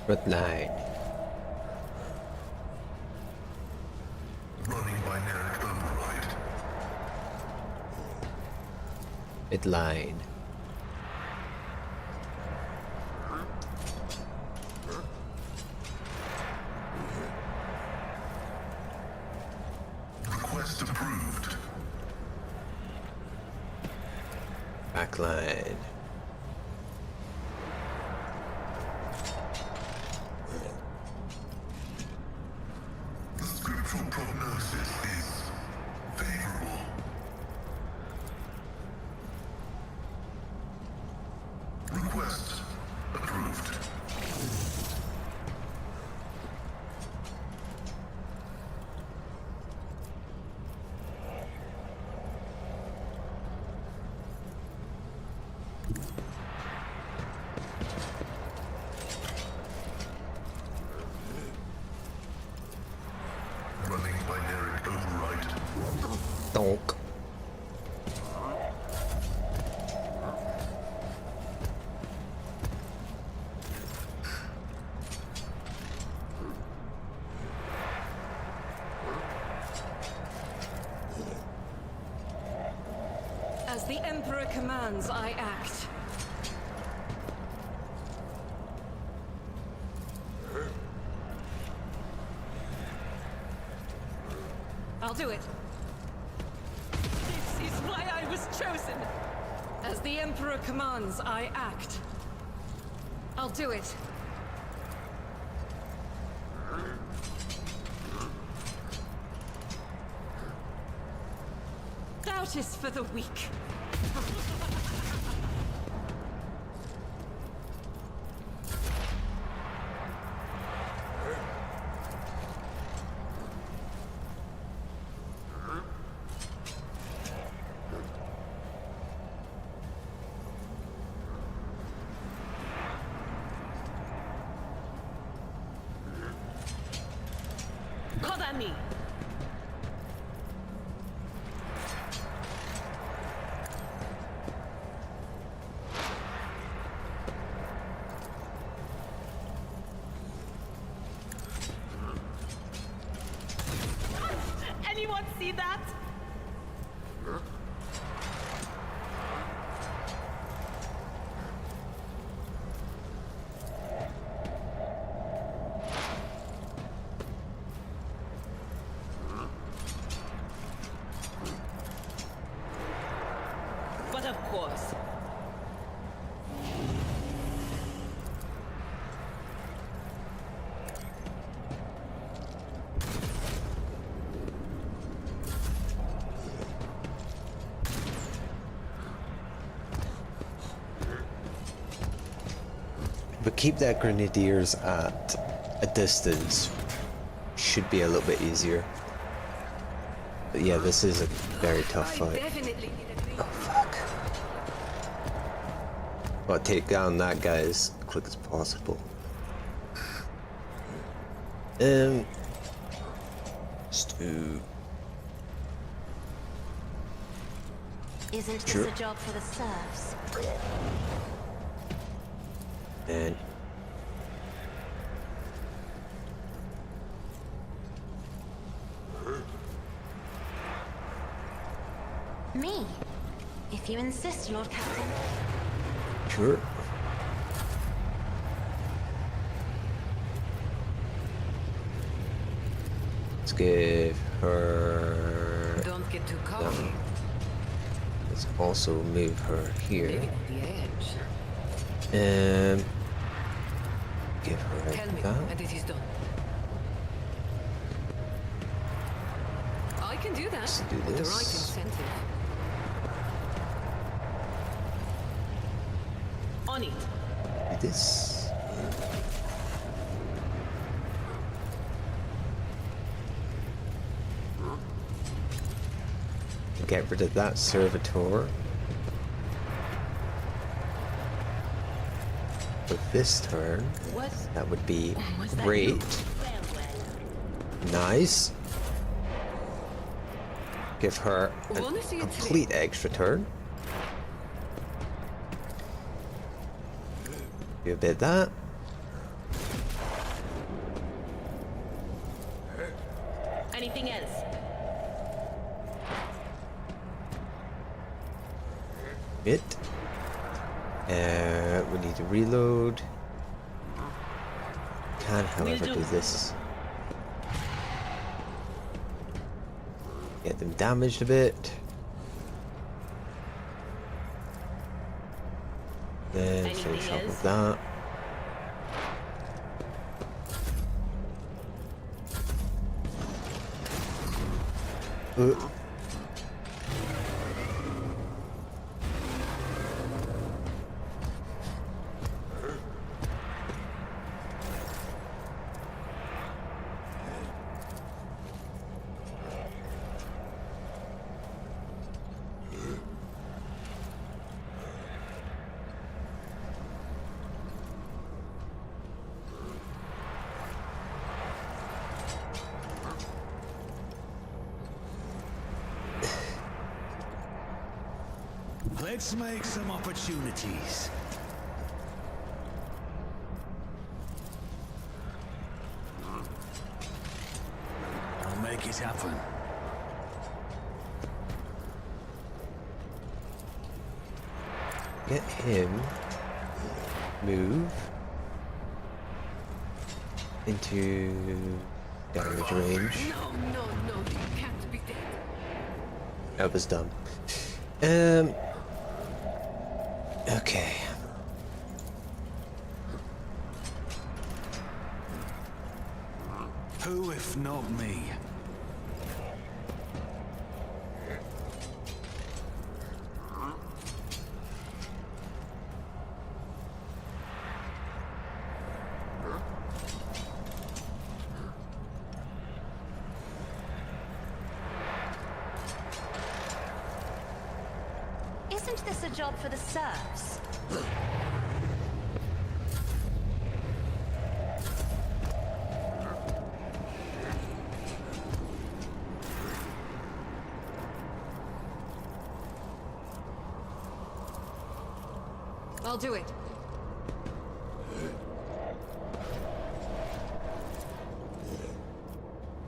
[SPEAKER 1] Red line.
[SPEAKER 5] Running binaric override.
[SPEAKER 1] Red line.
[SPEAKER 5] Request approved.
[SPEAKER 1] Backline.
[SPEAKER 5] The scriptural prognosis is favorable. Request approved. Running binaric override.
[SPEAKER 1] Donk.
[SPEAKER 4] As the Emperor commands, I act. I'll do it. This is why I was chosen. As the Emperor commands, I act. I'll do it. Doubt is for the weak.
[SPEAKER 7] Cover me. anyone see that? But of course.
[SPEAKER 1] But keep that grenadiers at a distance. Should be a little bit easier. But yeah, this is a very tough fight. Oh fuck. Gotta take down that guy as quick as possible. Stew.
[SPEAKER 3] Isn't
[SPEAKER 1] Sure.
[SPEAKER 3] this a job for the serfs?
[SPEAKER 1] And
[SPEAKER 3] Me? If you insist, Lord Captain.
[SPEAKER 1] sure. Let's give her.
[SPEAKER 6] Don't get too cocky.
[SPEAKER 1] Let's also move her here.
[SPEAKER 6] Living on the edge.
[SPEAKER 1] Give her
[SPEAKER 6] Tell me,
[SPEAKER 1] that.
[SPEAKER 6] and it is done. I can do that.
[SPEAKER 1] Let's do
[SPEAKER 6] With the right
[SPEAKER 1] this.
[SPEAKER 6] incentive.
[SPEAKER 7] On it.
[SPEAKER 1] Do this. Get rid of that servitor. For this turn, that would be great. Nice. Give her a
[SPEAKER 6] Wanna see it
[SPEAKER 1] complete extra turn. Do a bit of that.
[SPEAKER 7] Anything else?
[SPEAKER 1] Bit. We need to reload. Can, however, do this. Get them damaged a bit. Then finish up with that.
[SPEAKER 8] Let's make some opportunities. I'll make it happen.
[SPEAKER 1] Get him. Move. Into damage range.
[SPEAKER 6] No, you can't be dead.
[SPEAKER 1] That was dumb. Okay.
[SPEAKER 8] Who if not me?
[SPEAKER 3] Isn't this a job for the serfs?
[SPEAKER 4] I'll do it.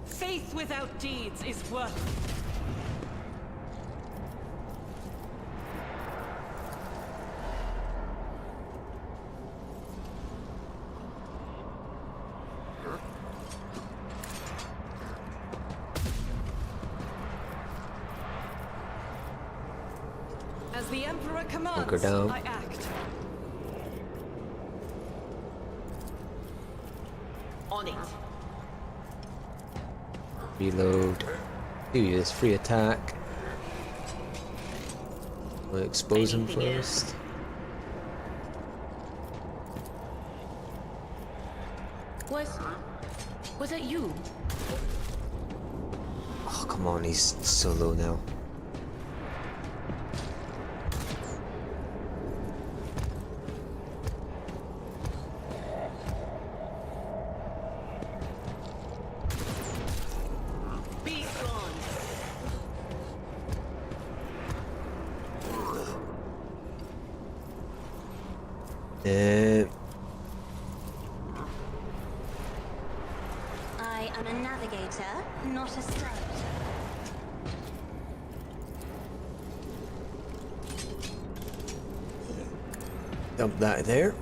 [SPEAKER 7] Faith Faith without deeds is worthless. As the Emperor commands,
[SPEAKER 1] down.
[SPEAKER 7] I act. On it.
[SPEAKER 1] Reload. Do this free attack. We'll expose him
[SPEAKER 7] Anything else?
[SPEAKER 1] first.
[SPEAKER 6] Was that you?
[SPEAKER 1] Oh, come on, he's so low now.
[SPEAKER 7] Be gone.
[SPEAKER 3] I am a navigator, not a scout.
[SPEAKER 1] Dump that there.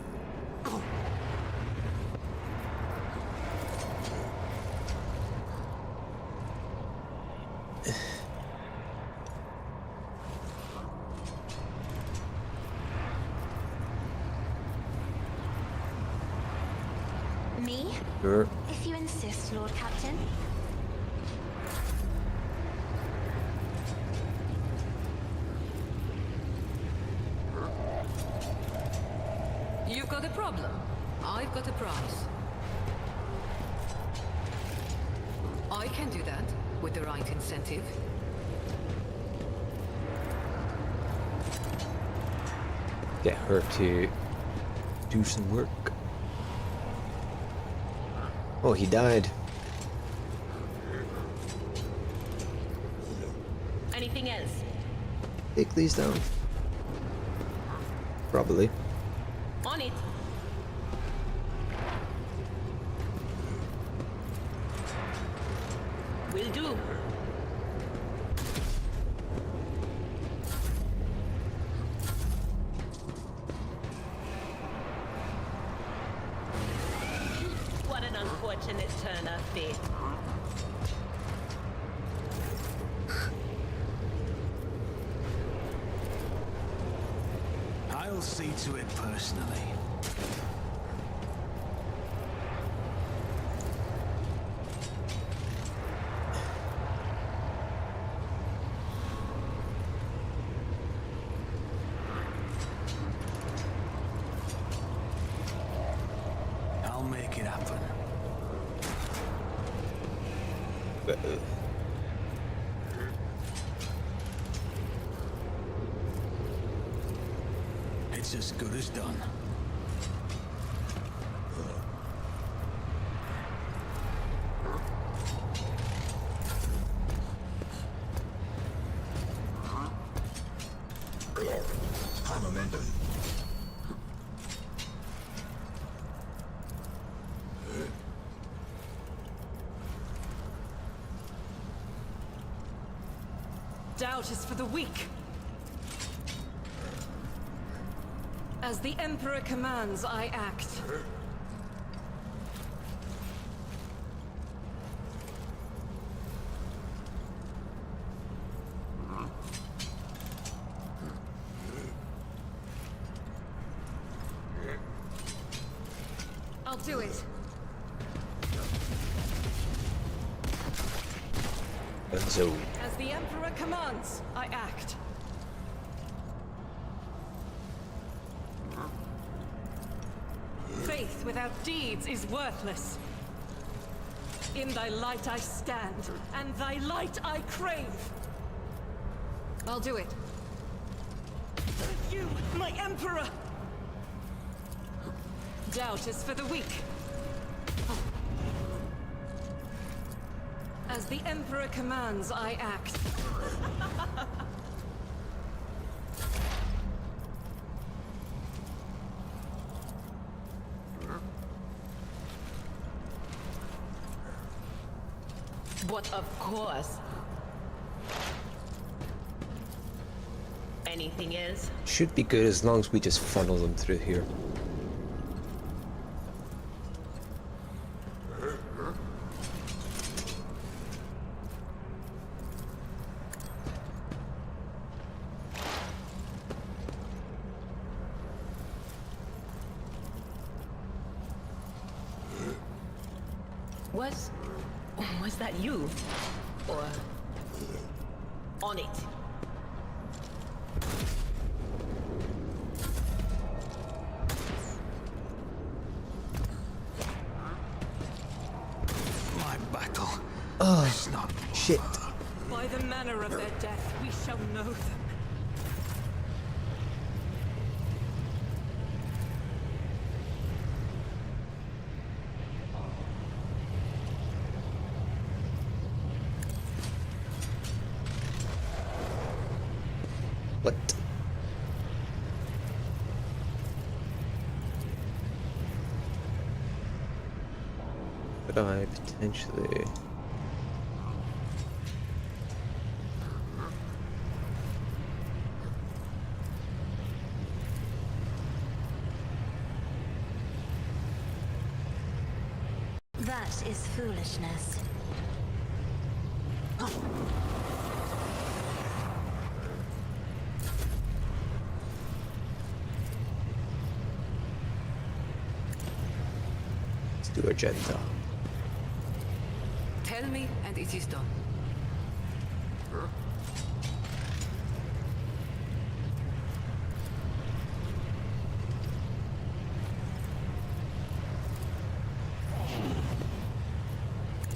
[SPEAKER 3] Me?
[SPEAKER 1] Sure.
[SPEAKER 3] If you insist, Lord Captain.
[SPEAKER 6] You've got a problem. I've got a prize. I can do that with the right incentive.
[SPEAKER 1] Get her to do some work. Oh, he died.
[SPEAKER 7] Anything else?
[SPEAKER 1] Take these down. Probably.
[SPEAKER 7] On it. Will do. What an unfortunate turn of fate.
[SPEAKER 8] I'll see to it personally. I'll make it happen. It's as good as done.
[SPEAKER 5] High momentum.
[SPEAKER 7] Doubt is for the weak. As the Emperor commands, I act. I'll do it.
[SPEAKER 1] So,
[SPEAKER 7] As the Emperor commands, I act. Faith without deeds is worthless. In thy light I stand, and thy light I crave.
[SPEAKER 4] I'll do it.
[SPEAKER 7] You, my Emperor! Doubt is for the weak. As the Emperor commands, I act.
[SPEAKER 10] But of course. Anything else?
[SPEAKER 1] Should be good as long as we just funnel them through here.
[SPEAKER 10] Was that you? Or on it?
[SPEAKER 8] My battle.
[SPEAKER 1] Oh,
[SPEAKER 8] It's not
[SPEAKER 1] shit.
[SPEAKER 7] By the manner of their death, we shall know them.
[SPEAKER 1] What? Could I potentially...
[SPEAKER 3] That is foolishness.
[SPEAKER 1] Let's do Argenta.
[SPEAKER 6] Tell me, and it is done.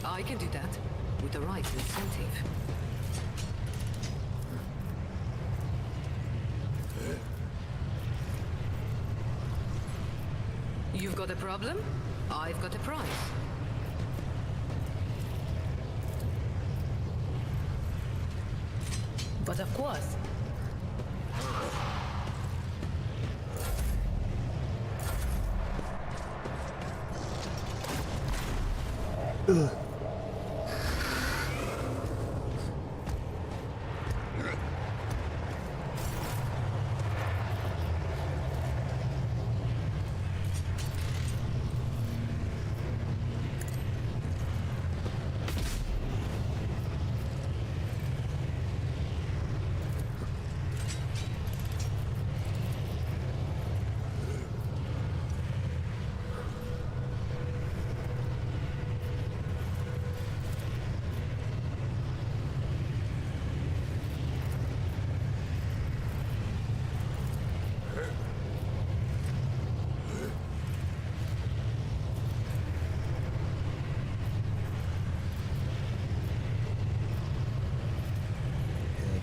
[SPEAKER 6] I can do that, with the right incentive. You've got a problem? I've got a prize.
[SPEAKER 10] But of course.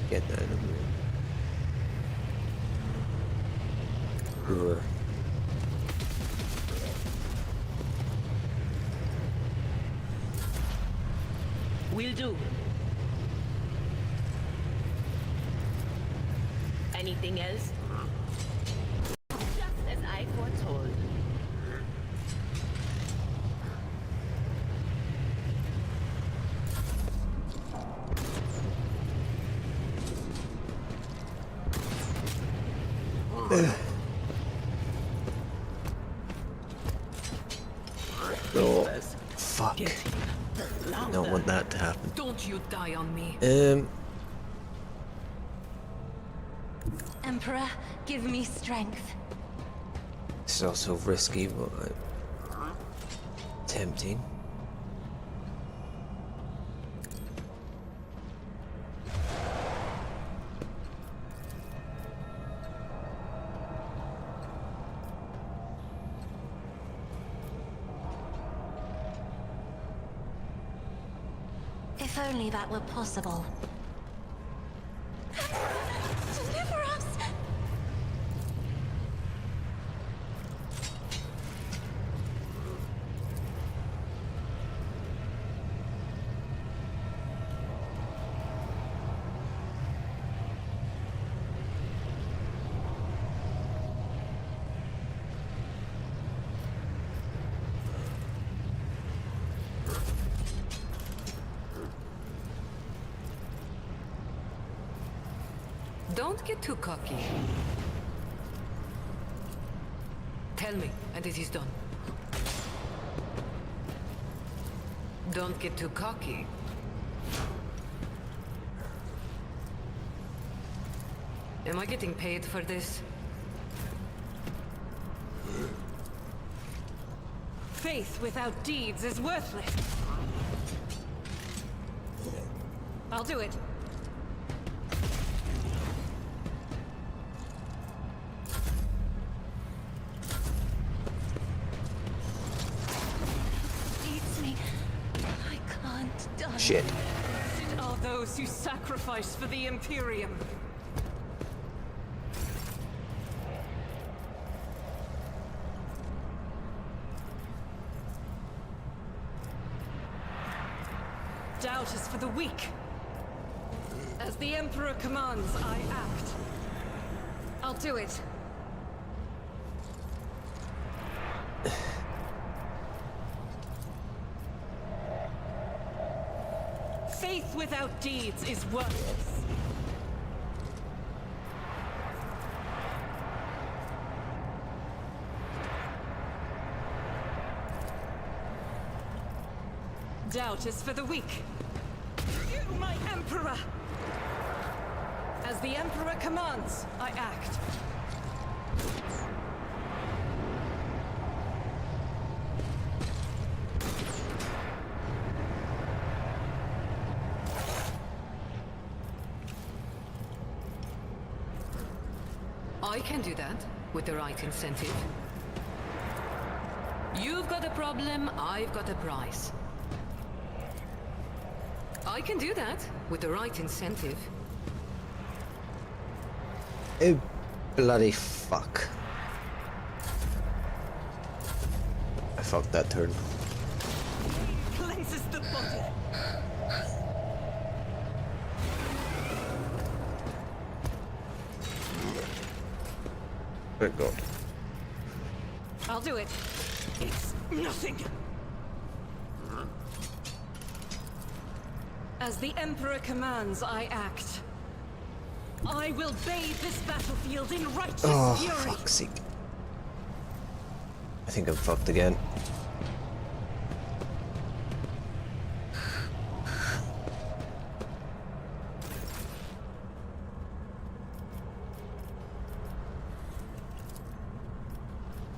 [SPEAKER 1] Get that in the room.
[SPEAKER 10] Will do. Anything else? Just as I foretold.
[SPEAKER 1] Oh, fuck. Don't want that to happen.
[SPEAKER 6] Don't you die on me.
[SPEAKER 3] Emperor, give me strength.
[SPEAKER 1] This is also risky, but tempting.
[SPEAKER 3] If only that were possible. Deliver us!
[SPEAKER 6] Don't get too cocky. Tell me, and it is done. Don't get too cocky. Am I getting paid for this?
[SPEAKER 7] Faith without deeds is worthless. I'll do it.
[SPEAKER 3] Eats me. I can't die.
[SPEAKER 1] Shit.
[SPEAKER 7] Blessed are those who sacrifice for the Imperium. Doubt is for the weak. As the Emperor commands, I act. I'll do it. Faith without deeds is worthless. Doubt is for the weak. You, my Emperor! As the Emperor commands, I act.
[SPEAKER 6] I can do that with the right incentive. You've got a problem, I've got a prize. I can do that with the right incentive.
[SPEAKER 1] Oh, bloody fuck. I fucked that turn.
[SPEAKER 7] Cleanses the body.
[SPEAKER 1] Good God.
[SPEAKER 7] I'll do it. It's nothing. As the Emperor commands, I act. I will bathe this battlefield in righteous fury.
[SPEAKER 1] Fuck's sake. I think I'm fucked again.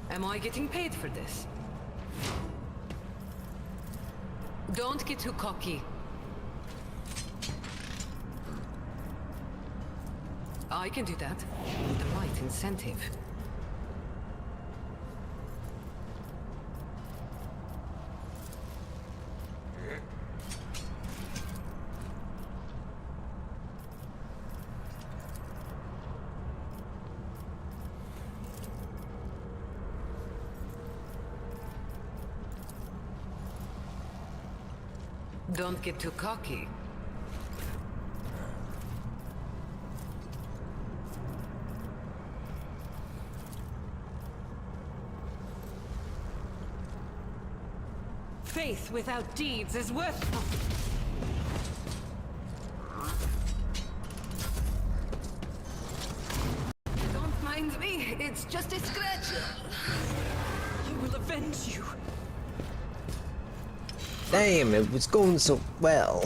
[SPEAKER 6] Am I getting paid for this? Don't get too cocky. I can do that with the right incentive. Don't get too cocky.
[SPEAKER 7] Faith without deeds is worthless.
[SPEAKER 6] Don't mind me, it's just a scratch.
[SPEAKER 7] I will avenge you.
[SPEAKER 1] Damn, it was going so well.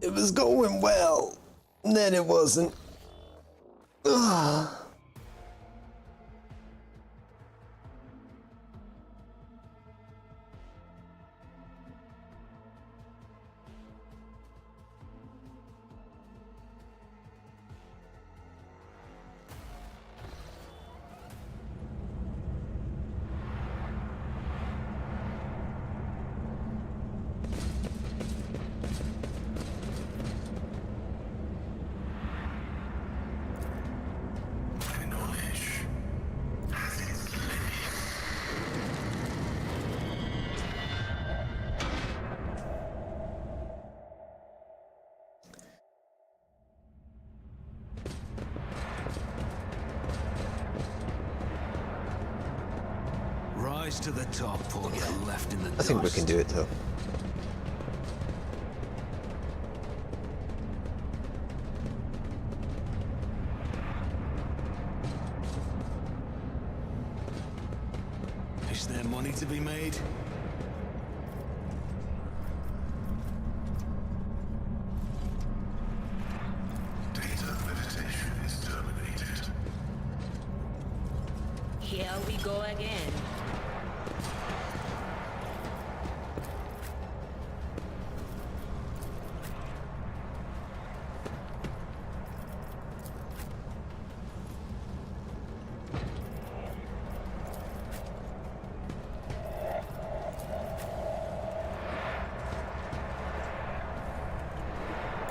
[SPEAKER 1] It was going well, and then it wasn't. Ugh.
[SPEAKER 8] rise to the top or get left in the dust.
[SPEAKER 1] I think we can do it though.
[SPEAKER 8] Is there money to be made?
[SPEAKER 5] Data meditation is terminated.
[SPEAKER 10] Here we go again.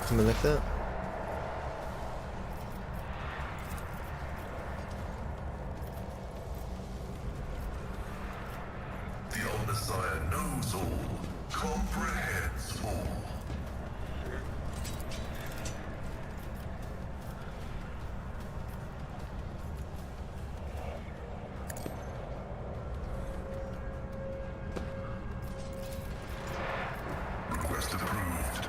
[SPEAKER 1] Something like that.
[SPEAKER 5] The Omnissiah knows all, comprehends all. Request approved.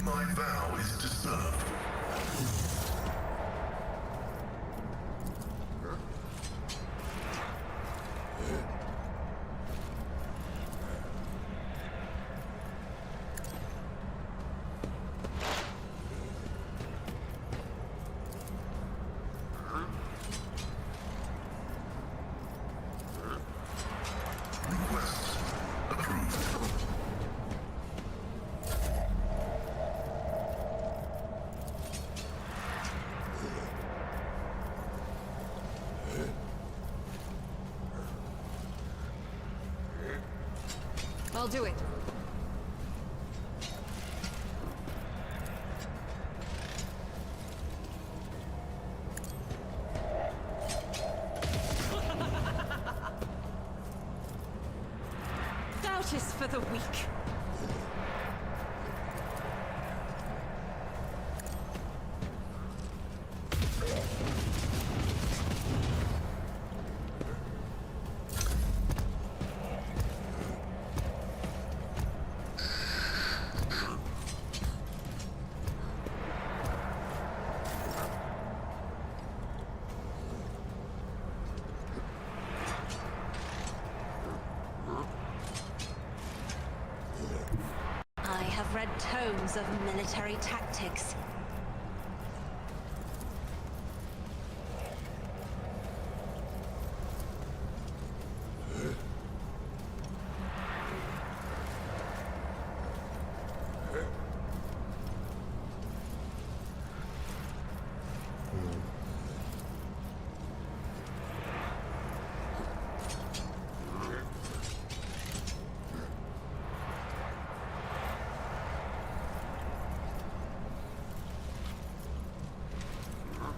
[SPEAKER 5] My vow is to serve. Request approved.
[SPEAKER 4] I'll do it.
[SPEAKER 7] Doubt is for the weak.
[SPEAKER 3] I have read tomes of military tactics.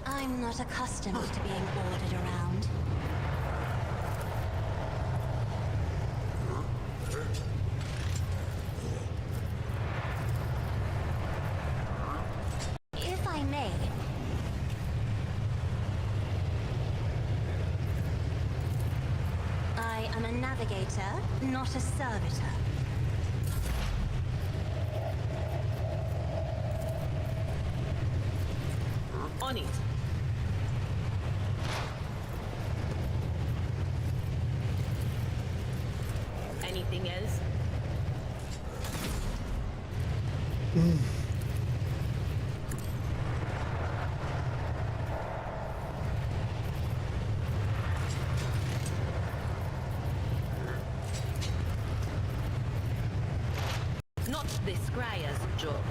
[SPEAKER 3] I'm not accustomed to being ordered around. If I may. I am a navigator, not a servitor.
[SPEAKER 10] On it. Anything else? Not the Scryer's job.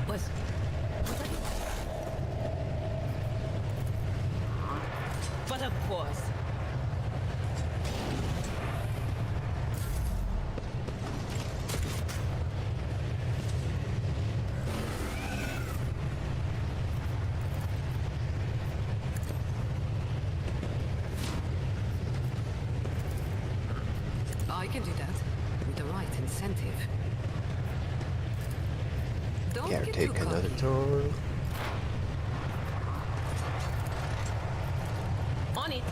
[SPEAKER 10] Was but of course.
[SPEAKER 6] I can do that with the right incentive. Don't get
[SPEAKER 1] take another turn.
[SPEAKER 10] On it.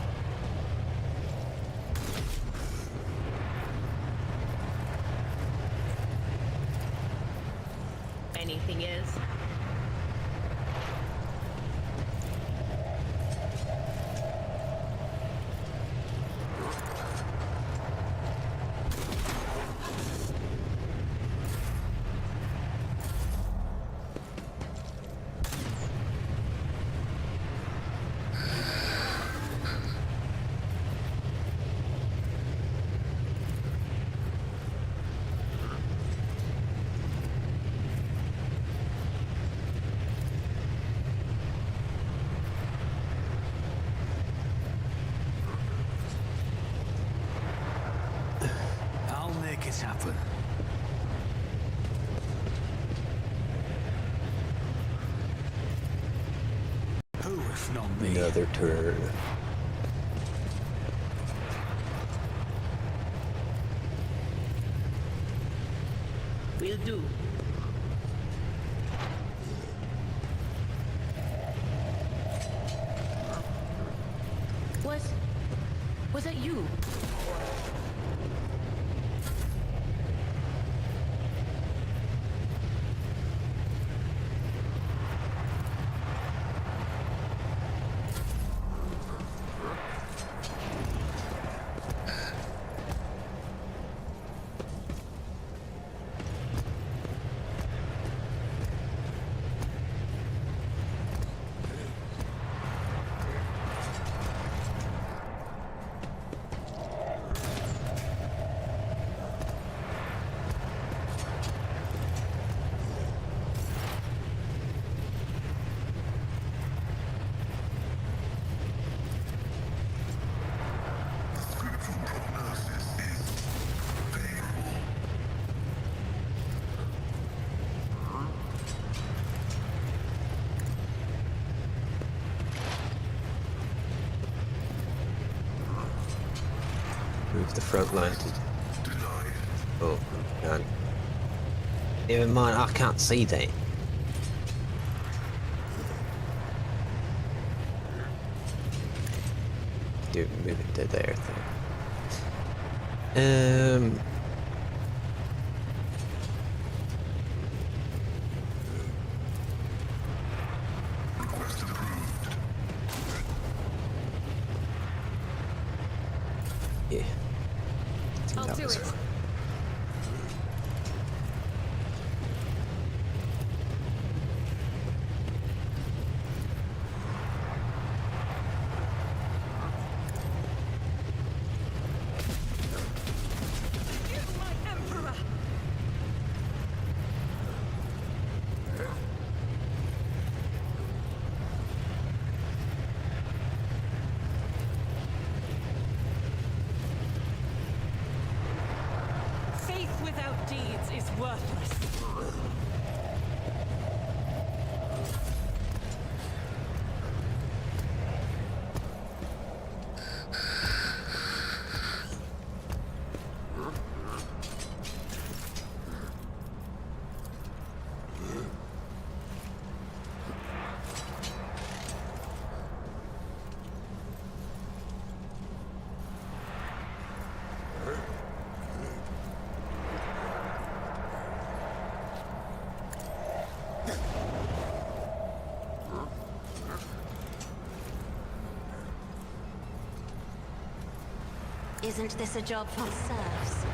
[SPEAKER 10] Anything else?
[SPEAKER 8] I'll make it happen. Who if not me?
[SPEAKER 1] Another turn.
[SPEAKER 10] Will do. Was that you?
[SPEAKER 1] Move the front line to... Oh, God. Even mine, I can't see that. Do move it to there thing. Yeah. I think
[SPEAKER 7] I'll
[SPEAKER 1] that
[SPEAKER 7] do
[SPEAKER 1] was
[SPEAKER 7] it.
[SPEAKER 1] right.
[SPEAKER 7] You, my Emperor! Faith without deeds is worthless.
[SPEAKER 3] Isn't this a job for serfs?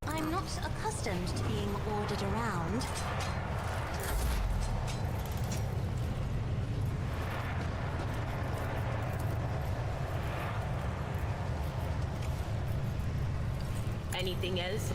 [SPEAKER 3] I'm not accustomed to being ordered around.
[SPEAKER 10] Anything else?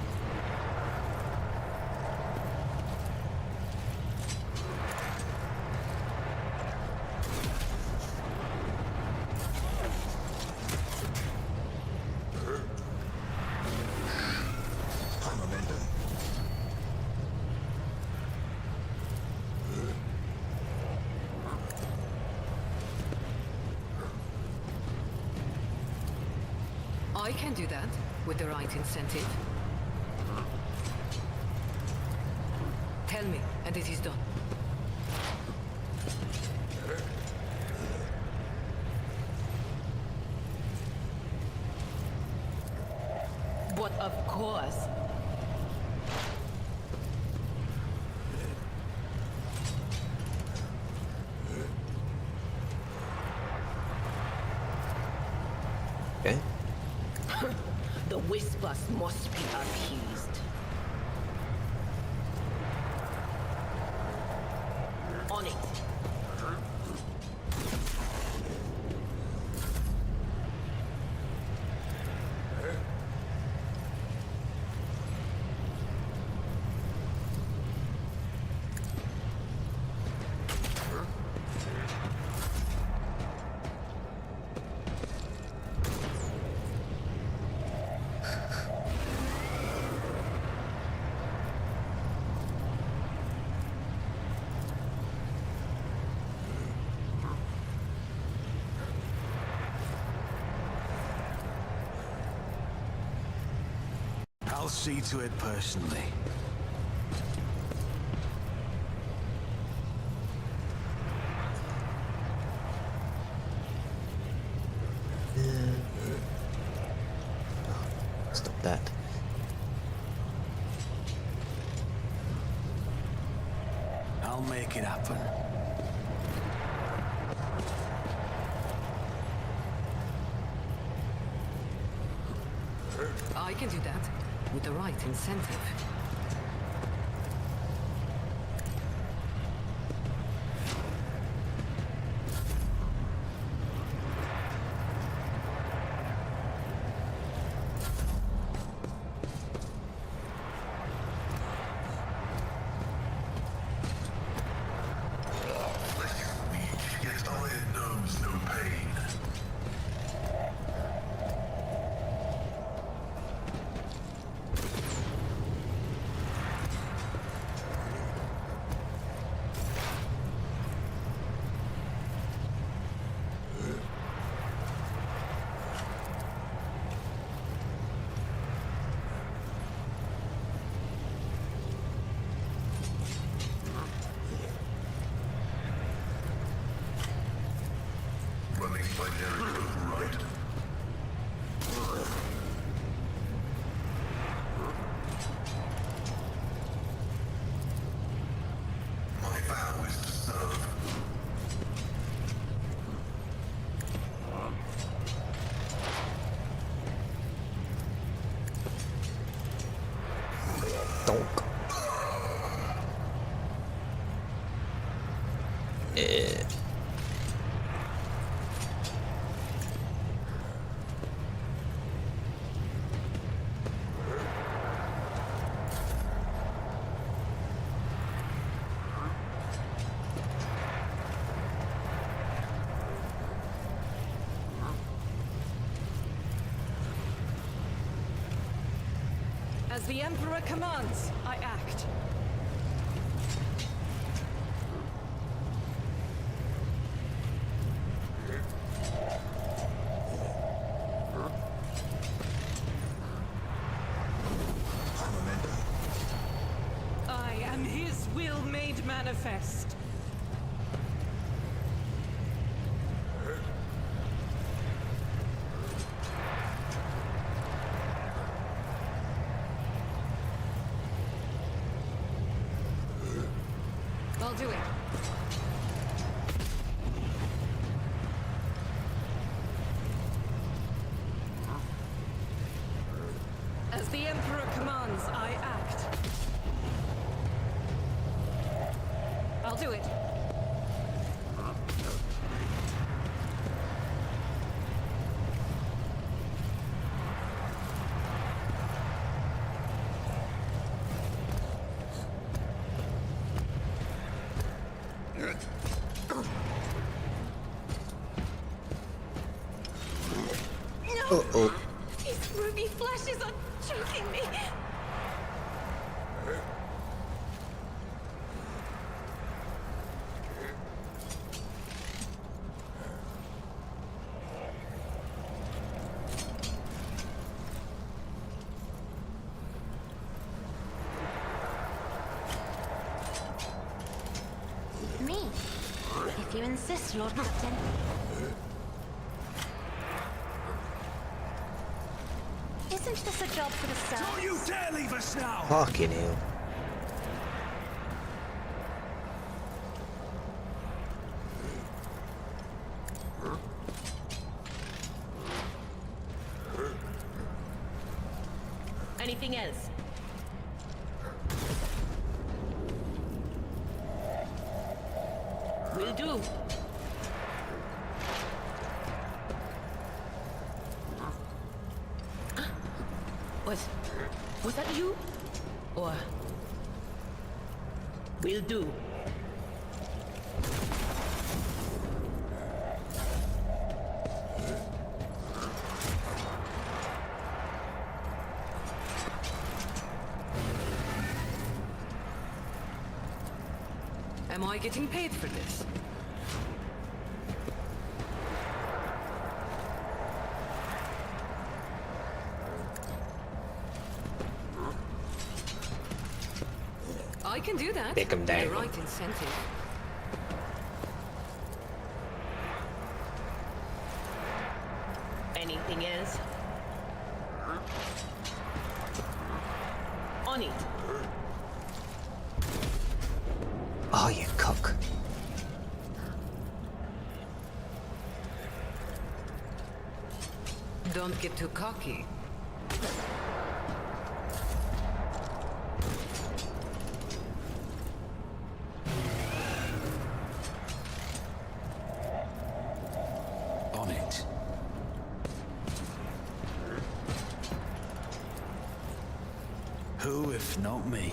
[SPEAKER 6] I can do that with the right incentive. Tell me, and it is done.
[SPEAKER 10] But of course.
[SPEAKER 1] Okay.
[SPEAKER 10] The whispers must be appeased. On it.
[SPEAKER 8] I'll see to it personally.
[SPEAKER 1] Stop that.
[SPEAKER 8] I'll make it happen.
[SPEAKER 6] I can do that, with the right incentive.
[SPEAKER 5] Yet iron knows no pain. Running binary override. My vow is to serve.
[SPEAKER 1] Donk.
[SPEAKER 7] As the Emperor commands, I act. I am his will made manifest. I'll do it. As the Emperor commands, I act. I'll do it.
[SPEAKER 1] Uh-oh.
[SPEAKER 3] These ruby flashes are choking me. me. If you insist, Lord Captain. Isn't this a job for the servants?
[SPEAKER 8] Don't you dare leave us now!
[SPEAKER 1] Fucking hell.
[SPEAKER 10] Anything else? Will do. Was that you? Or... Will do.
[SPEAKER 6] Am I getting paid for this? I can do that.
[SPEAKER 1] Take 'em down.
[SPEAKER 6] The right incentive.
[SPEAKER 10] Anything else? On it.
[SPEAKER 1] Oh, you cuck.
[SPEAKER 6] Don't get too cocky.
[SPEAKER 8] On it. Who, if not me?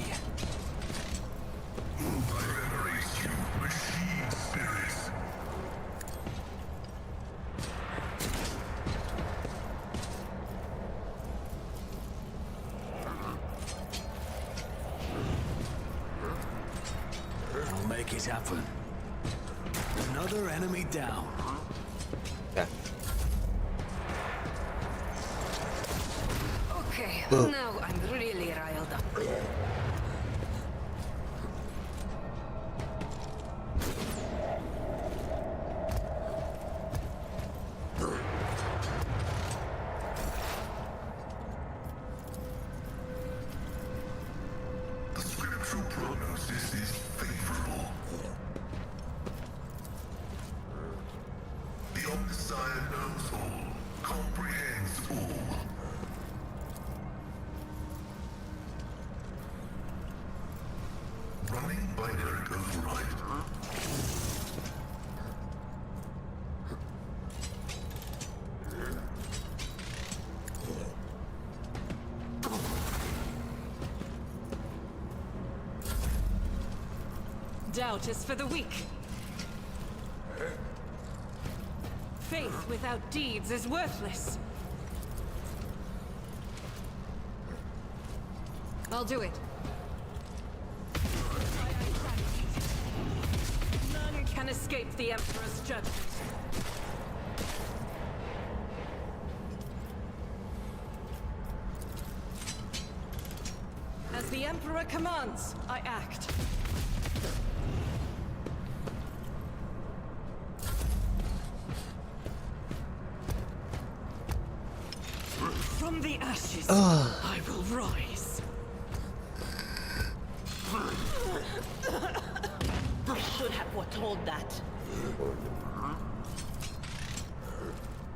[SPEAKER 5] I venerate you, machine spirits.
[SPEAKER 8] I'll make it happen. Another enemy down.
[SPEAKER 1] Yeah.
[SPEAKER 6] Okay,
[SPEAKER 1] Oh.
[SPEAKER 6] now I'm really riled up.
[SPEAKER 5] The scriptural prognosis is favorable. The Omnissiah knows all, comprehends all. Running binary override.
[SPEAKER 7] Doubt is for the weak. Faith without deeds is worthless. I'll do it. None can escape the Emperor's judgment. As the Emperor commands, I act. From the ashes, I will rise.
[SPEAKER 10] I should have foretold that.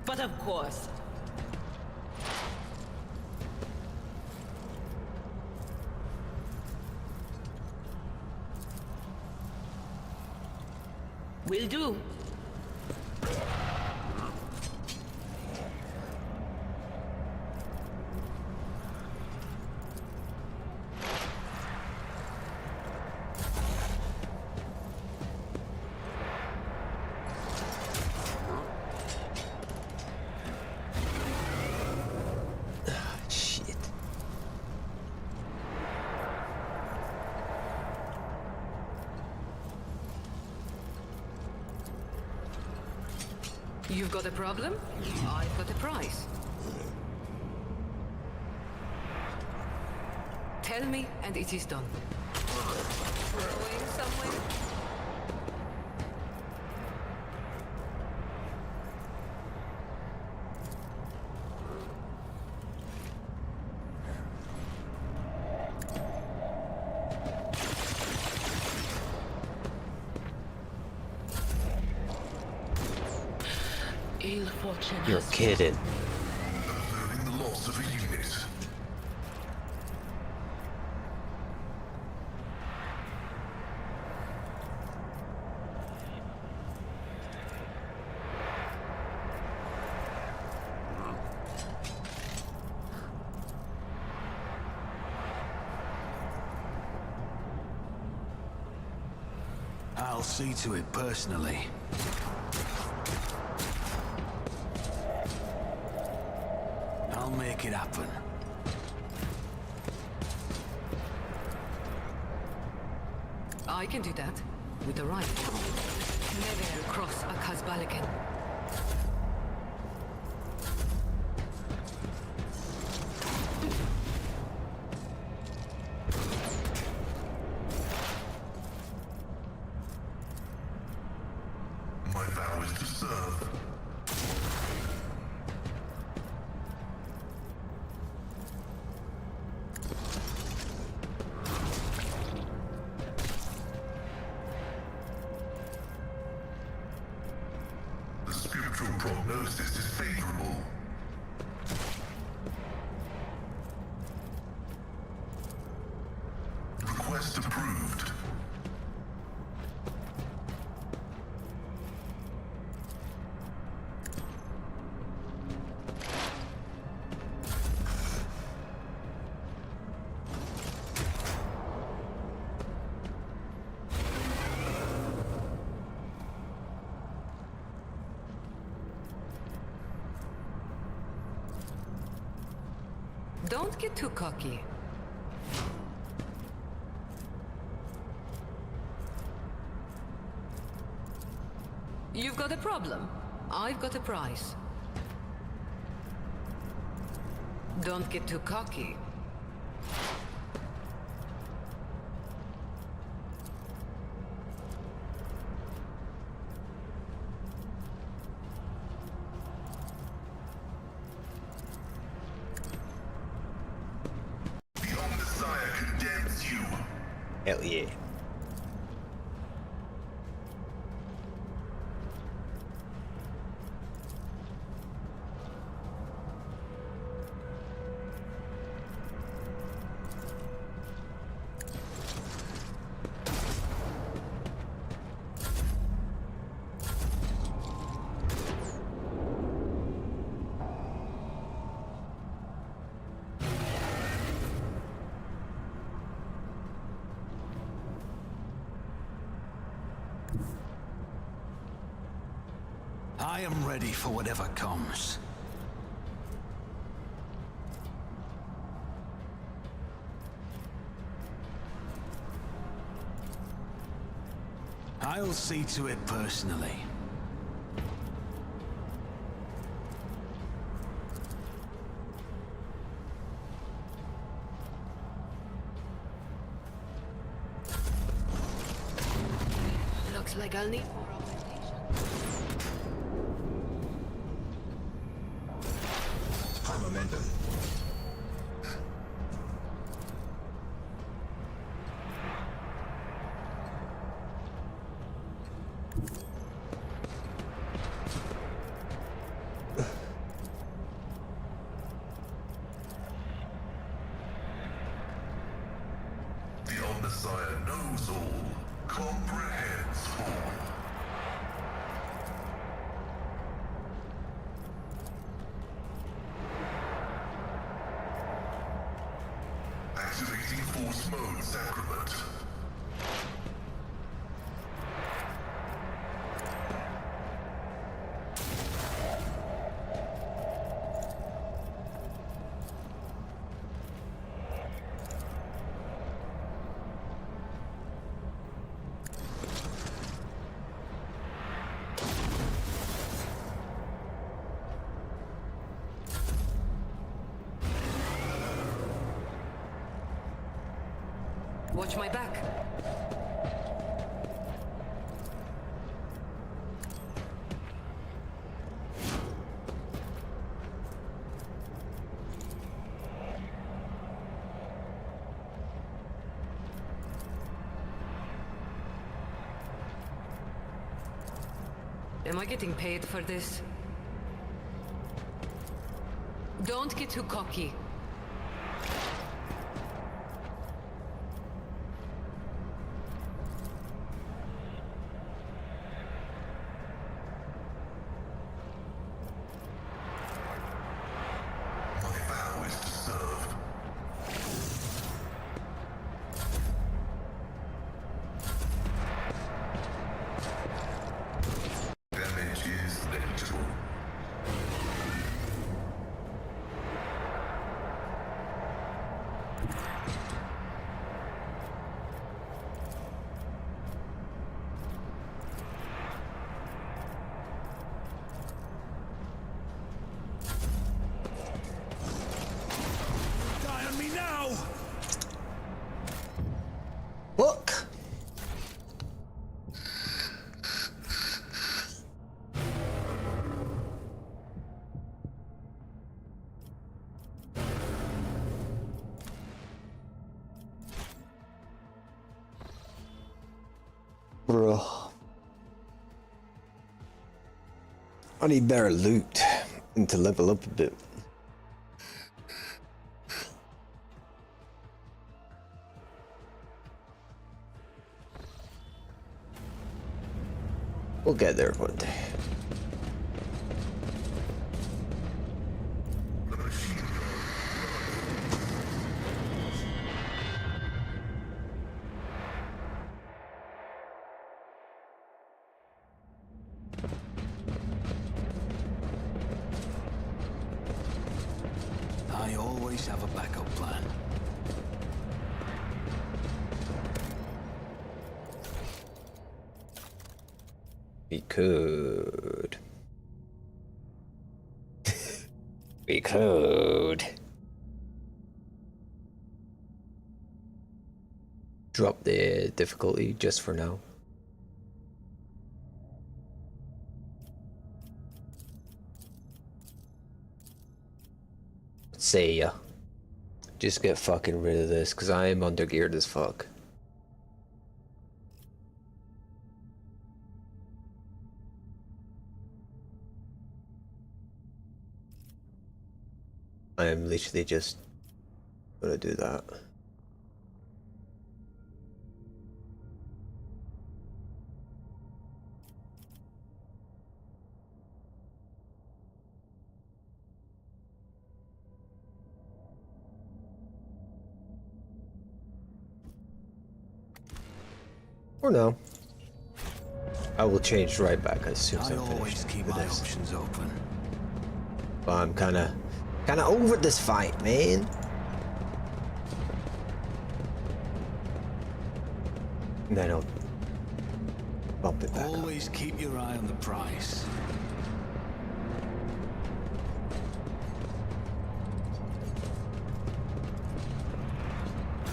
[SPEAKER 10] But of course. Will do.
[SPEAKER 1] Shit.
[SPEAKER 6] You've got a problem? I've got a prize. Tell me, and it is done. Going somewhere?
[SPEAKER 10] Ill fortune
[SPEAKER 1] You're
[SPEAKER 10] has
[SPEAKER 1] kidding.
[SPEAKER 5] Observing the loss of a unit.
[SPEAKER 8] I'll see to it personally. I'll make it happen.
[SPEAKER 6] I can do that. With the right. Never cross a Kazbalikan.
[SPEAKER 5] My vow is to serve. The spiritual prognosis is favorable. Request approved.
[SPEAKER 6] Don't get too cocky. You've got a problem. I've got a prize. Don't get too cocky.
[SPEAKER 5] The Omnissiah condemns you.
[SPEAKER 1] Hell yeah.
[SPEAKER 8] I am ready for whatever comes. I'll see to it personally.
[SPEAKER 6] Looks like I'll need...
[SPEAKER 5] High momentum. The Omnissiah knows all, comprehends all. Activating force mode sacrament.
[SPEAKER 6] Watch my back. Am I getting paid for this? Don't get too cocky.
[SPEAKER 5] My vow is to serve. Damage is negligible.
[SPEAKER 8] Die on me now!
[SPEAKER 1] Look! Bro. I need better loot and to level up a bit. We'll get there one day.
[SPEAKER 8] I always have a backup plan.
[SPEAKER 1] We could. We could. Drop the difficulty just for now. Say ya. Just get fucking rid of this, cause I am undergeared as fuck. I am literally just gonna do that. Or no. I will change right back as soon as
[SPEAKER 8] I
[SPEAKER 1] I'm
[SPEAKER 8] always
[SPEAKER 1] finished
[SPEAKER 8] keep
[SPEAKER 1] with
[SPEAKER 8] my
[SPEAKER 1] this.
[SPEAKER 8] options open.
[SPEAKER 1] But I'm kinda over this fight, man. And then I'll bump it back up.
[SPEAKER 8] Always keep your eye on the prize.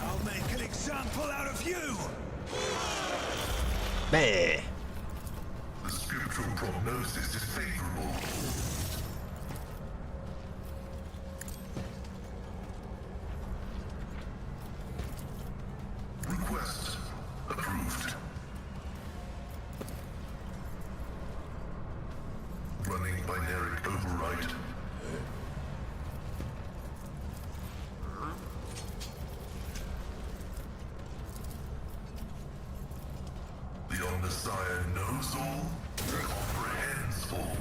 [SPEAKER 8] I'll make an example out of you!
[SPEAKER 1] Man.
[SPEAKER 5] The spiritual prognosis is favorable. Request approved. Running binary override. The Omnissiah knows all, comprehends all.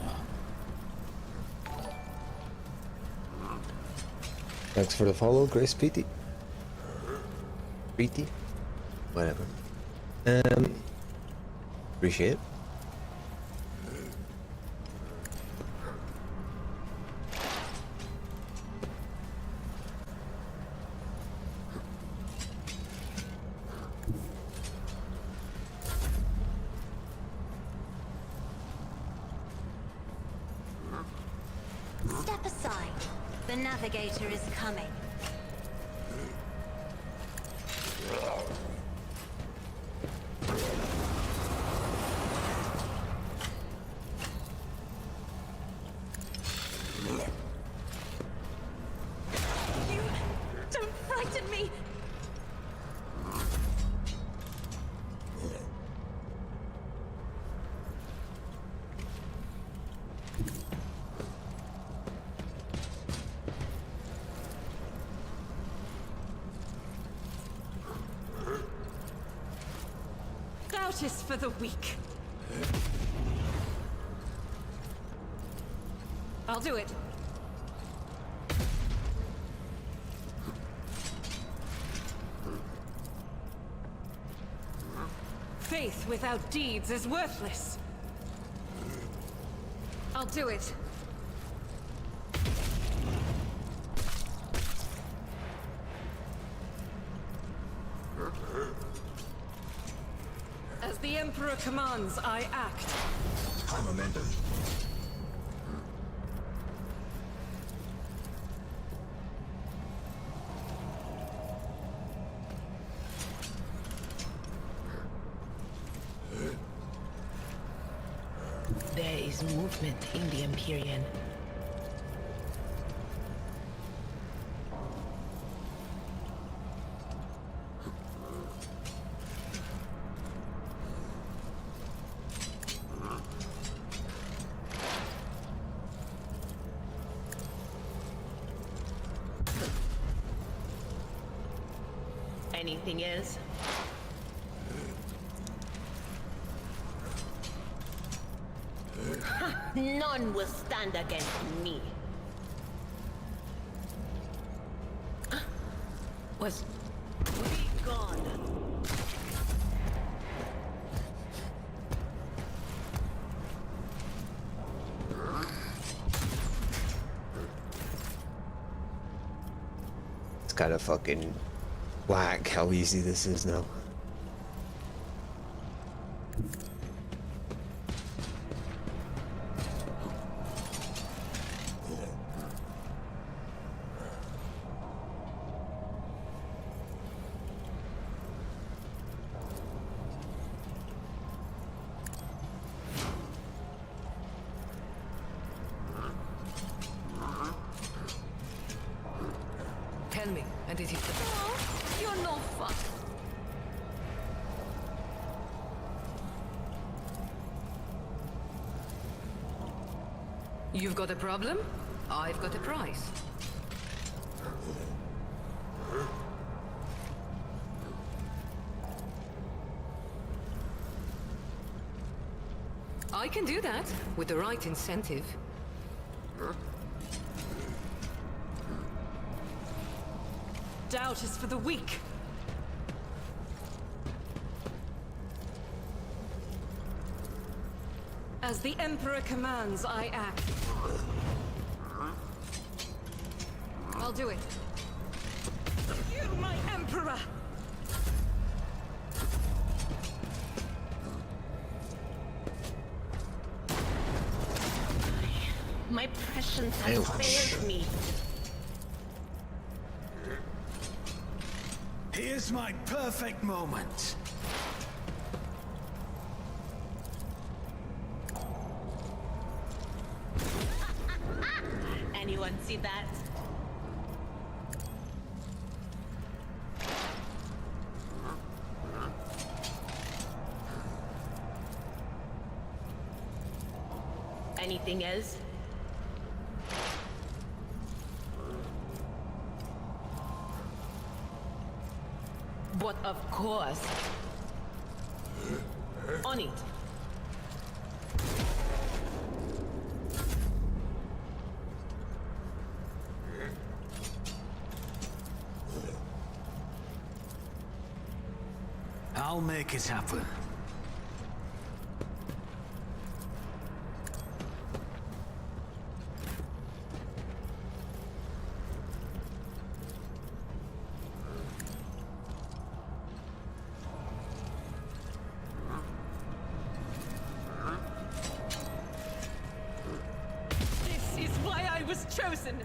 [SPEAKER 1] Thanks for the follow, Grace Petey. Petey? Whatever. Appreciate it.
[SPEAKER 3] Step aside. The navigator is coming. You don't frighten me.
[SPEAKER 7] Doubt is for the weak. I'll do it. Faith without deeds is worthless. I'll do it. As the Emperor commands, I act.
[SPEAKER 5] High momentum.
[SPEAKER 10] There is movement in the Empyrean. Anything else? None will stand against me. Was be gone.
[SPEAKER 1] It's kind of fucking whack how easy this is now.
[SPEAKER 6] Tell me, and it is the...
[SPEAKER 4] You're no fun.
[SPEAKER 6] You've got a problem? I've got a prize. I can do that, with the right incentive.
[SPEAKER 7] Doubt is for the weak. As the Emperor commands, I act. I'll do it. You, my Emperor!
[SPEAKER 10] My prescience has failed me.
[SPEAKER 8] Here's my perfect moment.
[SPEAKER 10] Anyone see that? Anything else? But of course. On it.
[SPEAKER 8] I'll make it happen.
[SPEAKER 7] This is why I was chosen!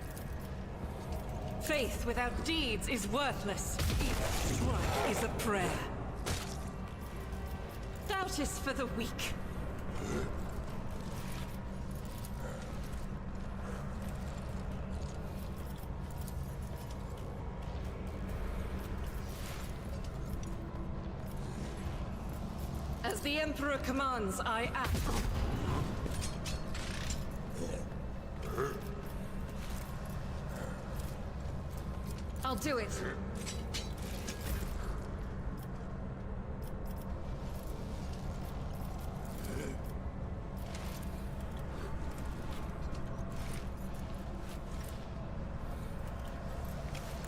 [SPEAKER 7] Faith without deeds is worthless. Each strike is a prayer. Doubt is for the weak. As the Emperor commands, I act. I'll do it.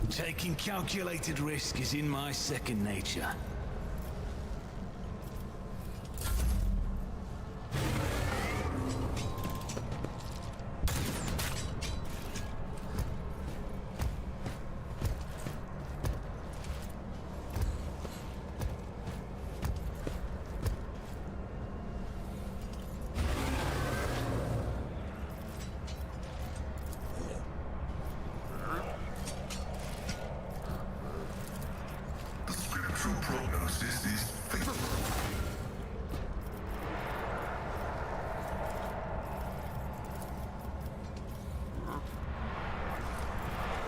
[SPEAKER 8] Taking calculated risk is in my second nature.
[SPEAKER 5] The spiritual prognosis is favorable.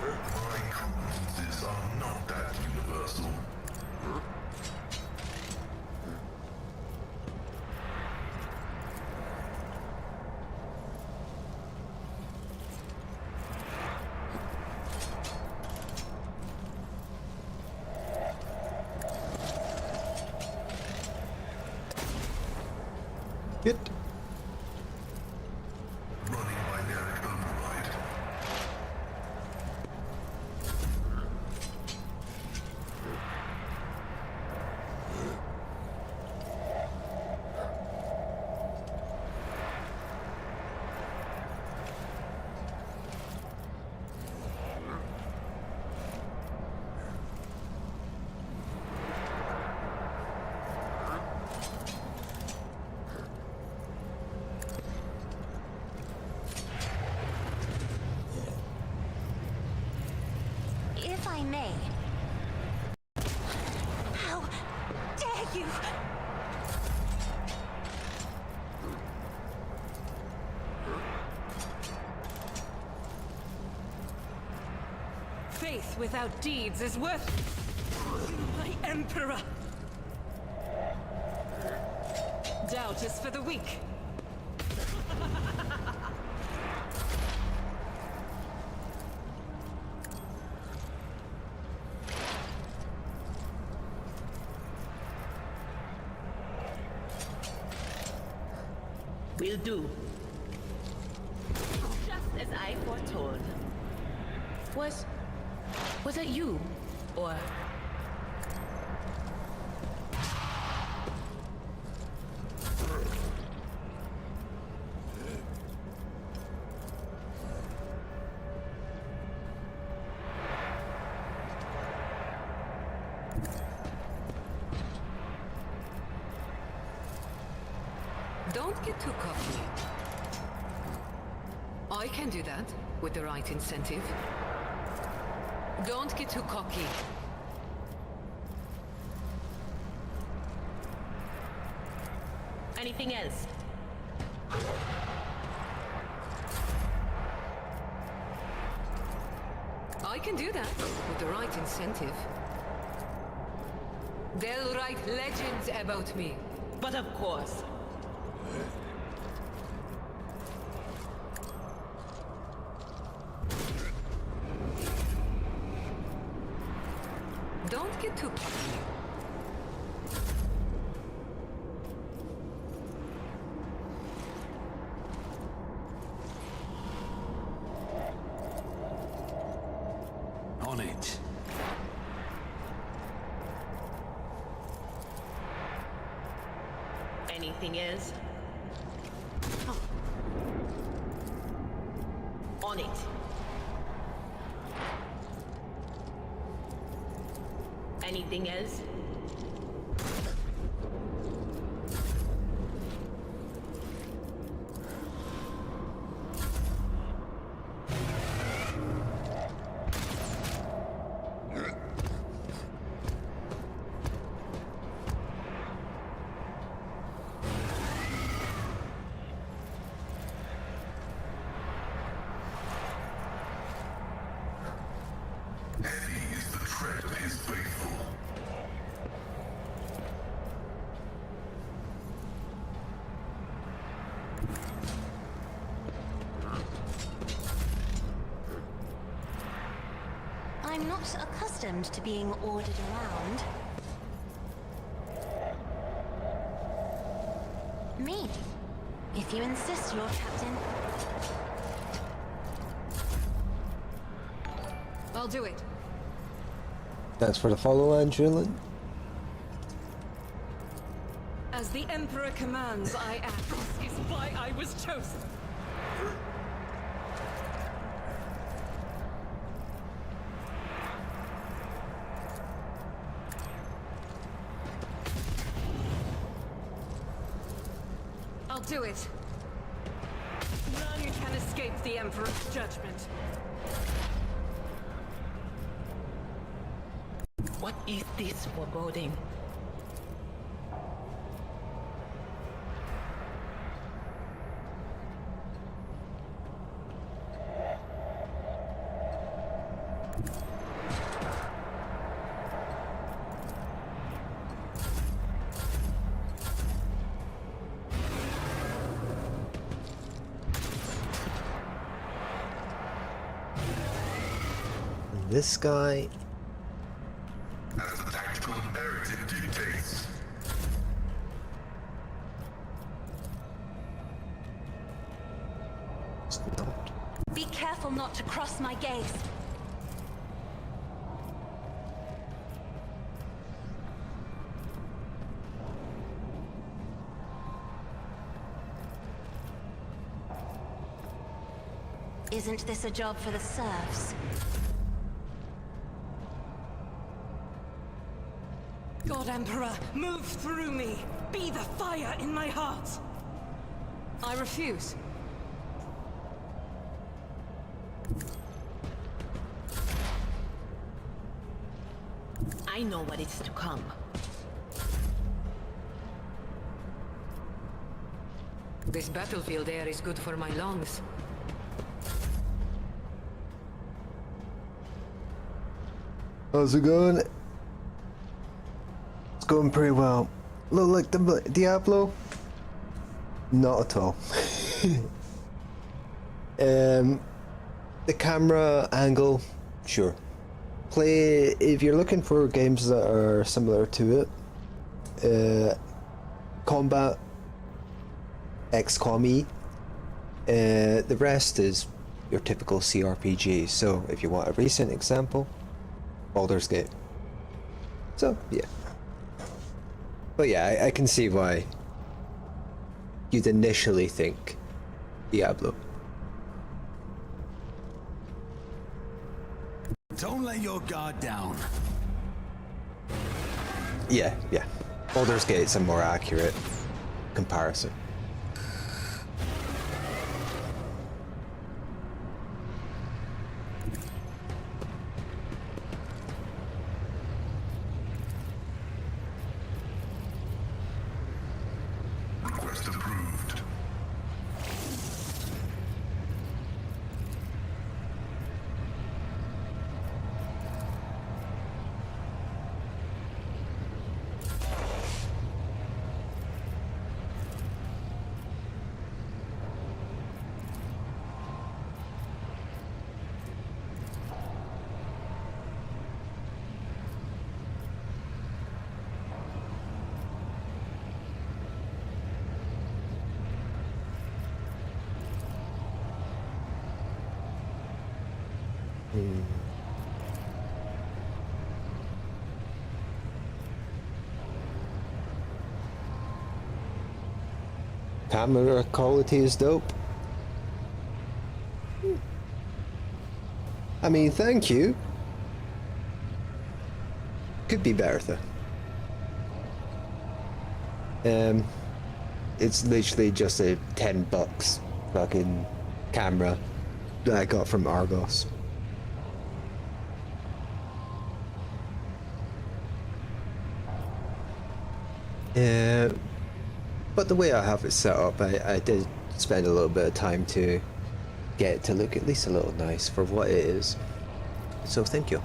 [SPEAKER 5] My coincidences are not that universal.
[SPEAKER 1] Good.
[SPEAKER 5] Running binary override.
[SPEAKER 3] If I may. How dare you!
[SPEAKER 7] Faith without deeds is worth... My Emperor! Doubt is for the weak.
[SPEAKER 10] Will do. Just as I foretold.
[SPEAKER 6] Was that you? Or... Don't get too cocky. I can do that, with the right incentive. Don't get too cocky.
[SPEAKER 10] Anything else?
[SPEAKER 6] I can do that, with the right incentive. They'll write legends about me.
[SPEAKER 10] But of course.
[SPEAKER 6] Don't get too cocky.
[SPEAKER 8] On it.
[SPEAKER 10] Anything else? On it. Anything else?
[SPEAKER 5] Heavy is the tread of his faithful.
[SPEAKER 3] I'm not accustomed to being ordered around. Me, if you insist, Lord Captain.
[SPEAKER 7] I'll do it.
[SPEAKER 1] That's for the follow-on, Julian.
[SPEAKER 7] As the Emperor commands, I act. This is why I was chosen. I'll do it. None can escape the Emperor's judgment.
[SPEAKER 10] What is this foreboding?
[SPEAKER 1] This guy.
[SPEAKER 5] As the tactical imperative dictates.
[SPEAKER 1] It's not.
[SPEAKER 3] Be careful not to cross my gaze. Isn't this a job for the serfs?
[SPEAKER 7] God Emperor, move through me. Be the fire in my heart.
[SPEAKER 4] I refuse.
[SPEAKER 10] I know what is to come.
[SPEAKER 6] This battlefield air is good for my lungs.
[SPEAKER 1] How's it going? It's going pretty well. Look like the Diablo? Not at all. The camera angle, sure. Play if you're looking for games that are similar to it. Combat, XCOM-y. The rest is your typical CRPG. So if you want a recent example, Baldur's Gate. So yeah. But yeah, I can see why you'd initially think Diablo.
[SPEAKER 8] Don't let your guard down.
[SPEAKER 1] Yeah. Baldur's Gate's a more accurate comparison.
[SPEAKER 5] Request approved.
[SPEAKER 1] Camera quality is dope. I mean, thank you. Could be better though. It's literally just a $10 fucking camera that I got from Argos. But the way I have it set up, I did spend a little bit of time to get it to look at least a little nice for what it is. So thank you.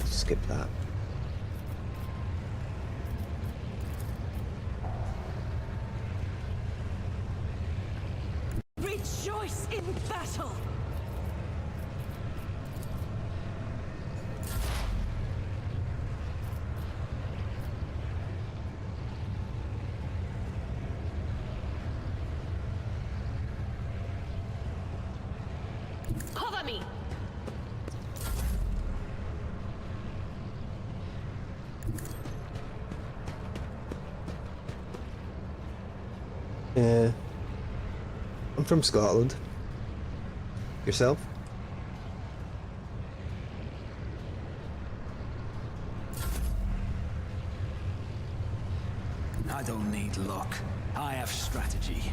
[SPEAKER 1] Skip that.
[SPEAKER 7] Rejoice in battle!
[SPEAKER 10] Cover me!
[SPEAKER 1] I'm from Scotland. Yourself?
[SPEAKER 8] I don't need luck. I have strategy.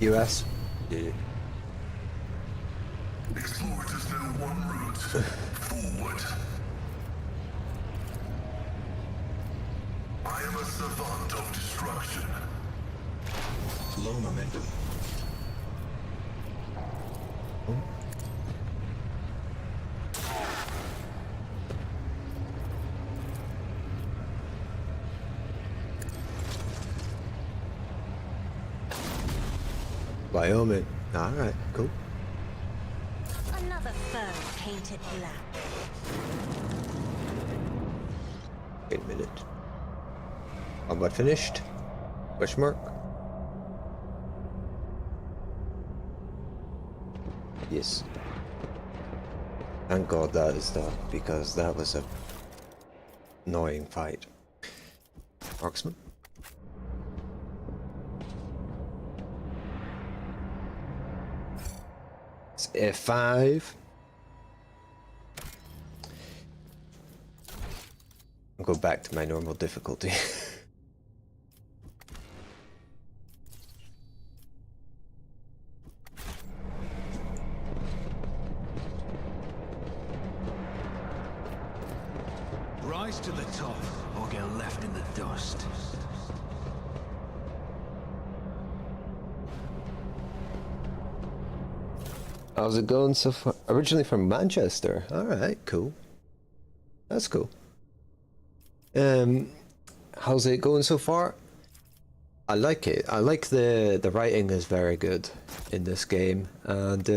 [SPEAKER 1] US? Yeah.
[SPEAKER 5] Explorers know one route. Forward. I am a savant of destruction. Low momentum.
[SPEAKER 1] Wyoming. Alright, cool.
[SPEAKER 3] Another foe painted black.
[SPEAKER 1] Wait a minute. Combat finished? Question mark? Yes. Thank God that is done, because that was a annoying fight. Marksman? It's F5. I'll go back to my normal difficulty.
[SPEAKER 8] Rise to the top, or get left in the dust.
[SPEAKER 1] How's it going so far? Originally from Manchester. Alright, cool. That's cool. How's it going so far? I like it. I like the writing is very good in this game, and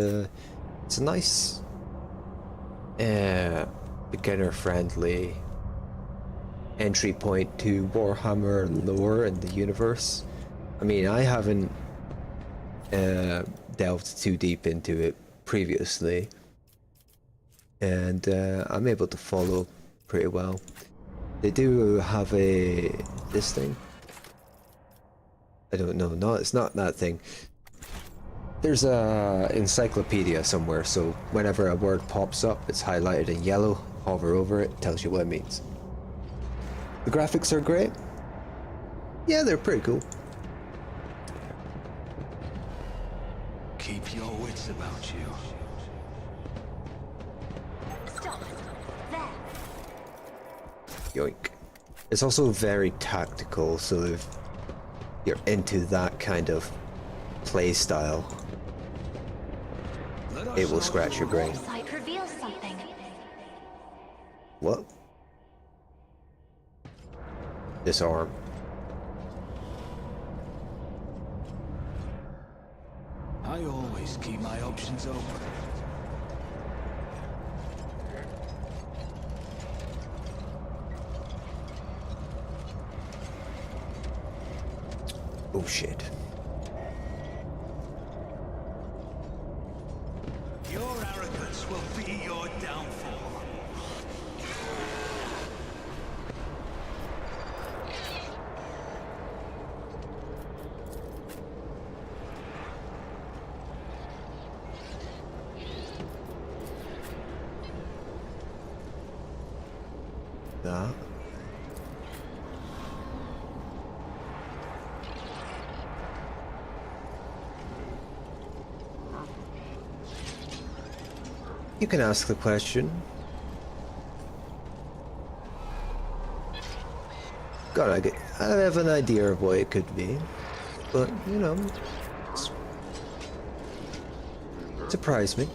[SPEAKER 1] it's a nice beginner friendly entry point to Warhammer lore and the universe. I mean, I haven't delved too deep into it previously, and I'm able to follow pretty well. They do have this thing. I don't know. No, it's not that thing. There's a encyclopedia somewhere, so whenever a word pops up, it's highlighted in yellow. Hover over it, tells you what it means. The graphics are great. Yeah, they're pretty cool.
[SPEAKER 8] Keep your wits about you.
[SPEAKER 3] Stop. There.
[SPEAKER 1] Yoink. It's also very tactical, so if you're into that kind of play style, it will scratch your brain.
[SPEAKER 3] Sight reveals something.
[SPEAKER 1] What? Disarm.
[SPEAKER 8] I always keep my options open.
[SPEAKER 1] Oh shit.
[SPEAKER 8] Your arrogance will be your downfall.
[SPEAKER 1] That. You can ask the question. God, I have an idea of what it could be, but you know, surprise me.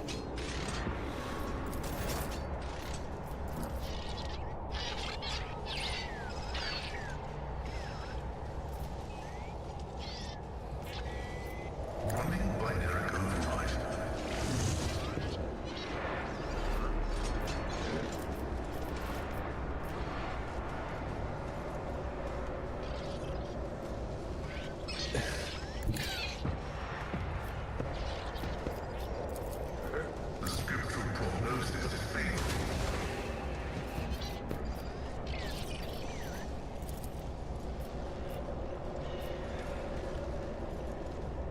[SPEAKER 5] Running binary override.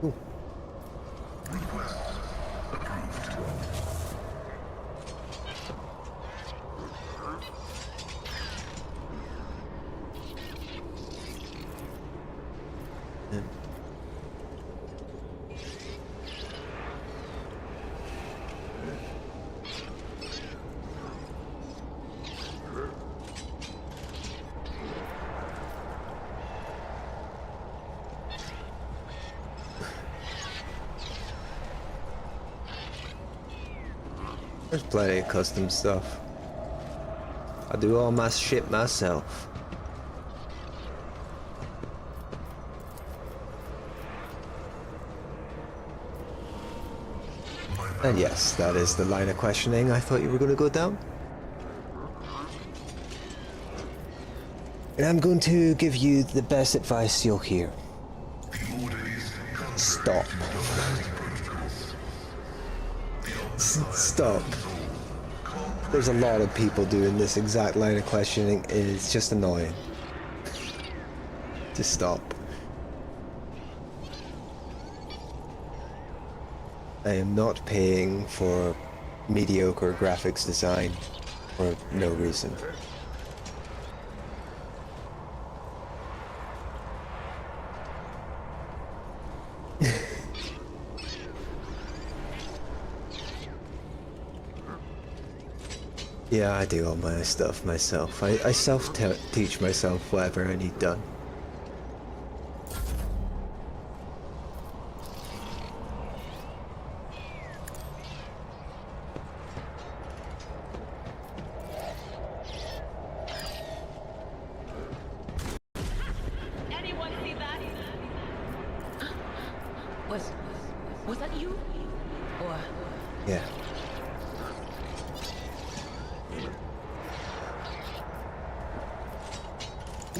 [SPEAKER 1] Ooh.
[SPEAKER 5] Request approved.
[SPEAKER 1] There's plenty of custom stuff. I do all my shit myself. And yes, that is the line of questioning I thought you were going to go down. And I'm going to give you the best advice you'll hear. Stop. Stop. There's a lot of people doing this exact line of questioning. It's just annoying. Just stop. I am not paying for mediocre graphics design for no reason. Yeah, I do all my stuff myself. I self-teach myself whatever I need done.
[SPEAKER 10] Anyone see that? Was that you? Or
[SPEAKER 1] Yeah.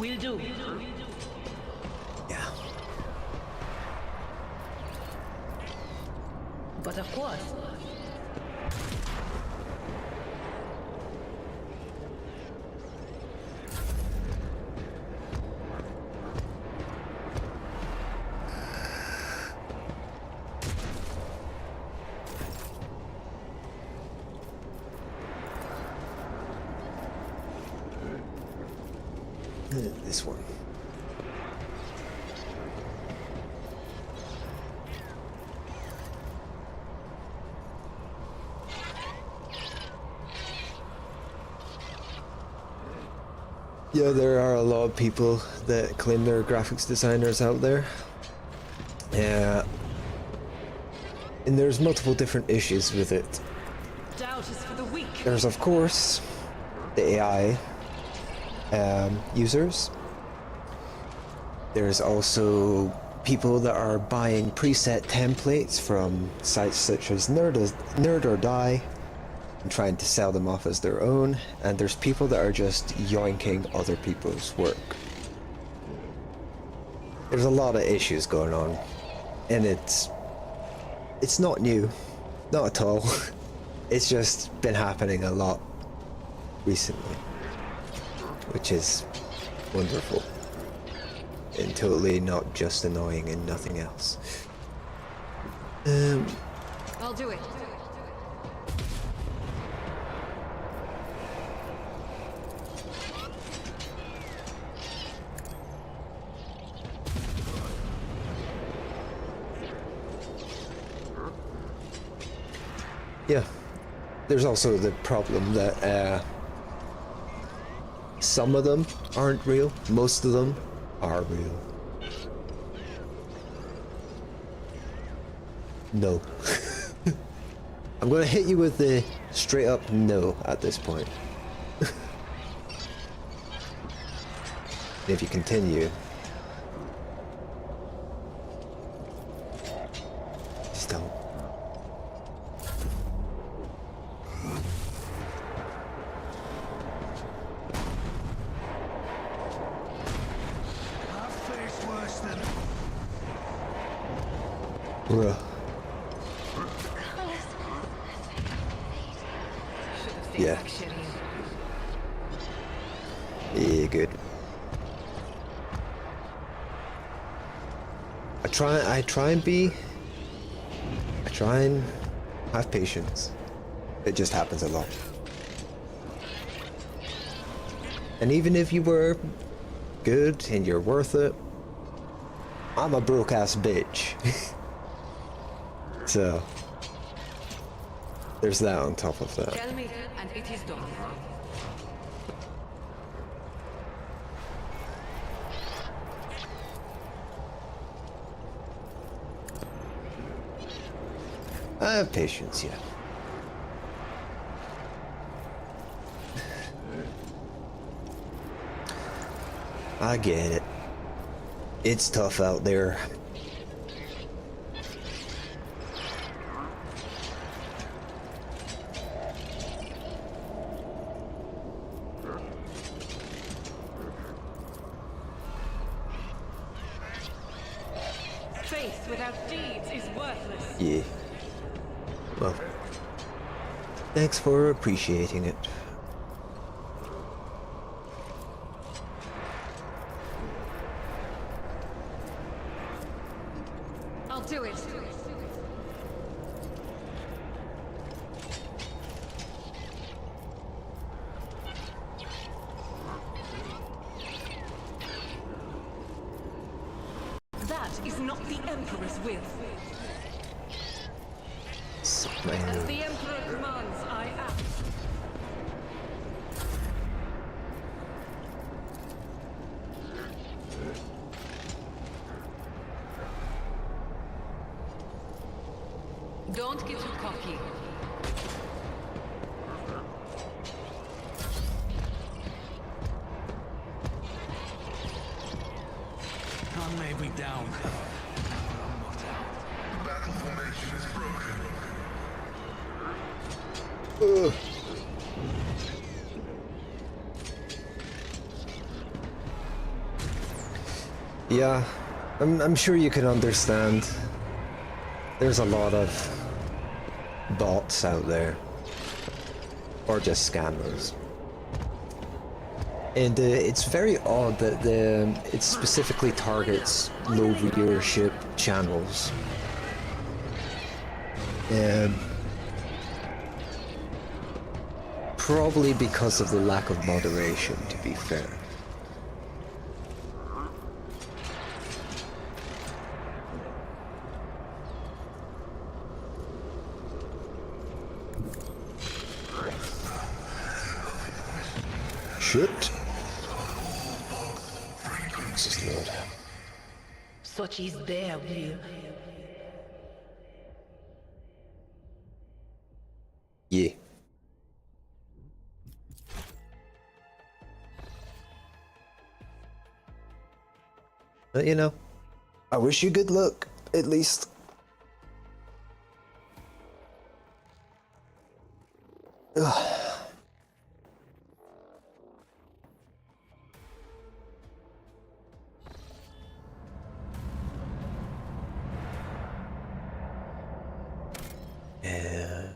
[SPEAKER 10] will do.
[SPEAKER 1] Yeah.
[SPEAKER 10] But of course.
[SPEAKER 1] This one. Yeah, there are a lot of people that claim they're graphics designers out there. Yeah. And there's multiple different issues with it.
[SPEAKER 7] Doubt is for the weak.
[SPEAKER 1] There's, of course, the AI users. There's also people that are buying preset templates from sites such as Nerd or Die and trying to sell them off as their own. And there's people that are just yoinking other people's work. There's a lot of issues going on, and it's not new, not at all. It's just been happening a lot recently, which is wonderful and totally not just annoying and nothing else.
[SPEAKER 7] I'll do it.
[SPEAKER 1] Yeah, there's also the problem that some of them aren't real, most of them are real. No. I'm gonna hit you with the straight up no at this point. And if you continue, just don't. Bruh. Yeah. Yeah, good. I try and have patience. It just happens a lot. And even if you were good and you're worth it, I'm a broke ass bitch. So there's that on top of that.
[SPEAKER 6] Tell me, and it is done.
[SPEAKER 1] I have patience, yeah. I get it. It's tough out there.
[SPEAKER 7] Faith without deeds is worthless.
[SPEAKER 1] Yeah. Well, thanks for appreciating it.
[SPEAKER 7] I'll do it. That is not the Emperor's will.
[SPEAKER 1] Suck my
[SPEAKER 7] As
[SPEAKER 1] hand.
[SPEAKER 7] the Emperor commands, I act.
[SPEAKER 6] Don't get too cocky.
[SPEAKER 8] I may be down, but I'm not out.
[SPEAKER 5] Battle formation is broken.
[SPEAKER 1] Ugh. Yeah, I'm sure you can understand. There's a lot of bots out there, or just scammers, and it's very odd that it specifically targets low viewership channels. Probably because of the lack of moderation, to be fair. Shit. Jesus Lord.
[SPEAKER 10] Such is their will.
[SPEAKER 1] Yeah. But you know, I wish you good luck, at least. Ugh. Yeah.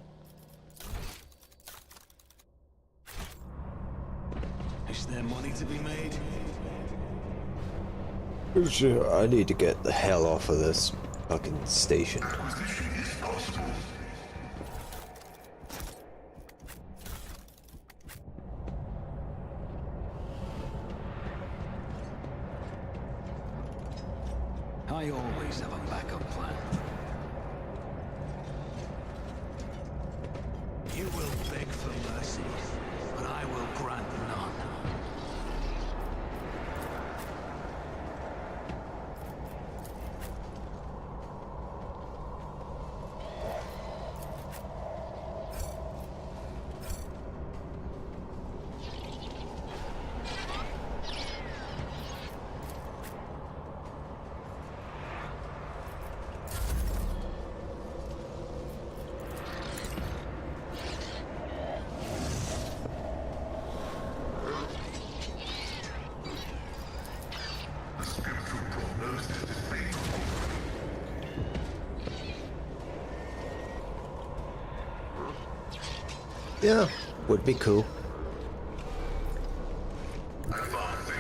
[SPEAKER 8] Is there money to be made?
[SPEAKER 1] Sure, I need to get the hell off of this fucking station.
[SPEAKER 5] Acquisition is possible.
[SPEAKER 8] I always have a backup plan. You will beg for mercy, but I will grant none.
[SPEAKER 5] The spiritual prognosis is favorable.
[SPEAKER 1] Yeah, would be cool.
[SPEAKER 5] Advancing.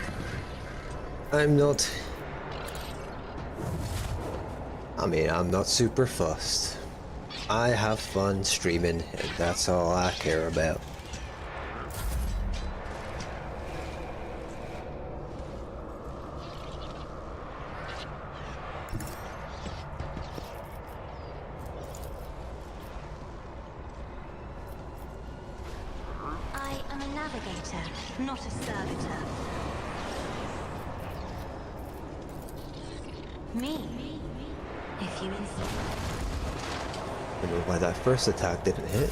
[SPEAKER 1] I'm not I mean, I'm not super fussed. I have fun streaming, and that's all I care about.
[SPEAKER 3] I am a navigator, not a servitor. Me, if you insist.
[SPEAKER 1] I don't know why that first attack didn't hit.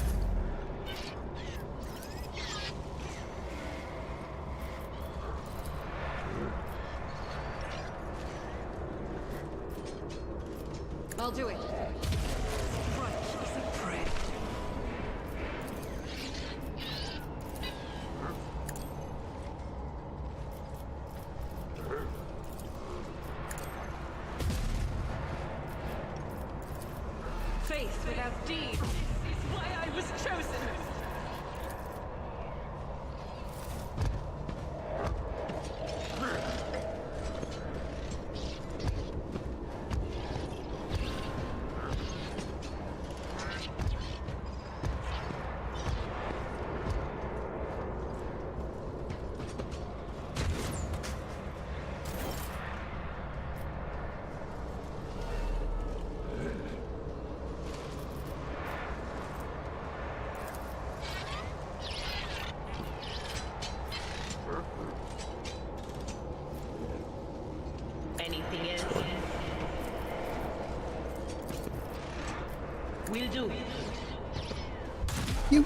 [SPEAKER 7] I'll do it. Faith without deeds is why I was chosen.
[SPEAKER 10] Anything else? Will do.
[SPEAKER 1] You.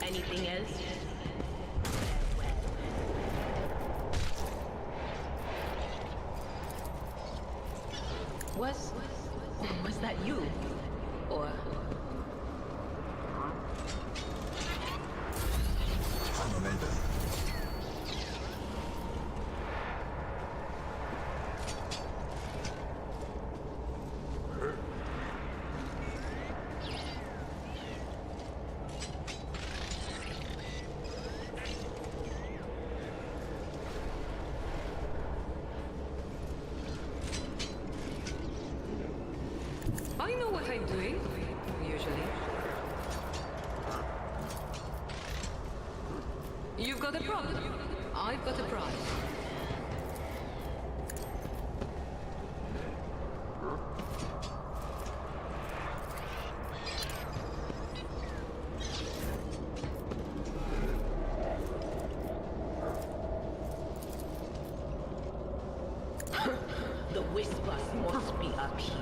[SPEAKER 10] Anything else? Was that you? Or
[SPEAKER 6] I know what I'm doing, usually. You've got a problem. I've got a prize.
[SPEAKER 10] the whispers must be appeased.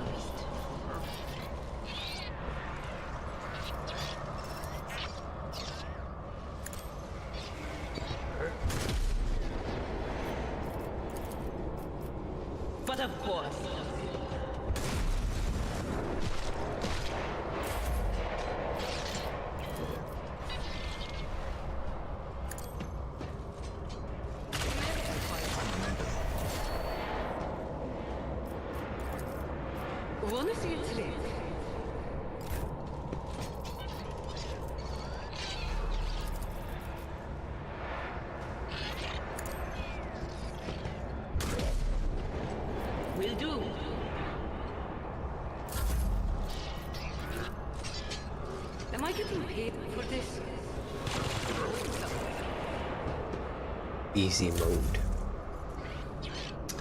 [SPEAKER 10] But of course.
[SPEAKER 6] Wanna see it live?
[SPEAKER 10] Will do.
[SPEAKER 6] Am I getting paid for this?
[SPEAKER 1] Easy mode.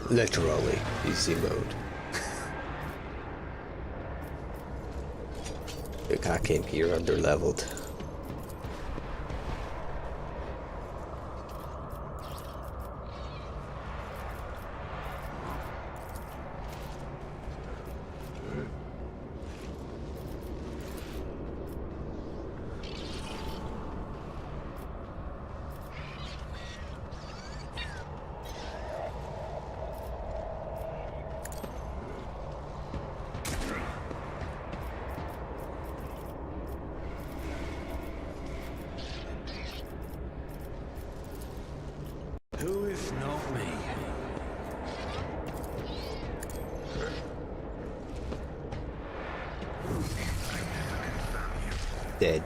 [SPEAKER 1] Literally easy mode. Look, I came here under leveled.
[SPEAKER 8] Who if not me?
[SPEAKER 1] Dead.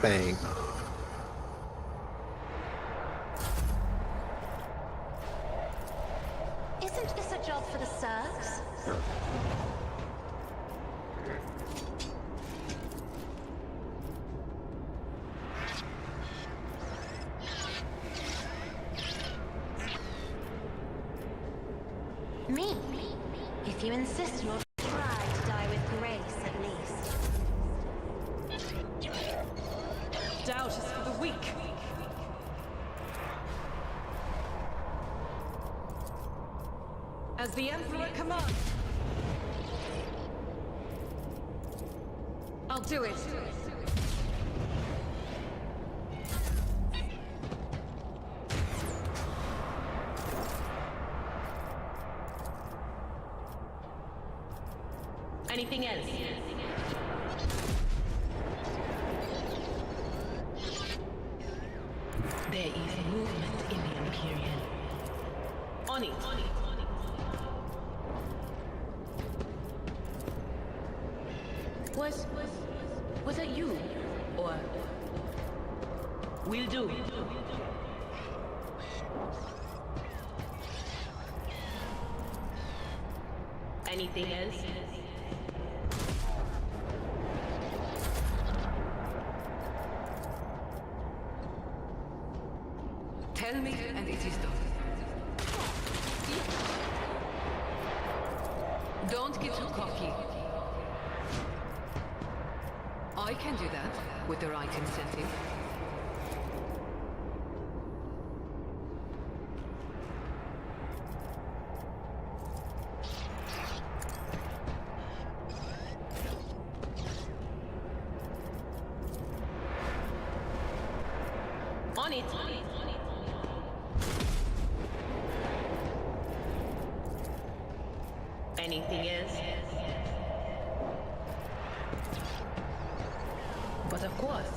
[SPEAKER 1] bang.
[SPEAKER 3] Isn't this a job for the serfs? Me? If you insist, you'll try to die with grace at least.
[SPEAKER 7] Doubt is for the weak. As the Emperor commands. I'll do it. Anything else?
[SPEAKER 10] There is movement in the Imperial.
[SPEAKER 7] On it.
[SPEAKER 10] Was that you? Or... Will do. Anything else?
[SPEAKER 6] Tell me, and it is done. Don't get too cocky. I can do that with the right incentive.
[SPEAKER 10] On it! Anything else? But of course.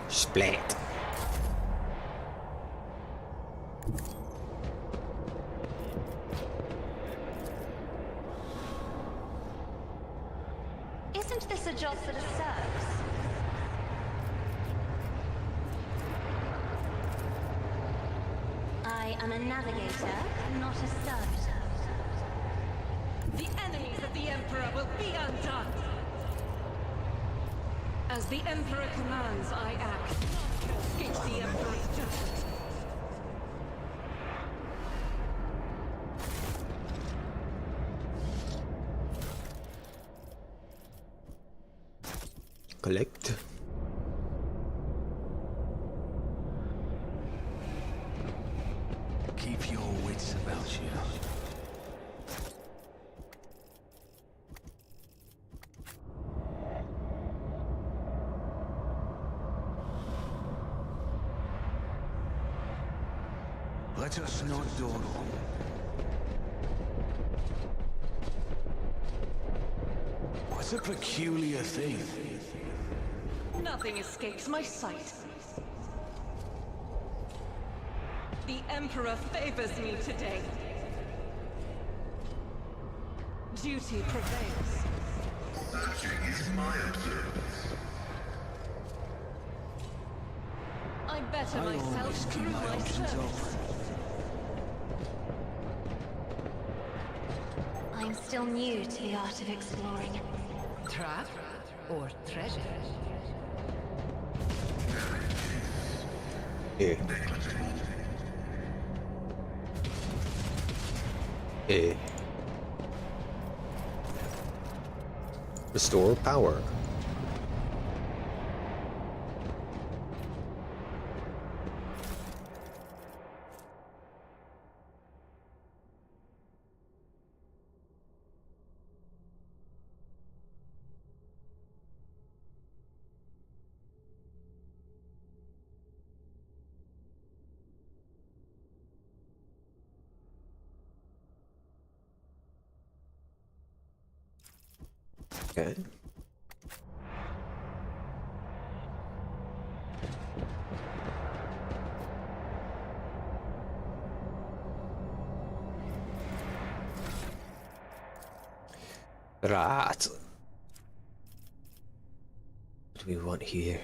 [SPEAKER 1] Splat.
[SPEAKER 3] Isn't this a job for the serfs? I am a navigator, not a servitor.
[SPEAKER 7] The enemies of the Emperor will be undone! As the Emperor commands, I act. Escape the Emperor's judgment.
[SPEAKER 1] Collect.
[SPEAKER 8] Keep your wits about you. Let us not dawdle. What's a peculiar thing?
[SPEAKER 7] Nothing escapes my sight. The Emperor favors me today. Duty prevails.
[SPEAKER 5] Searching is my observance.
[SPEAKER 7] I better
[SPEAKER 8] I
[SPEAKER 7] myself
[SPEAKER 8] always keep
[SPEAKER 7] through
[SPEAKER 8] my
[SPEAKER 7] my
[SPEAKER 8] options
[SPEAKER 7] service.
[SPEAKER 8] open.
[SPEAKER 3] I'm still new to the art of exploring.
[SPEAKER 6] Trap or treasure?
[SPEAKER 1] Eh. Eh. Restore power. Okay. Right. What do we want here?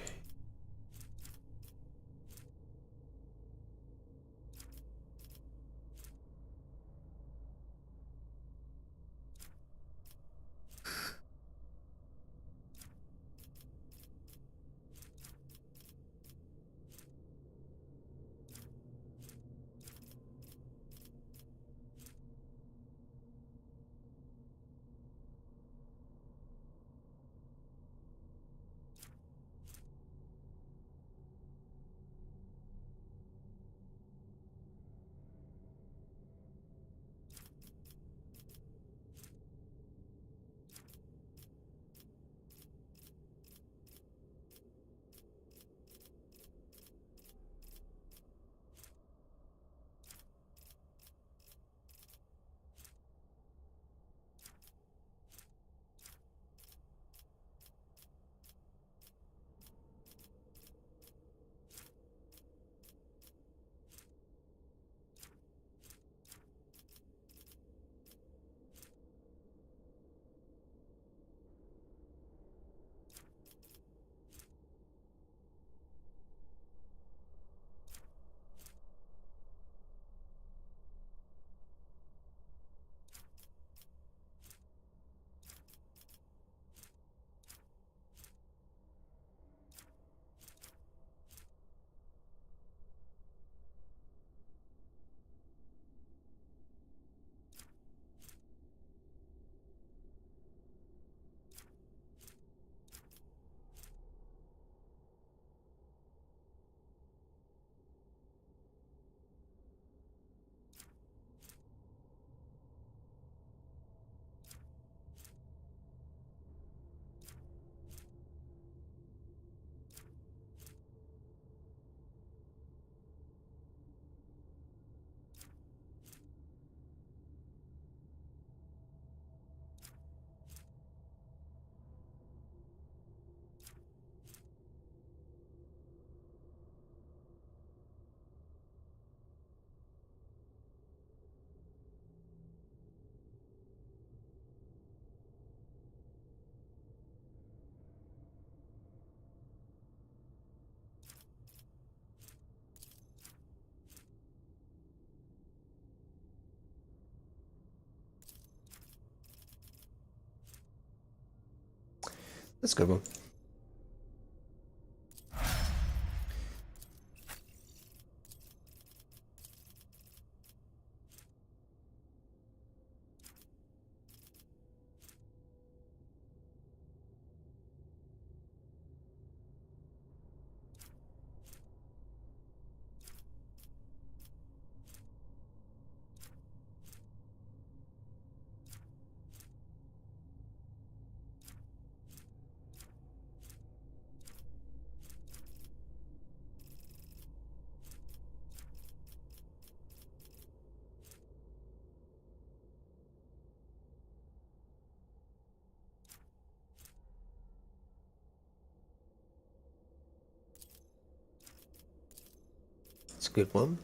[SPEAKER 1] That's a good one. It's a good one.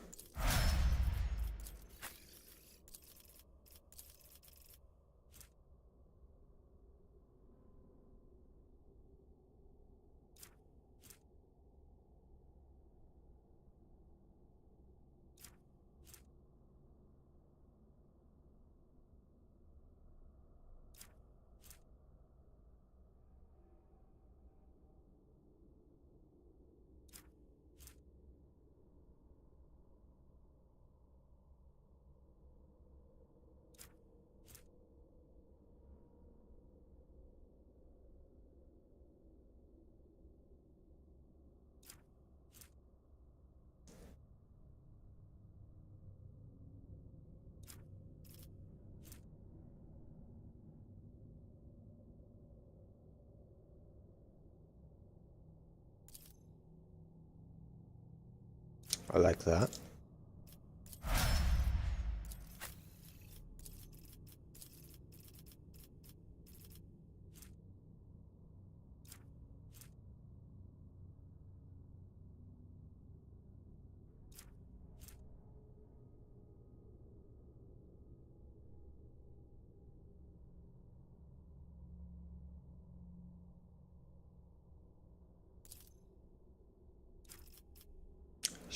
[SPEAKER 1] I like that.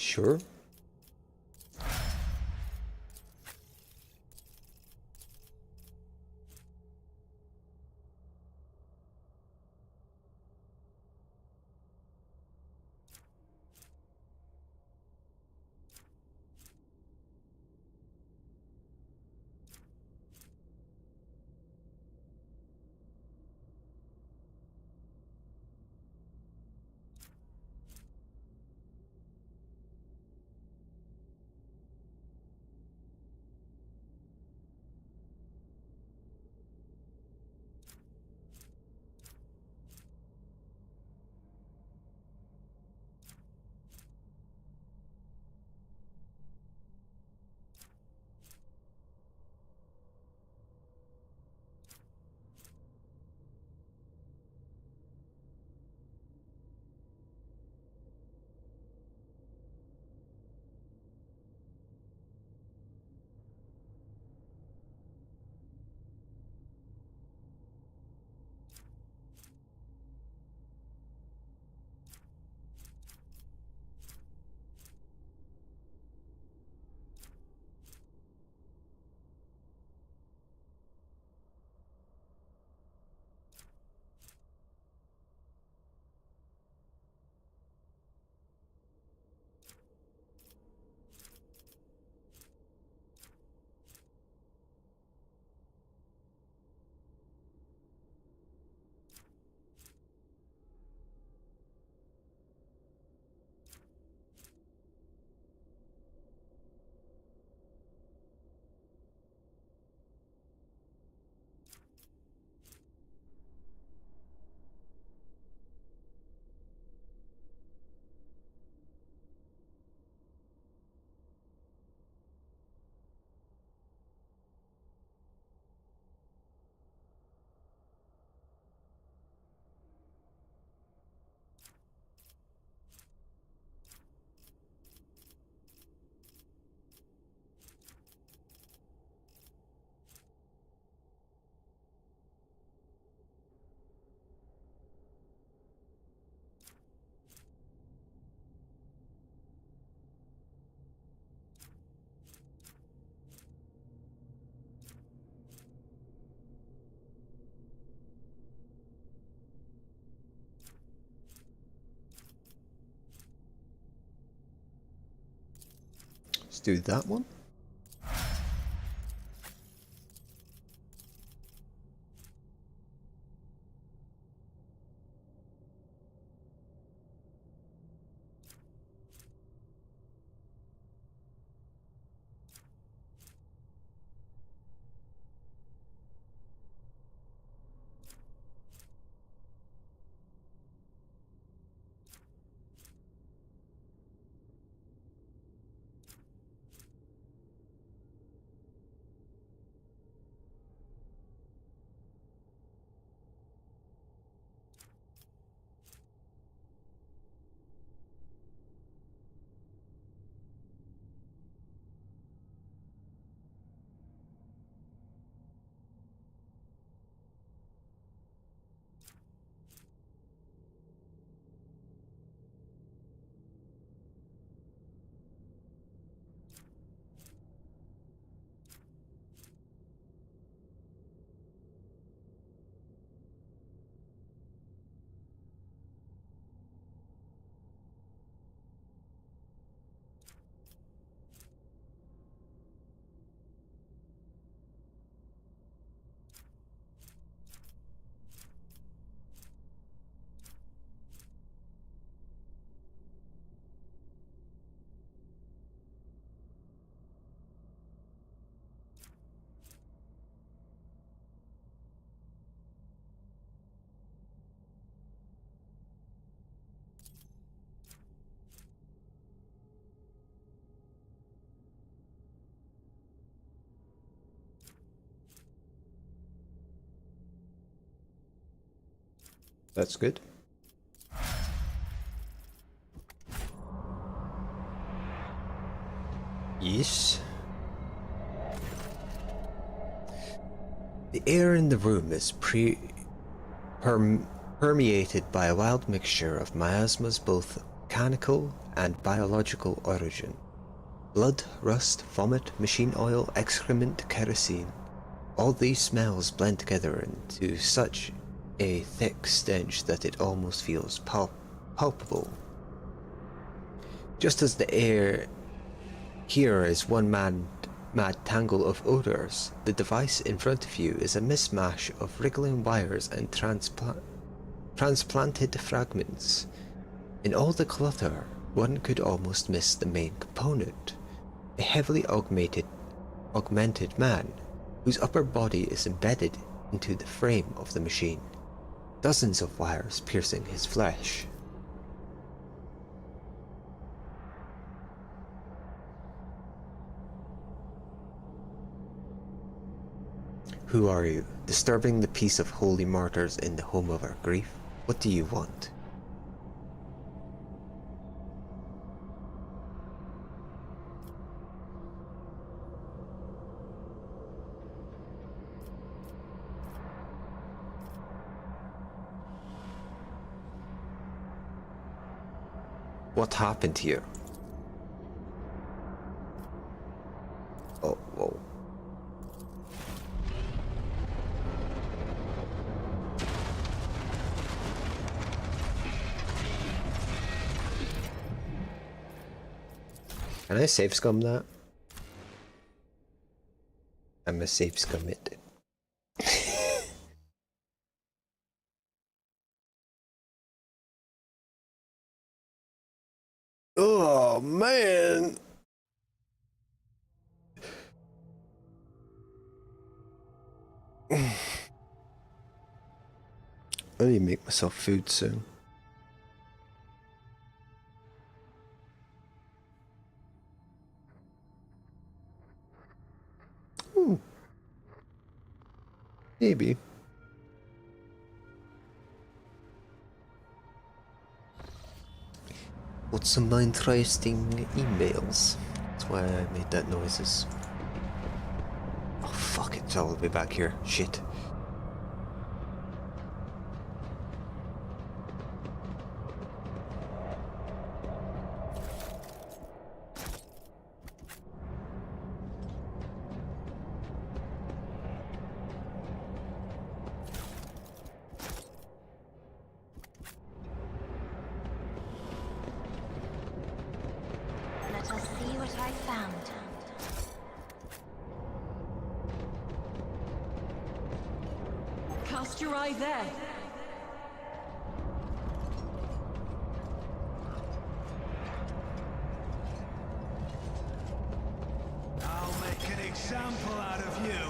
[SPEAKER 1] Sure. Let's do that one. That's good. Yes. The air in the room is permeated by a wild mixture of miasmas, both mechanical and biological origin. Blood, rust, vomit, machine oil, excrement, kerosene. All these smells blend together into such a thick stench that it almost feels palpable. Just as the air here is one mad tangle of odors, the device in front of you is a mishmash of wriggling wires and transplanted fragments. In all the clutter, one could almost miss the main component, a heavily augmented man, whose upper body is embedded into the frame of the machine, dozens of wires piercing his flesh. Who are you? Disturbing the peace of holy martyrs in the home of our grief? What do you want? What happened here? Oh, whoa. Can I save scum that? I'm a save scum it. Oh man! I need to make myself food soon. Maybe. What's some interesting emails? That's why I made that noises. Oh fuck it, it's all the way back here. Shit.
[SPEAKER 3] Let us see what I found.
[SPEAKER 7] Cast your eye there.
[SPEAKER 8] I'll make an example out of you.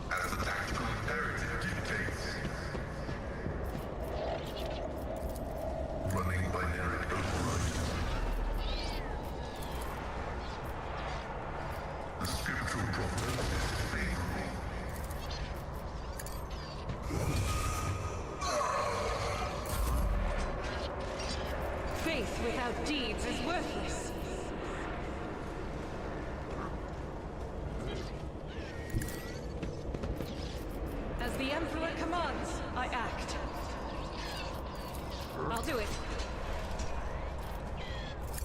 [SPEAKER 5] As the tactical imperative dictates. Running binary override. The spiritual prognosis is favorable.
[SPEAKER 7] Faith without deeds is worthless. As the Emperor commands, I act. I'll do it.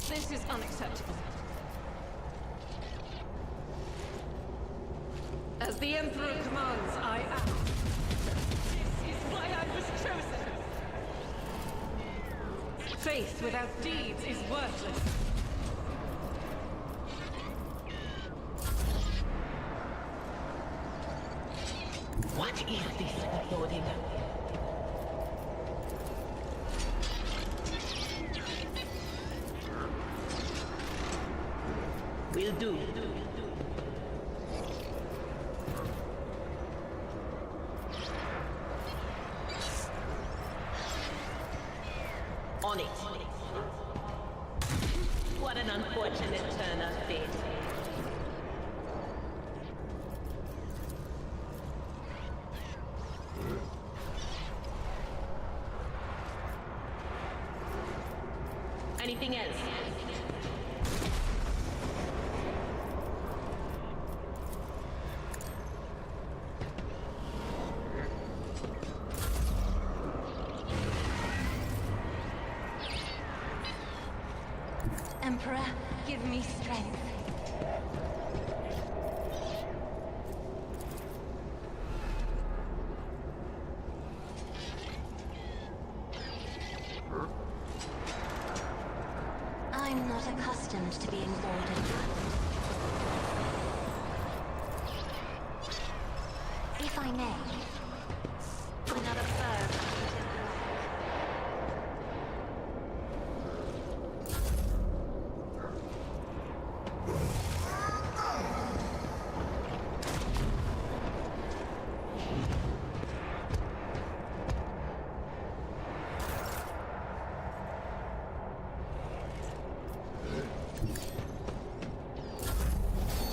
[SPEAKER 7] This is unacceptable. As the Emperor commands, I act. This is why I was chosen. Faith without deeds is worthless.
[SPEAKER 10] What is this uploading? Will do. On it. What an unfortunate turn of fate. Anything else?
[SPEAKER 3] Emperor, give me strength. I'm not accustomed to being ordered. If I may, another bird.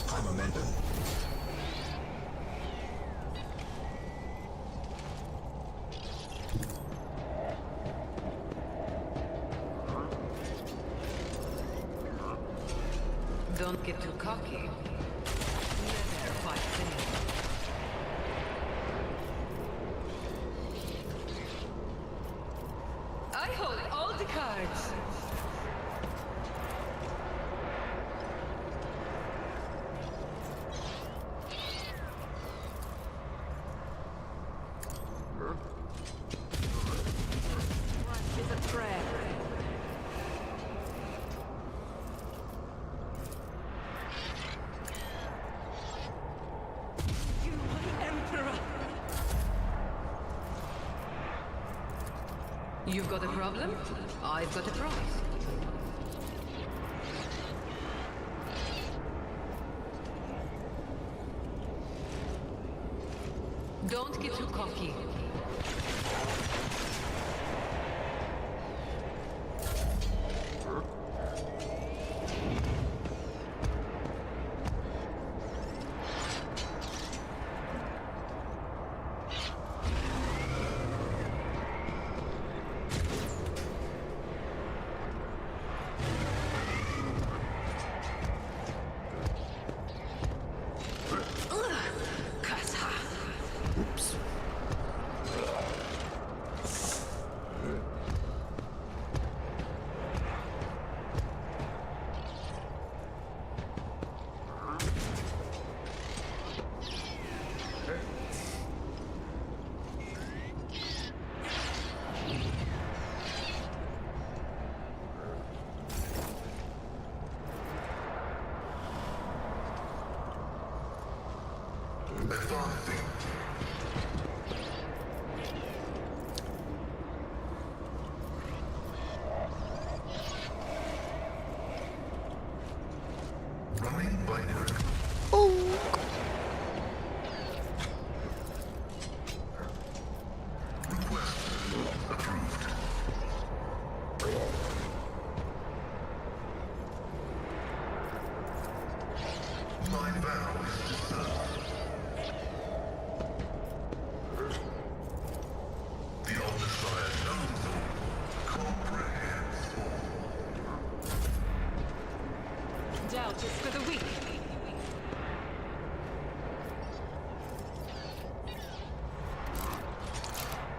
[SPEAKER 5] High momentum.
[SPEAKER 6] Don't get too cocky. Never quite finished.
[SPEAKER 7] I hold all the cards. What is a prayer? You, my Emperor!
[SPEAKER 6] You've got a problem? I've got a prize. Don't get too cocky.
[SPEAKER 1] Oops.
[SPEAKER 5] Advancing. Running binary. Request approved. My vow is to serve. The All-Desire knows all, comprehends all.
[SPEAKER 7] Doubt is for the weak.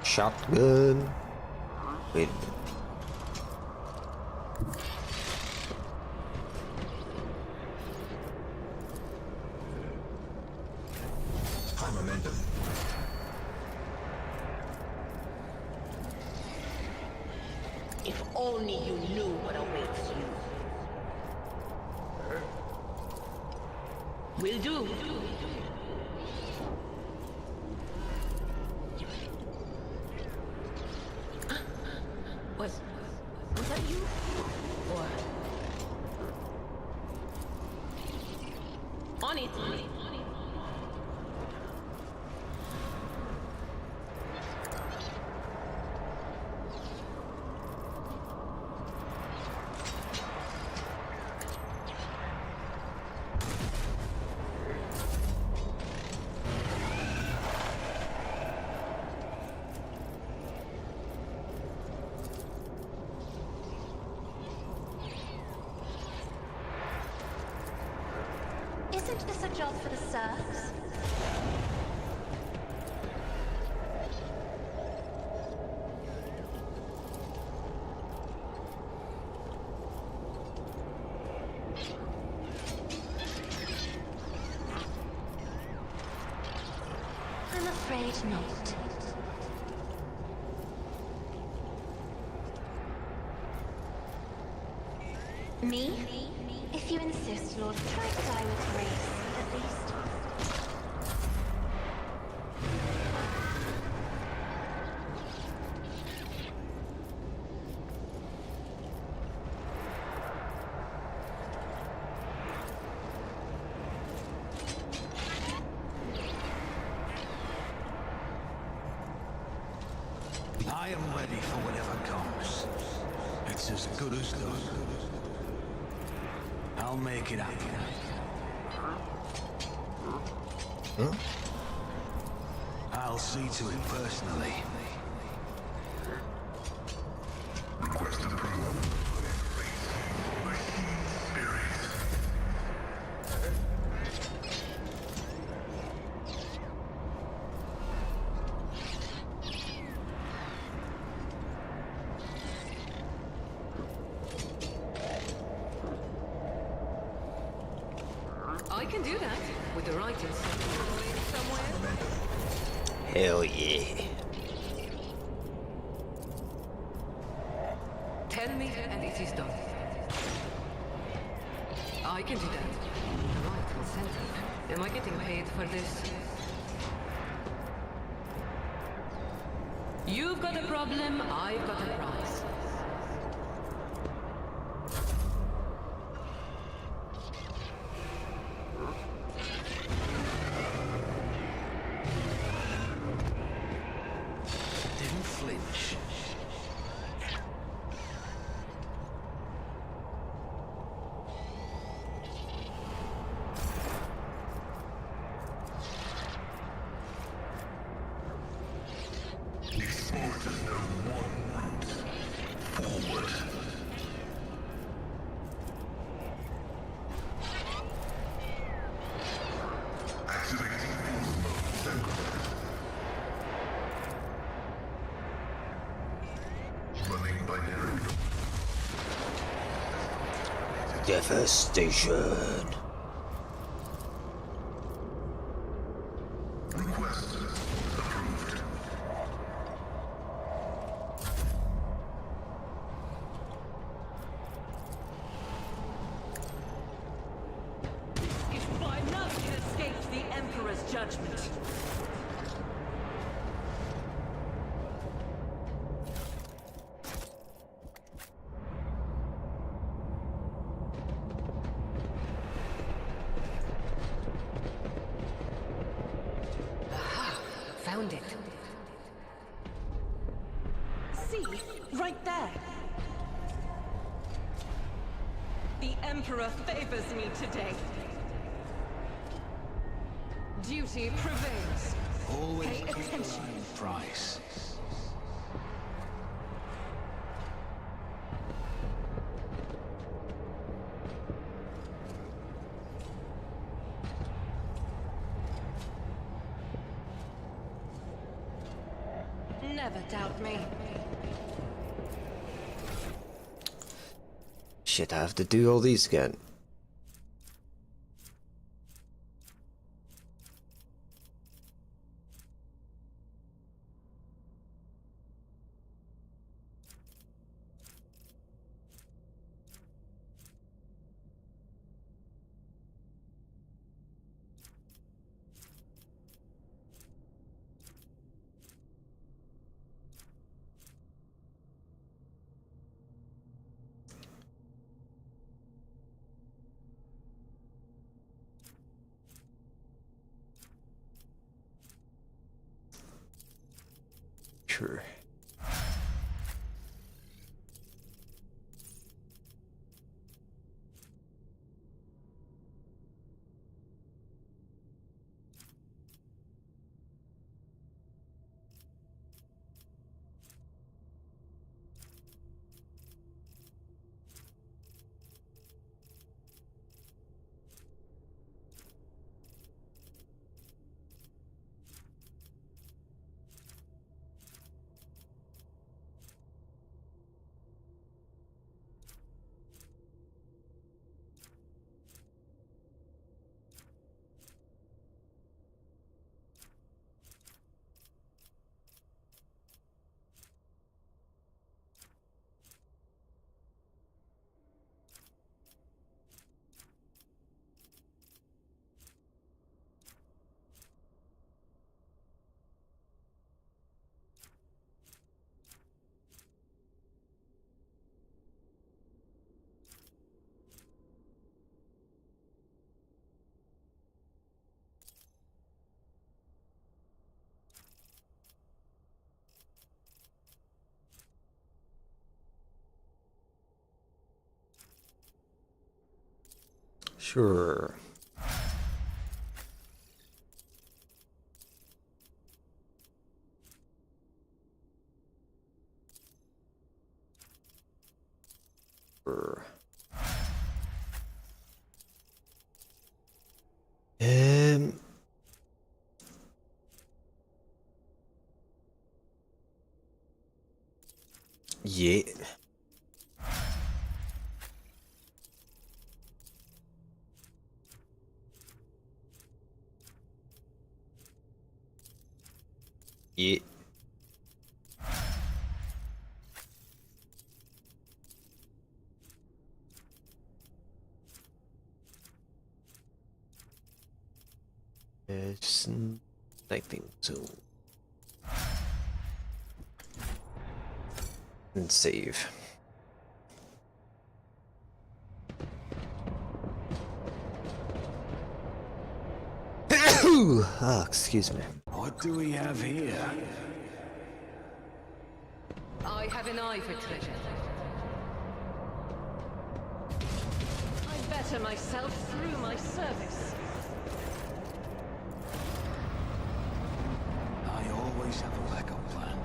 [SPEAKER 1] Shotgun. Wait a minute.
[SPEAKER 5] High momentum.
[SPEAKER 10] If only you knew what awaits you. Will do. Was that you? Or... On it.
[SPEAKER 3] Isn't this a job for the serfs? afraid not. Me? If you insist, Lord, try to die with grace, at least.
[SPEAKER 8] I am ready for whatever comes. It's as good as done. I'll make it happen.
[SPEAKER 1] Huh?
[SPEAKER 8] I'll see to it personally.
[SPEAKER 5] Request approved. Machine spirit.
[SPEAKER 6] I can do that with the right incentive somewhere.
[SPEAKER 1] Hell yeah.
[SPEAKER 6] Tell me, and it is done. I can do that. The right incentive. Am I getting paid for this? You've got a problem, I've got a prize.
[SPEAKER 8] Didn't flinch.
[SPEAKER 5] The sport is no one route. Forward. Activating force mode temporary. Running binary.
[SPEAKER 1] Devastation.
[SPEAKER 5] Request approved.
[SPEAKER 7] If by none can escape the Emperor's judgment.
[SPEAKER 6] Found it.
[SPEAKER 7] See, right there. The Emperor favors me today. Duty prevails.
[SPEAKER 8] Always
[SPEAKER 7] Pay
[SPEAKER 8] keep an eye
[SPEAKER 7] attention.
[SPEAKER 8] on price.
[SPEAKER 7] Never doubt me.
[SPEAKER 1] Shit, I have to do all these again. Sure. Sure. Sure. Yeah. Yeah. Sniping zone. And save. Ah, excuse me.
[SPEAKER 8] What do we have here?
[SPEAKER 6] I have an eye for treasure.
[SPEAKER 7] I better myself through my service.
[SPEAKER 8] I always have a backup plan.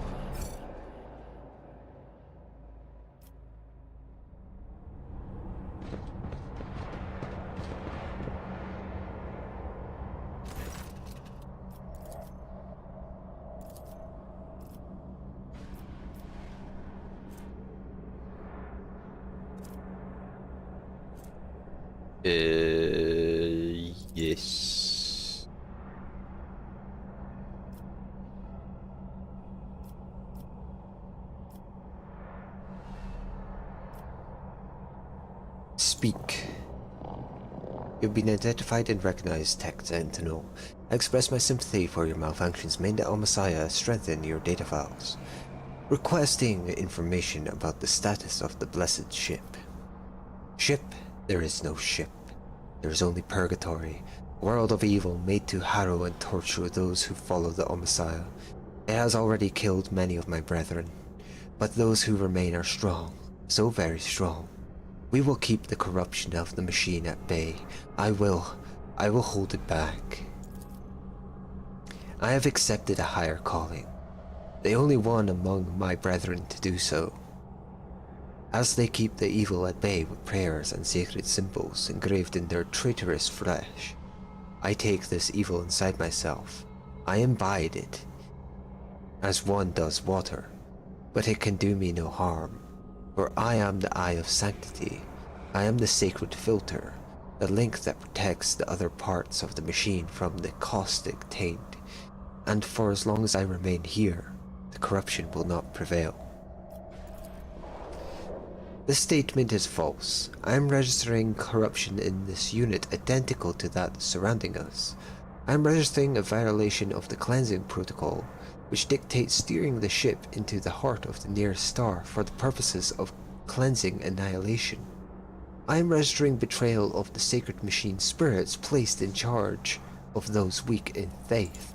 [SPEAKER 1] Yes. Speak. You've been identified and recognized, Tech Sentinel. I express my sympathy for your malfunctions. May the Messiah strengthen your data files. Requesting information about the status of the blessed ship. Ship? There is no ship. There is only purgatory, a world of evil made to harrow and torture those who follow the Messiah. It has already killed many of my brethren, but those who remain are strong, so very strong. We will keep the corruption of the machine at bay. I will hold it back. I have accepted a higher calling, the only one among my brethren to do so. As they keep the evil at bay with prayers and sacred symbols engraved in their traitorous flesh, I take this evil inside myself. I imbibe it, as one does water, but it can do me no harm, for I am the eye of sanctity. I am the sacred filter, the link that protects the other parts of the machine from the caustic taint, and for as long as I remain here, the corruption will not prevail. This statement is false. I am registering corruption in this unit identical to that surrounding us. I am registering a violation of the cleansing protocol, which dictates steering the ship into the heart of the nearest star for the purposes of cleansing annihilation. I am registering betrayal of the sacred machine spirits placed in charge of those weak in faith.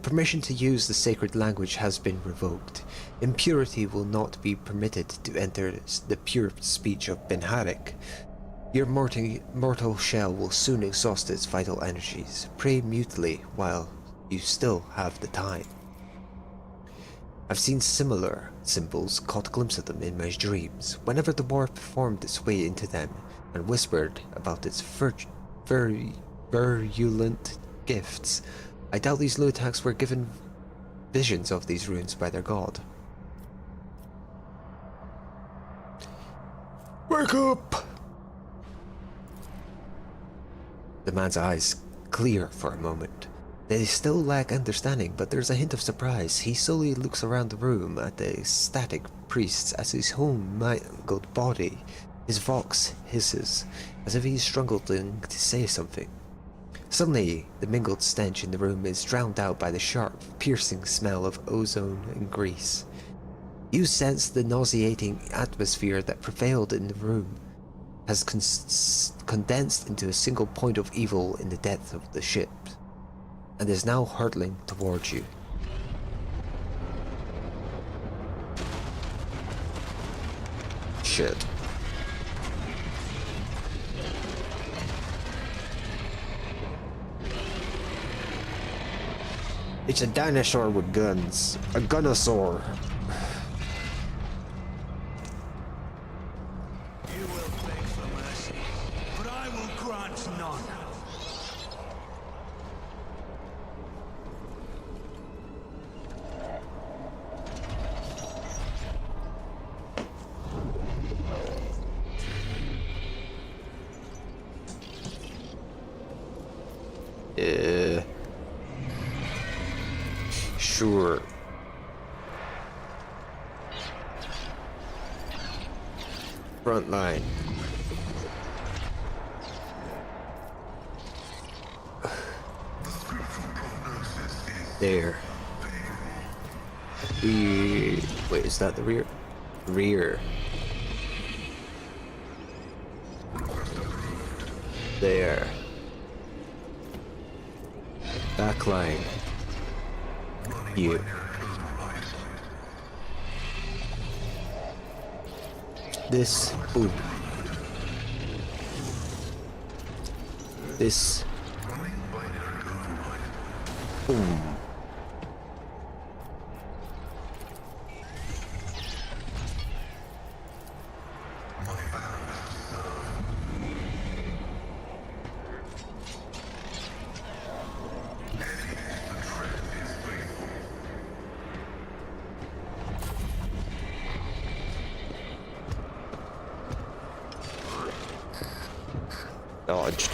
[SPEAKER 1] Permission to use the sacred language has been revoked. Impurity will not be permitted to enter the pure speech of Ben-Harik. Your mortal shell will soon exhaust its vital energies. Pray mutely while you still have the time. I've seen similar symbols, caught a glimpse of them in my dreams, whenever the warp formed its way into them, and whispered about its virulent gifts. I doubt these lunatics were given visions of these runes by their god. Wake up! The man's eyes clear for a moment. They still lack understanding, but there's a hint of surprise. He slowly looks around the room at the ecstatic priests as his whole mangled body. His vox hisses, as if he's struggling to say something. Suddenly, the mingled stench in the room is drowned out by the sharp, piercing smell of ozone and grease. You sense the nauseating atmosphere that prevailed in the room has condensed into a single point of evil in the depth of the ship, and is now hurtling towards you. Shit. It's a dinosaur with guns. A gunosaur.
[SPEAKER 8] You will beg for mercy, but I will grant none.
[SPEAKER 1] Sure. Front line. There. Wait, is that the rear? Rear. There. Back line. You. This. Ooh. This. Boom. Dodged.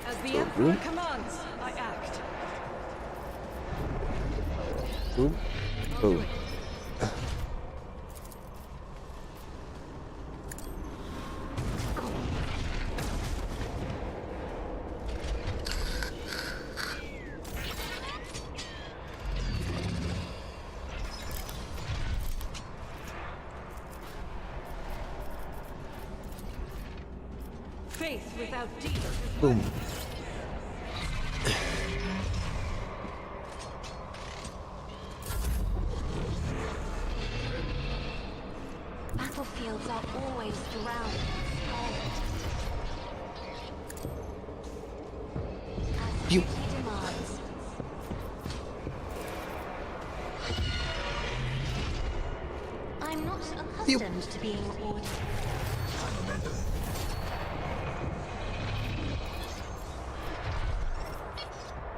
[SPEAKER 7] As the Emperor commands, I act.
[SPEAKER 1] Boom. Boom.
[SPEAKER 7] Faith without deed.
[SPEAKER 1] Boom.
[SPEAKER 3] Battlefields are always drowned in cold. As
[SPEAKER 1] You-
[SPEAKER 3] duty demands. I'm not accustomed to being ordered.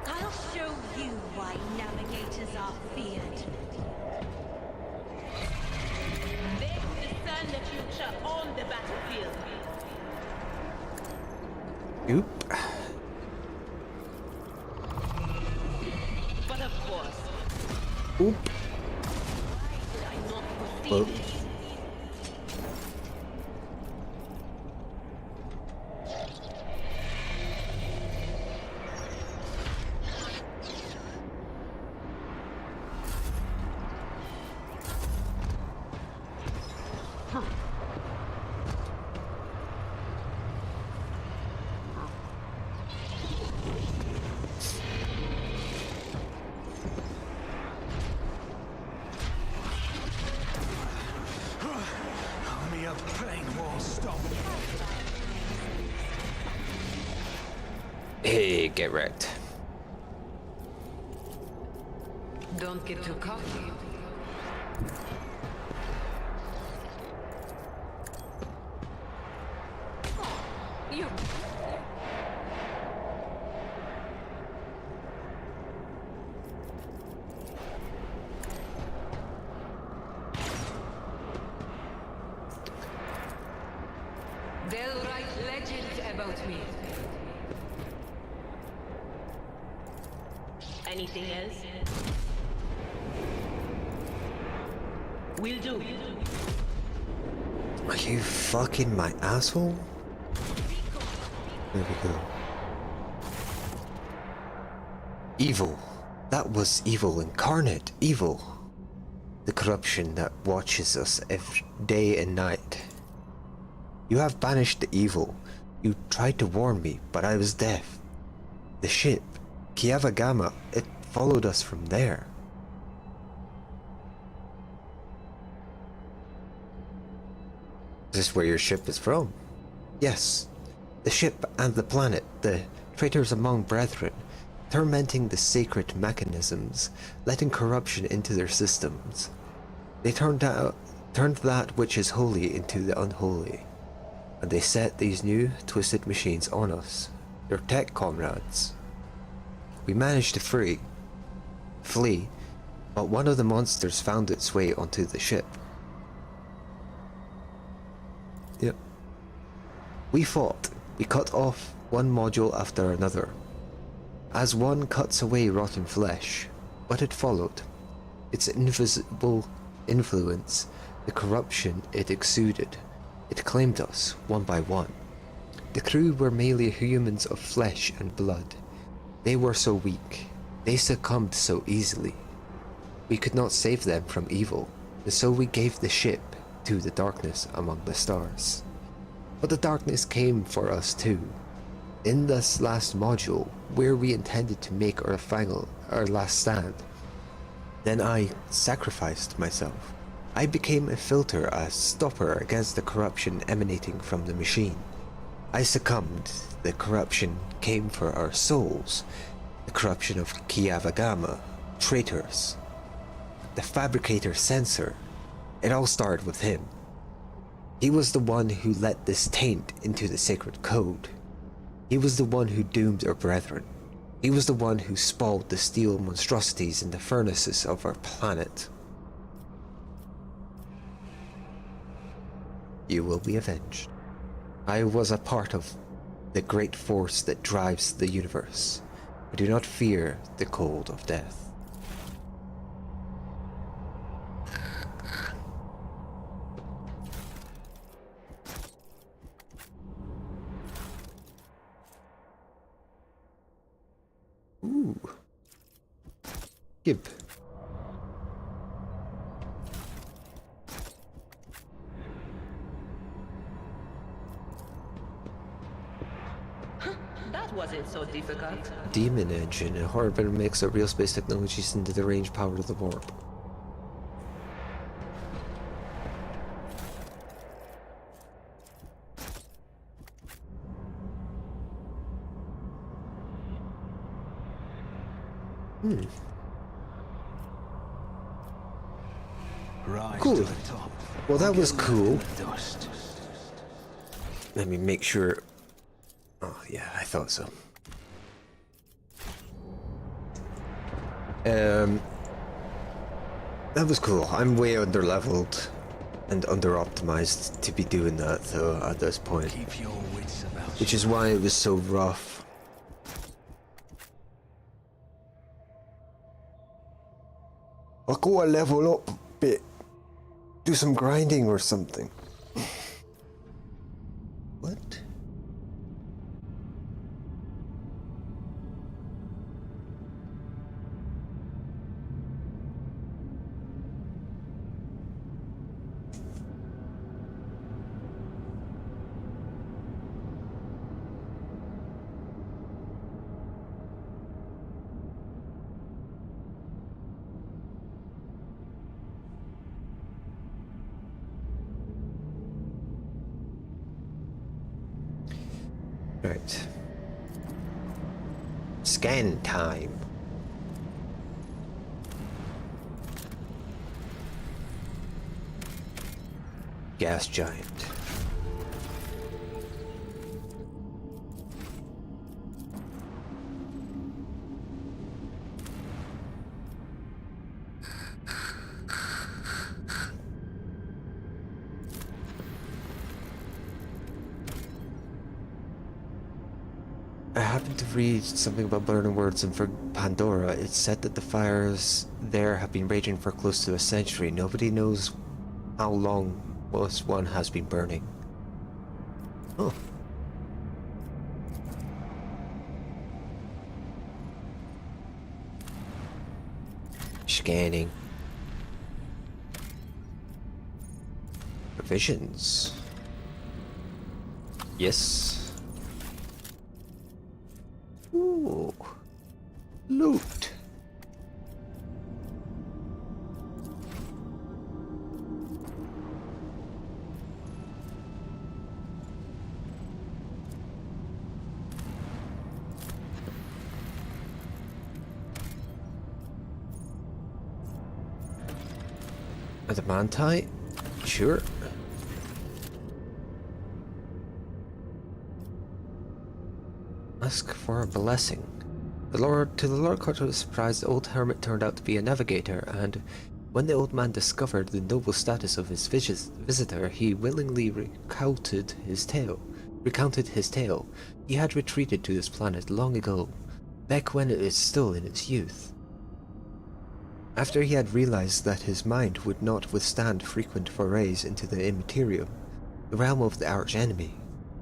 [SPEAKER 3] I'll show you why navigators are feared.
[SPEAKER 10] They discern the future on the battlefield.
[SPEAKER 1] Oop.
[SPEAKER 10] But of course,
[SPEAKER 1] Oop.
[SPEAKER 10] did I not foresee
[SPEAKER 1] Well.
[SPEAKER 10] this?
[SPEAKER 8] Army of plain wall stop.
[SPEAKER 1] Hey, get wrecked.
[SPEAKER 6] Don't get too cocky. You. They'll write legends about me.
[SPEAKER 10] Anything else? Will do.
[SPEAKER 1] Are you fucking my asshole? There we go. Evil. That was evil incarnate. Evil. The corruption that watches us every day and night. You have banished the evil. You tried to warn me, but I was deaf. The ship, Kiava Gamma, it followed us from there. Is this where your ship is from? Yes. The ship and the planet, the traitors among brethren. tormenting the sacred mechanisms, letting corruption into their systems. They turned that which is holy into the unholy, and they set these new, twisted machines on us, their tech comrades. We managed to flee, but one of the monsters found its way onto the ship. Yep. We fought. We cut off one module after another, as one cuts away rotten flesh, but it followed. Its invisible influence, the corruption it exuded, it claimed us one by one. The crew were merely humans of flesh and blood. They were so weak. They succumbed so easily. We could not save them from evil, and so we gave the ship to the darkness among the stars. But the darkness came for us too. In this last module, where we intended to make our last stand, then I sacrificed myself. I became a filter, a stopper against the corruption emanating from the machine. I succumbed. The corruption came for our souls. The corruption of Kiavagama, traitors. The fabricator censor. It all started with him. He was the one who let this taint into the sacred code. He was the one who doomed our brethren. He was the one who spalled the steel monstrosities in the furnaces of our planet. You will be avenged. I was a part of the great force that drives the universe. I do not fear the cold of death. Ooh. Gib.
[SPEAKER 10] That wasn't so difficult.
[SPEAKER 1] Demon engine, a horrible mix of real space technologies into the range power of the warp. Cool. Well, that was cool. Let me make sure. Oh, yeah, I thought so. That was cool. I'm way under-leveled and under-optimized to be doing that, though, at this point. Which is why it was so rough. I'll go a level up a bit. Do some grinding or something. What? Right. Scan time. Gas giant. I happened to read something about Burning Words, and for Pandora, it said that the fires there have been raging for close to a century. Nobody knows how long this one has been burning. Oh. Scanning. Provisions. Yes. Ooh. Loot. Adamantite? Sure. Ask for a blessing. To the Lord Carter's surprise, the old hermit turned out to be a navigator, and when the old man discovered the noble status of his visitor, he willingly recounted his tale. He had retreated to this planet long ago, back when it was still in its youth. After he had realized that his mind would not withstand frequent forays into the immaterial, the realm of the archenemy,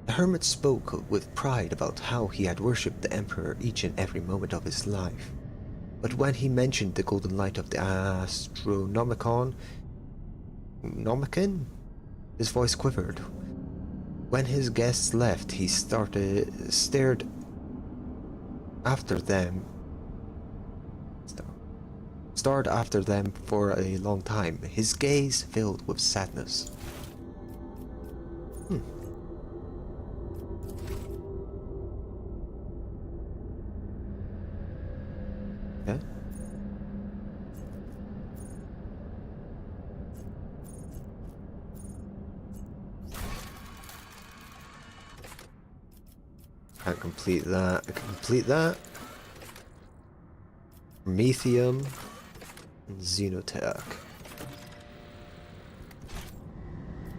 [SPEAKER 1] the hermit spoke with pride about how he had worshipped the Emperor each and every moment of his life. But when he mentioned the golden light of the Astronomicon, his voice quivered. When his guests left, he stared after them for a long time, his gaze filled with sadness. Okay. Can't complete that. I can complete that. Promethium and Xenotech.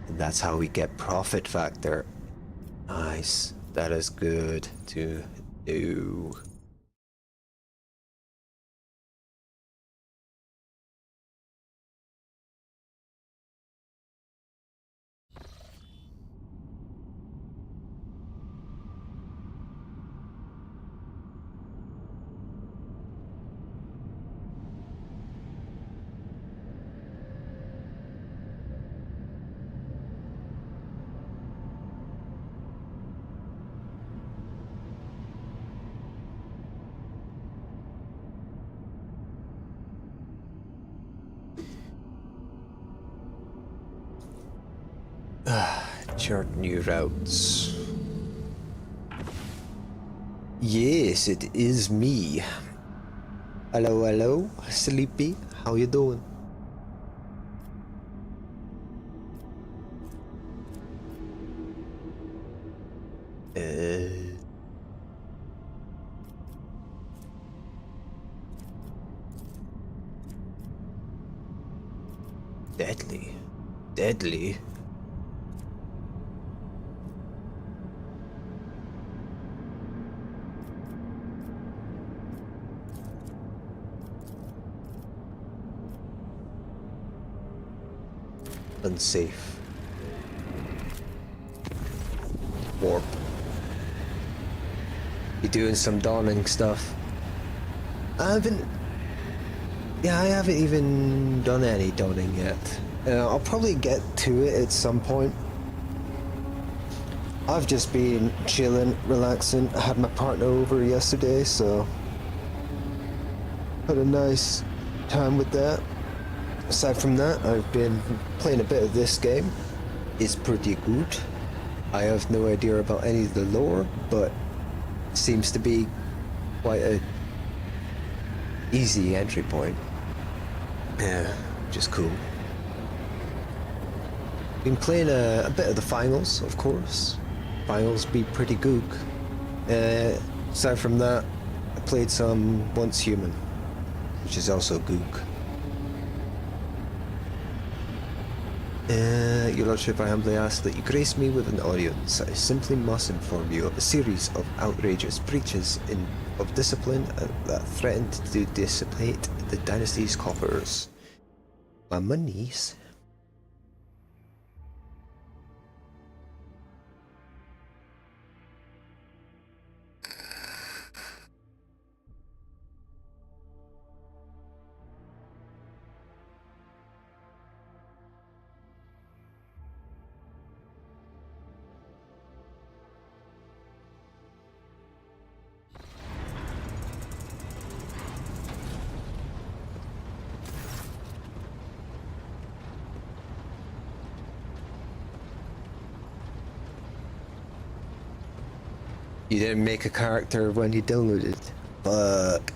[SPEAKER 1] And that's how we get profit factor. Nice. That is good to do. Chart new routes. Yes, it is me. Hello, hello, Sleepy. How you doing? Deadly. Deadly. Unsafe. Warp. You doing some dawning stuff? I haven't even done any dawning yet. I'll probably get to it at some point. I've just been chilling, relaxing. I had my partner over yesterday, so had a nice time with that. Aside from that, I've been playing a bit of this game. It's pretty good. I have no idea about any of the lore, but it seems to be quite a easy entry point. Yeah, which is cool. Been playing a bit of the finals, of course. Finals be pretty good. Aside from that, I played some Once Human, which is also good. Your Lordship, I humbly ask that you grace me with an audience. I simply must inform you of a series of outrageous breaches of discipline that threatened to dissipate the dynasty's coffers. My monies. You didn't make a character when you downloaded. Fuck.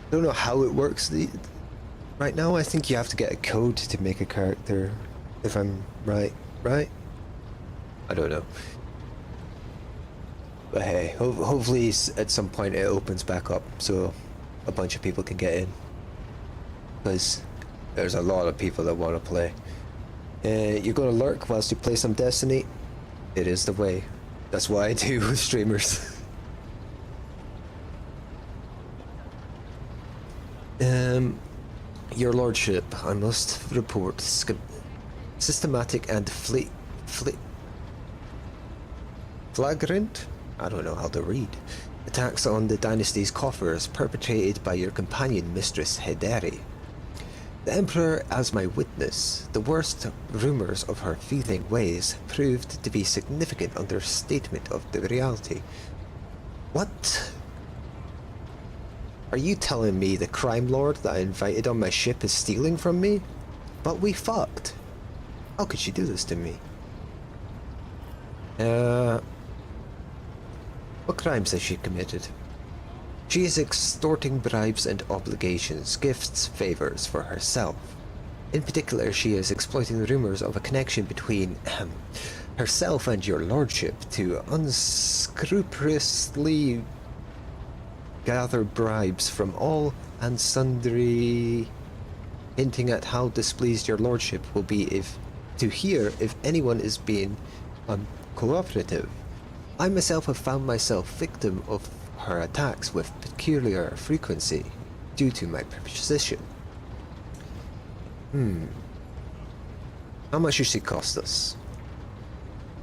[SPEAKER 1] I don't know how it works right now. I think you have to get a code to make a character, if I'm right? I don't know. But hey, hopefully at some point it opens back up so a bunch of people can get in. Because there's a lot of people that want to play. You're going to lurk whilst you play some Destiny. It is the way. That's what I do with streamers. Your Lordship, I must report systematic and flagrant? I don't know how to read. Attacks on the dynasty's coffers perpetrated by your companion, Mistress Hederi. The Emperor as my witness. The worst rumors of her thieving ways proved to be significant understatement of the reality. What? Are you telling me the crime lord that I invited on my ship is stealing from me? But we fucked. How could she do this to me? What crimes has she committed? She is extorting bribes and obligations, gifts, favors for herself. In particular, she is exploiting the rumors of a connection between herself and your lordship to unscrupulously gather bribes from all and sundry, hinting at how displeased your lordship will be if anyone is being uncooperative. I myself have found myself victim of her attacks with peculiar frequency due to my position. How much does she cost us?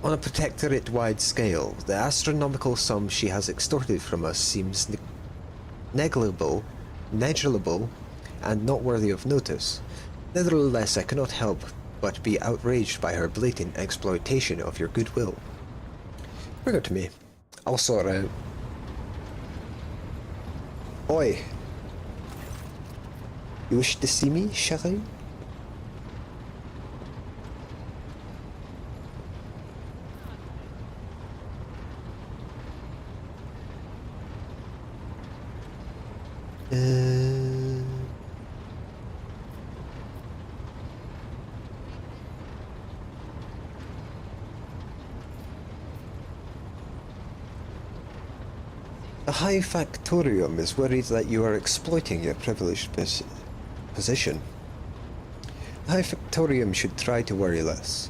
[SPEAKER 1] On a protectorate-wide scale, the astronomical sum she has extorted from us seems negligible, and not worthy of notice. Nevertheless, I cannot help but be outraged by her blatant exploitation of your goodwill. Bring her to me. I'll sort her out. Oi! You wish to see me, chérie? The High Factorium is worried that you are exploiting your privileged position. The High Factorium should try to worry less.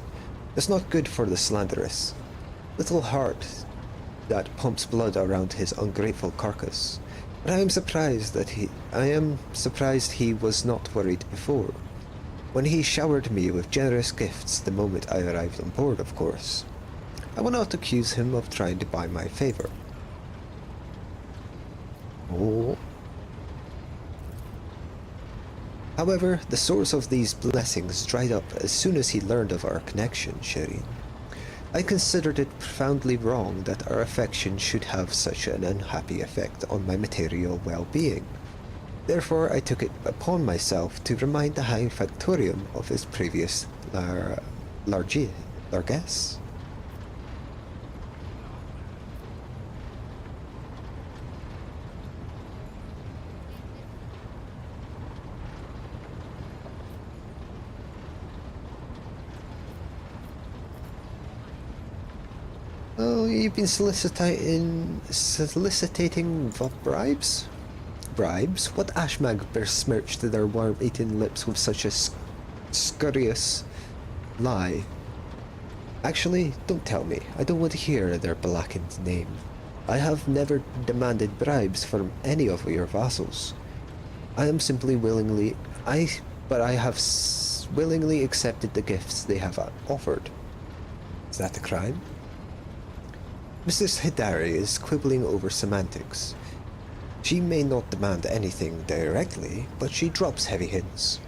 [SPEAKER 1] It's not good for the slanderous little heart that pumps blood around his ungrateful carcass. But I am surprised he was not worried before, when he showered me with generous gifts the moment I arrived on board, of course. I will not accuse him of trying to buy my favor. Oh. However, the source of these blessings dried up as soon as he learned of our connection, chérie. I considered it profoundly wrong that our affection should have such an unhappy effect on my material well-being. Therefore, I took it upon myself to remind the High Factorium of his previous largesse. Oh, you've been soliciting bribes? Bribes? What ashmag besmirched their worm-eaten lips with such a scurrilous lie? Actually, don't tell me. I don't want to hear their blackened name. I have never demanded bribes from any of your vassals. I have willingly accepted the gifts they have offered. Is that a crime? Mrs. Hederi is quibbling over semantics. She may not demand anything directly, but she drops heavy hints.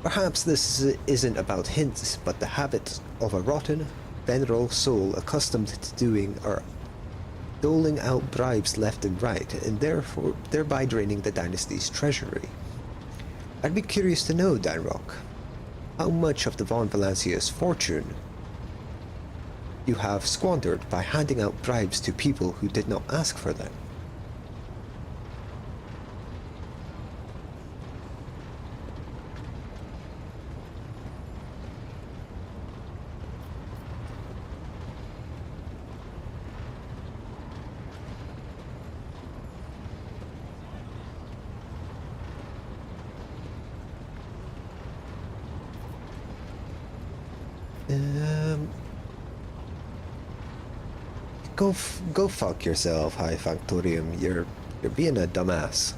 [SPEAKER 1] Perhaps this isn't about hints, but the habit of a rotten, venerable soul accustomed to doling out bribes left and right, and thereby draining the dynasty's treasury. I'd be curious to know, Danrock, how much of the Von Valancia's fortune you have squandered by handing out bribes to people who did not ask for them. Go fuck yourself, High Factorium. You're being a dumbass.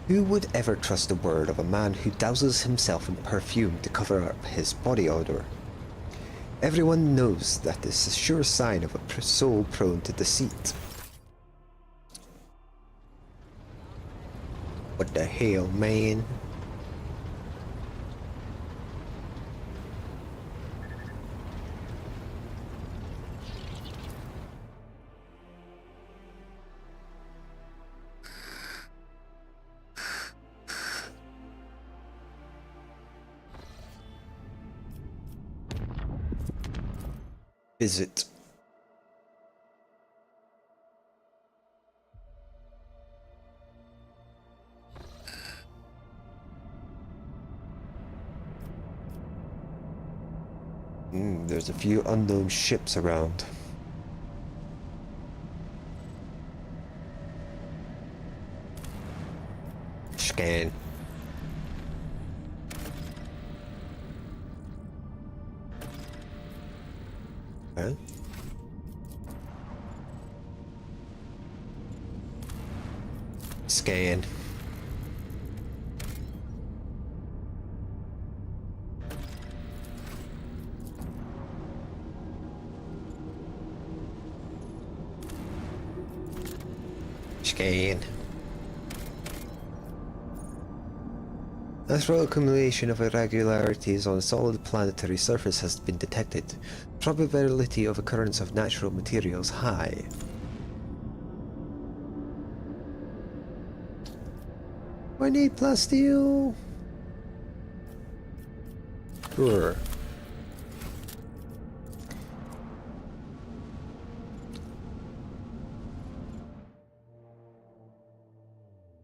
[SPEAKER 1] Who would ever trust the word of a man who douses himself in perfume to cover up his body odor? Everyone knows that this is a sure sign of a soul prone to deceit. What the hell, man? Visit. There's a few unknown ships around. Scan. Huh? Scan. Scan. A thorough accumulation of irregularities on a solid planetary surface has been detected. Probability of occurrence of natural materials high. I need plasteel. Sure.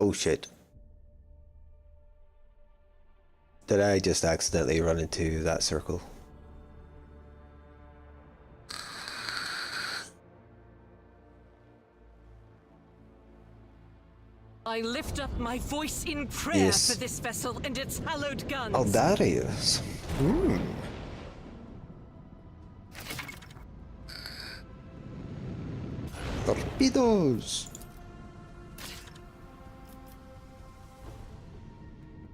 [SPEAKER 1] Oh shit. Did I just accidentally run into that circle?
[SPEAKER 7] I lift up my voice in prayer
[SPEAKER 1] Yes.
[SPEAKER 7] for this vessel and its hallowed guns.
[SPEAKER 1] Oh, that is. Torpedoes!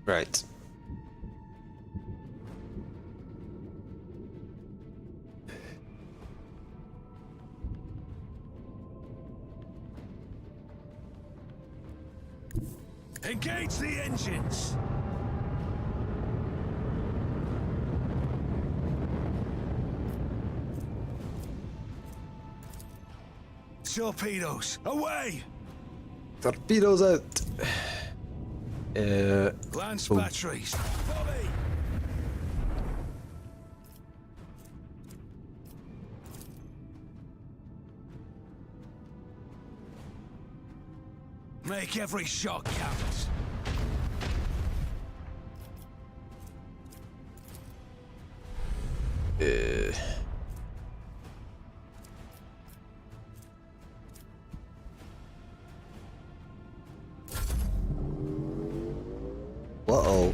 [SPEAKER 1] Right.
[SPEAKER 8] Engage the engines! Torpedoes, away!
[SPEAKER 1] Torpedoes out!
[SPEAKER 8] Lance
[SPEAKER 1] oh.
[SPEAKER 8] batteries, volley! Make every shot count.
[SPEAKER 1] Uh-oh.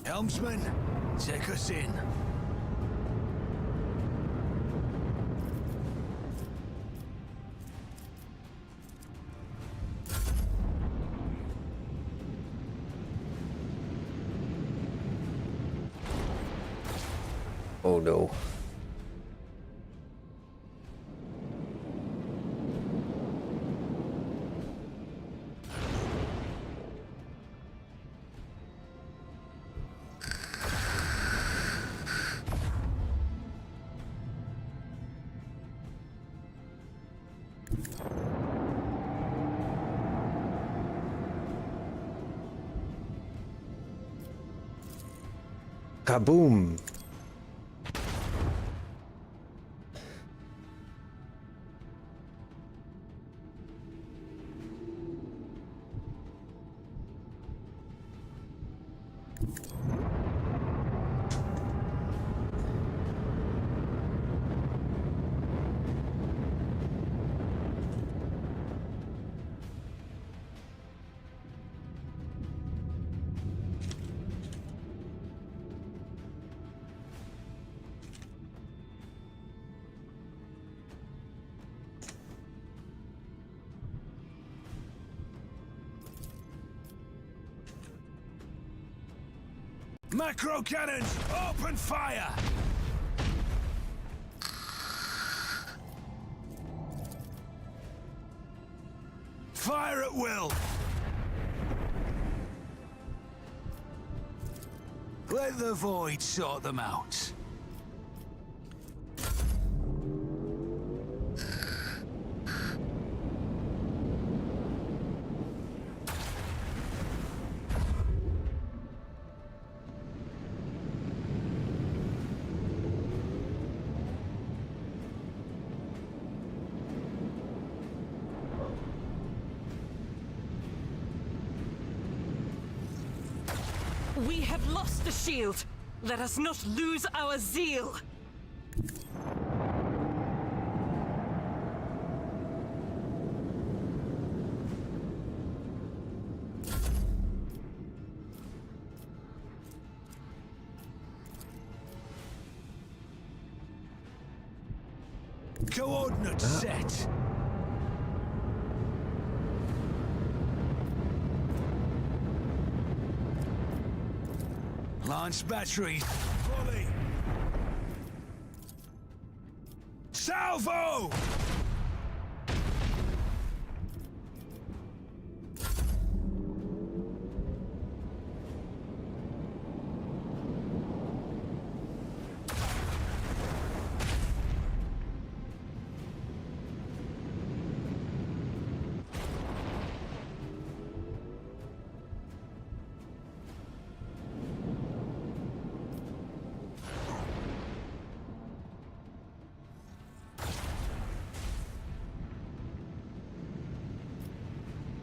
[SPEAKER 8] Helmsman, take us in.
[SPEAKER 1] Oh no. Kaboom!
[SPEAKER 8] Macro cannons, open fire! Fire at will! Let the void sort them out.
[SPEAKER 7] We have lost the shield. Let us not lose our zeal.
[SPEAKER 8] Coordinates set. Launch batteries. Volley. Salvo!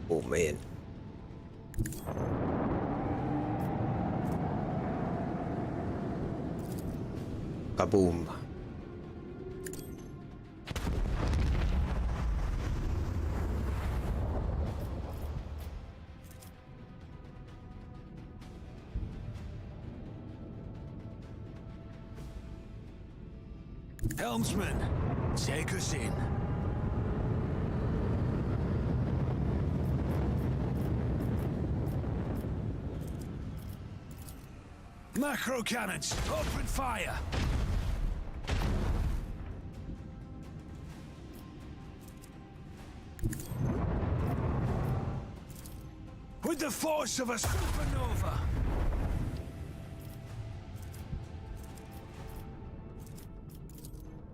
[SPEAKER 1] Oh man. Kaboom.
[SPEAKER 8] Helmsman, take us in. Macro cannons, open fire! With the force of a supernova!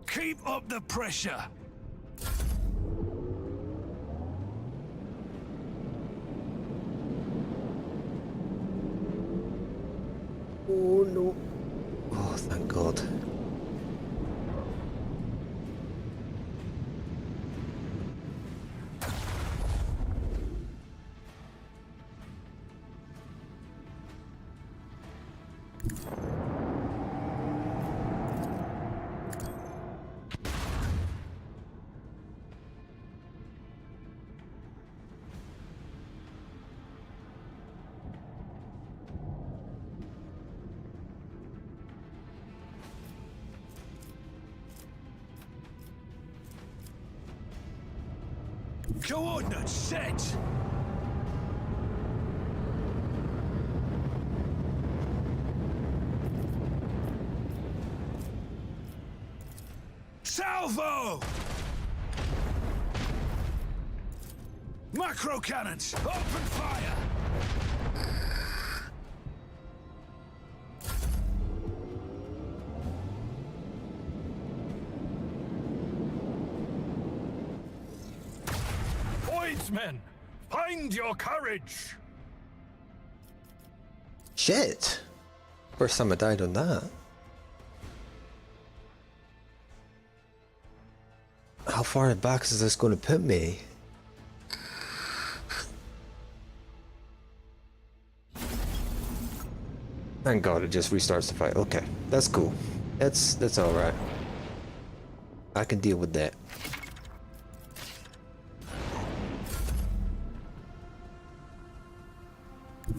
[SPEAKER 8] Keep up the pressure!
[SPEAKER 1] Oh no. Oh, thank God.
[SPEAKER 8] Coordinates set! Salvo! Macro cannons, open fire!
[SPEAKER 9] Men, find your courage!
[SPEAKER 1] Shit! First time I died on that. How far back is this going to put me? Thank God it just restarts the fight. Okay, that's cool. That's all right. I can deal with that.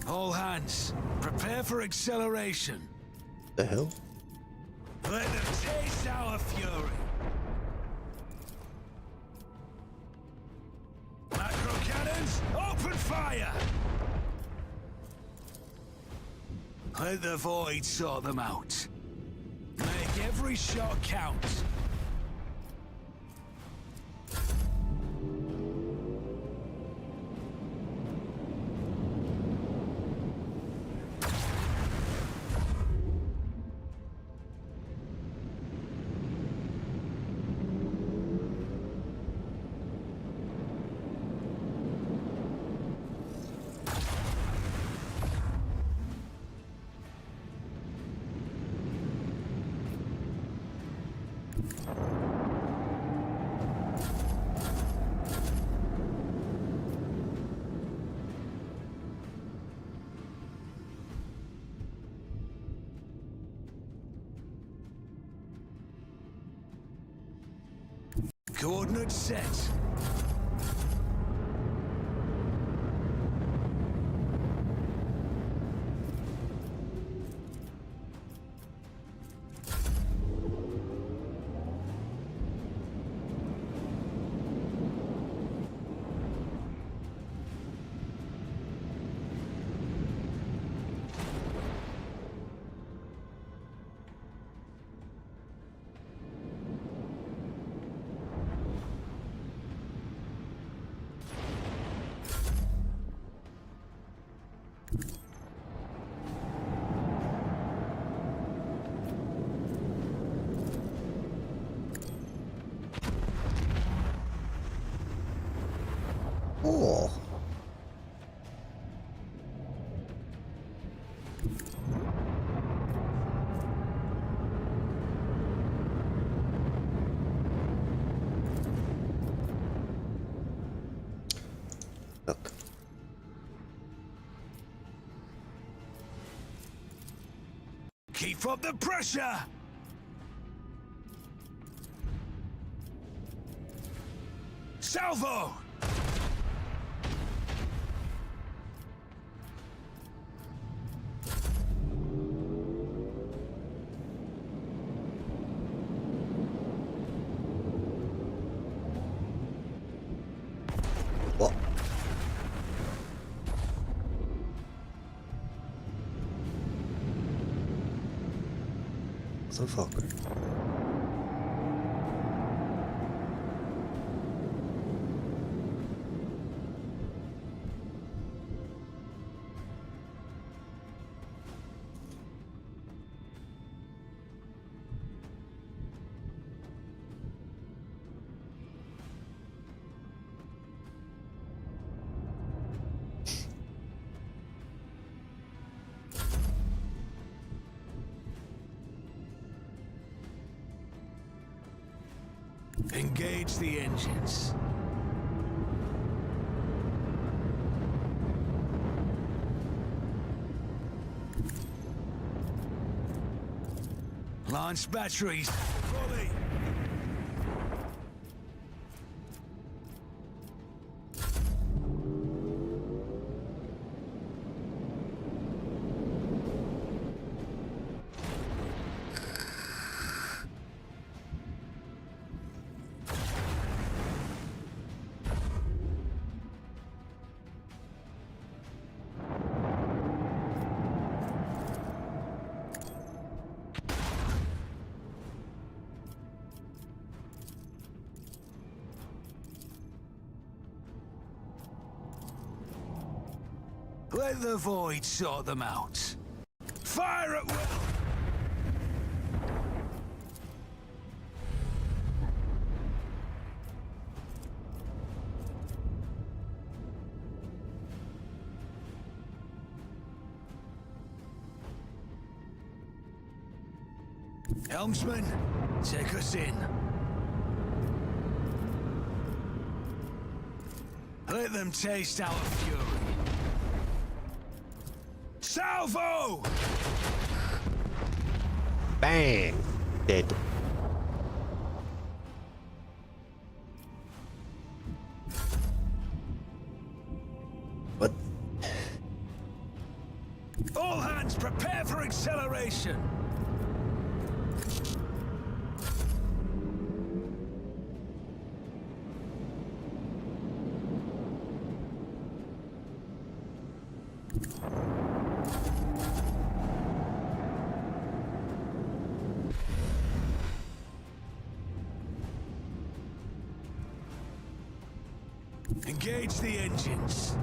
[SPEAKER 8] All hands, prepare for acceleration.
[SPEAKER 1] The hell?
[SPEAKER 8] Let them taste our fury. Macro cannons, open fire! Let the void sort them out. Make every shot count. Coordinates set.
[SPEAKER 1] Oh. Look.
[SPEAKER 8] Keep up the pressure! Salvo!
[SPEAKER 1] What? Motherfucker.
[SPEAKER 8] Engage the engines. Launch batteries. Fully. Let the void sort them out. Fire at will! Helmsman, take us in. Let them taste our fury. Salvo!
[SPEAKER 1] Bang! Dead. What?
[SPEAKER 8] All hands prepare for acceleration! Engage the engines.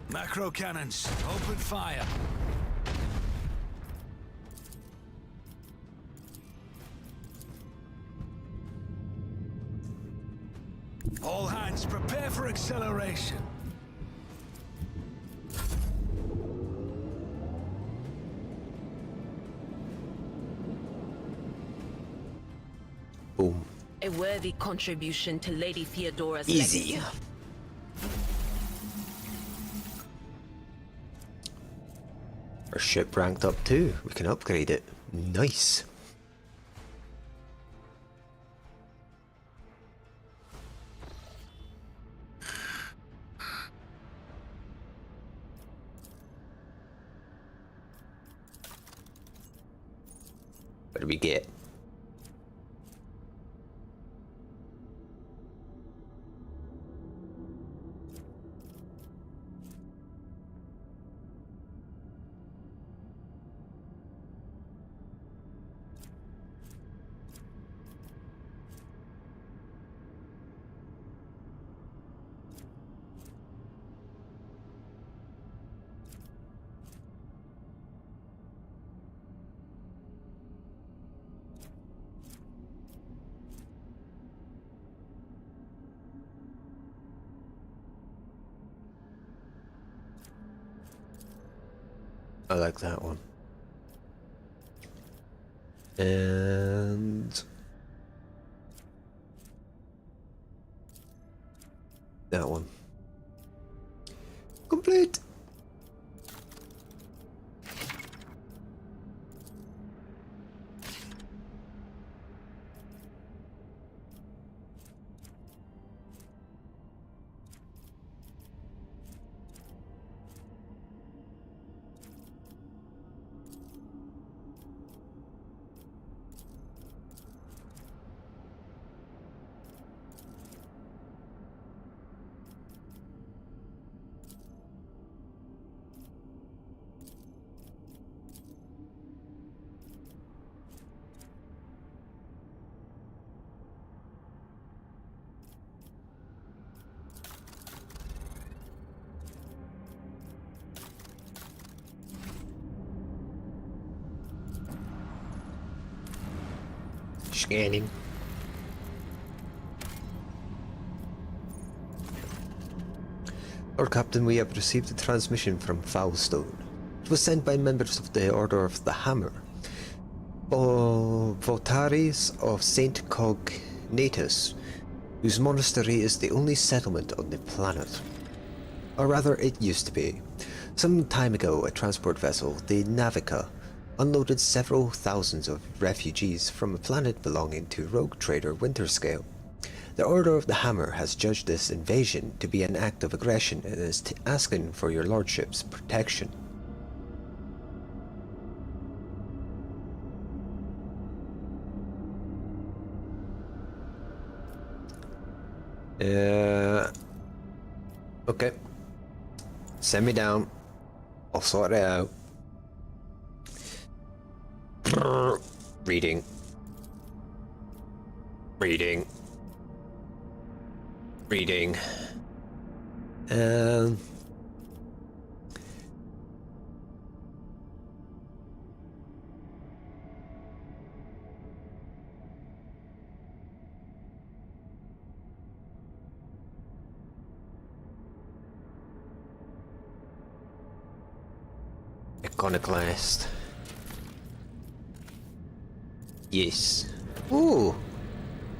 [SPEAKER 8] Macro cannons, open fire. All hands prepare for acceleration.
[SPEAKER 1] Boom.
[SPEAKER 10] A worthy contribution to Lady Theodora's
[SPEAKER 1] Easy.
[SPEAKER 10] legacy.
[SPEAKER 1] Our ship ranked up too. We can upgrade it. Nice. What do we get? I like that one. And that one. Complete. Scanning. Lord Captain, we have received a transmission from Foulstone. It was sent by members of the Order of the Hammer, Votaries of Saint Cognatus, whose monastery is the only settlement on the planet. Or rather, it used to be. Some time ago, a transport vessel, the Navica, unloaded several thousands of refugees from a planet belonging to rogue trader Winterscale. The Order of the Hammer has judged this invasion to be an act of aggression and is asking for your lordship's protection. Okay. Send me down. I'll sort it out. Reading. Reading. Reading. Iconoclast. Yes. Ooh!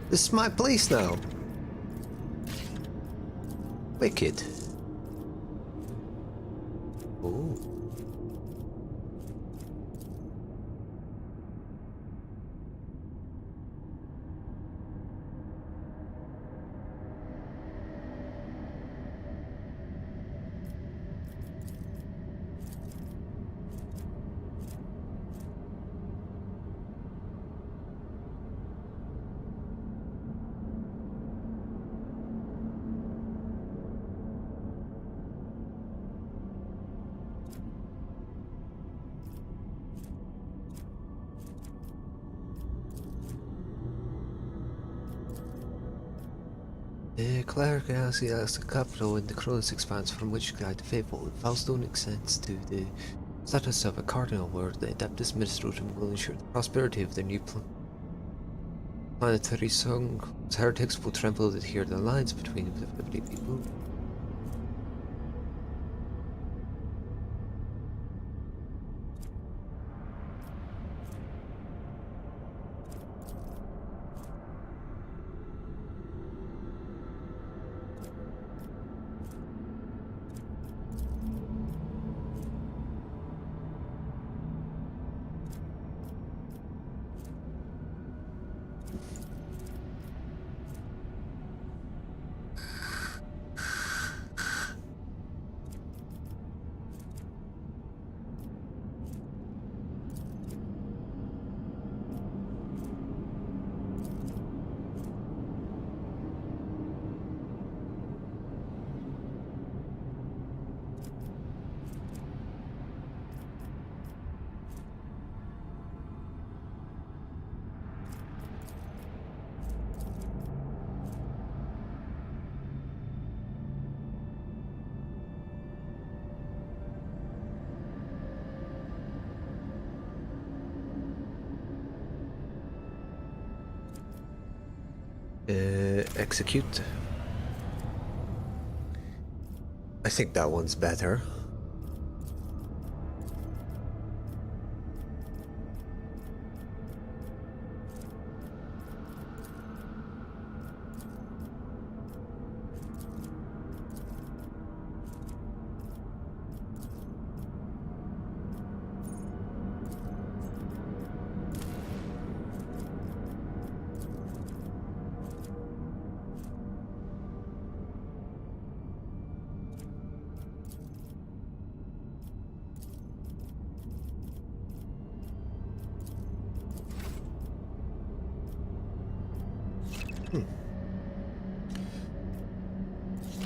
[SPEAKER 1] This is my place now. Wicked. Ooh. The Cleric Galaxy is the capital in the Cronus Expanse from which guide the faithful. Falstone extends to the status of a cardinal where the Adeptus Ministrotum will ensure the prosperity of their new planetary song. Heretics will tremble to hear the alliance between the Liberty people. Execute. I think that one's better.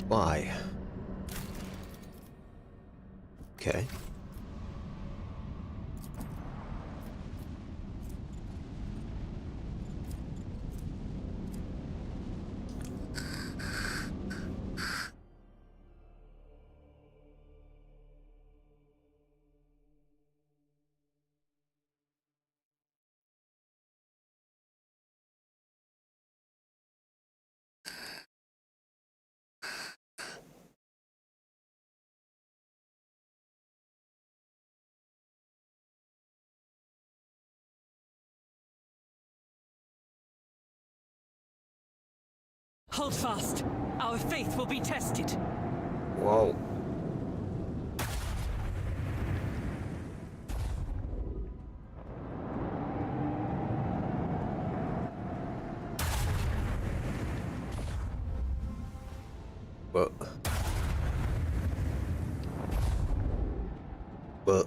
[SPEAKER 1] Why? Okay.
[SPEAKER 7] Hold fast. Our faith will be tested.
[SPEAKER 1] Whoa. Well. Well.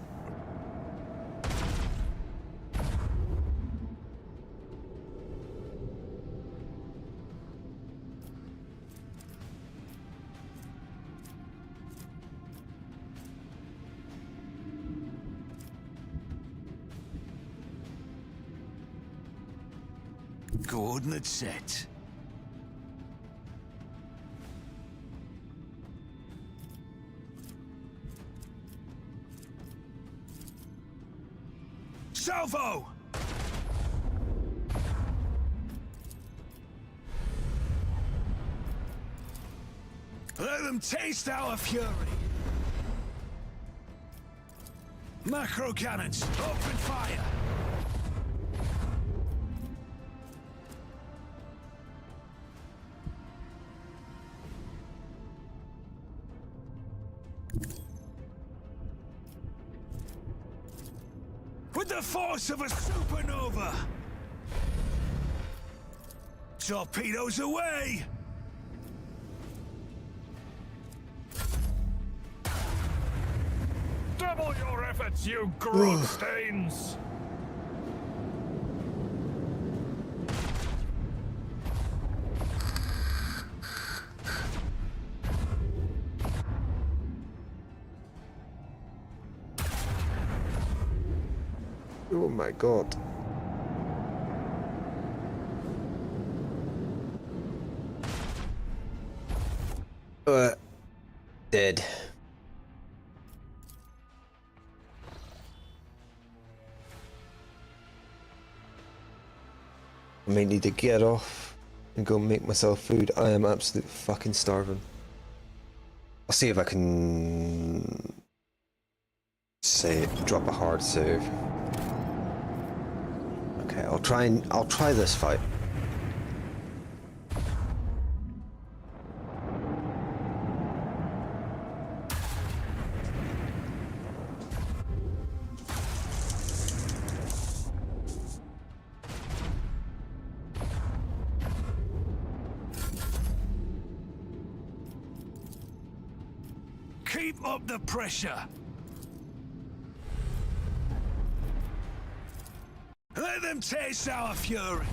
[SPEAKER 8] Coordinates set. Salvo! Let them taste our fury! Macro cannons, open fire! With the force of a supernova! Torpedoes away!
[SPEAKER 9] Double your efforts, you growth stains!
[SPEAKER 1] Oh my god. Dead. I may need to get off and go make myself food. I am absolutely fucking starving. I'll see if I can drop a hard save. Okay, I'll try this fight.
[SPEAKER 8] Keep up the pressure! Let them taste our fury!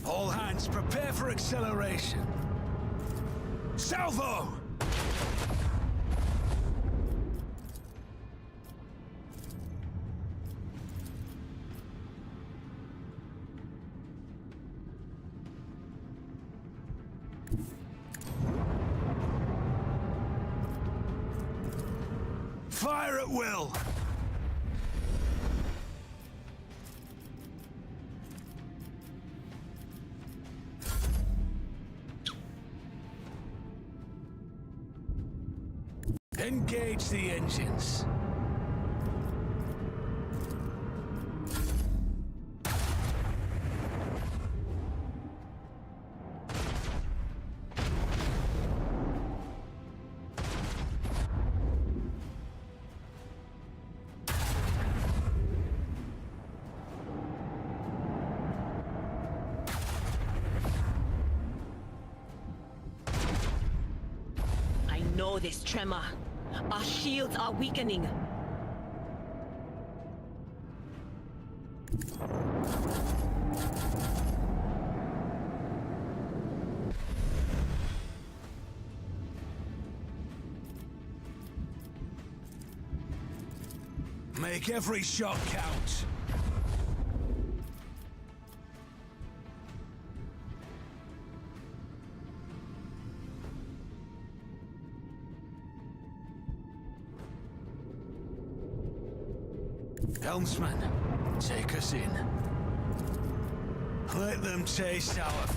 [SPEAKER 8] All hands prepare for acceleration! Salvo! Fire at will! Engage the engines.
[SPEAKER 10] I know this tremor. Our shields are weakening.
[SPEAKER 8] Make every shot count. Helmsman, take us in. Let them taste our...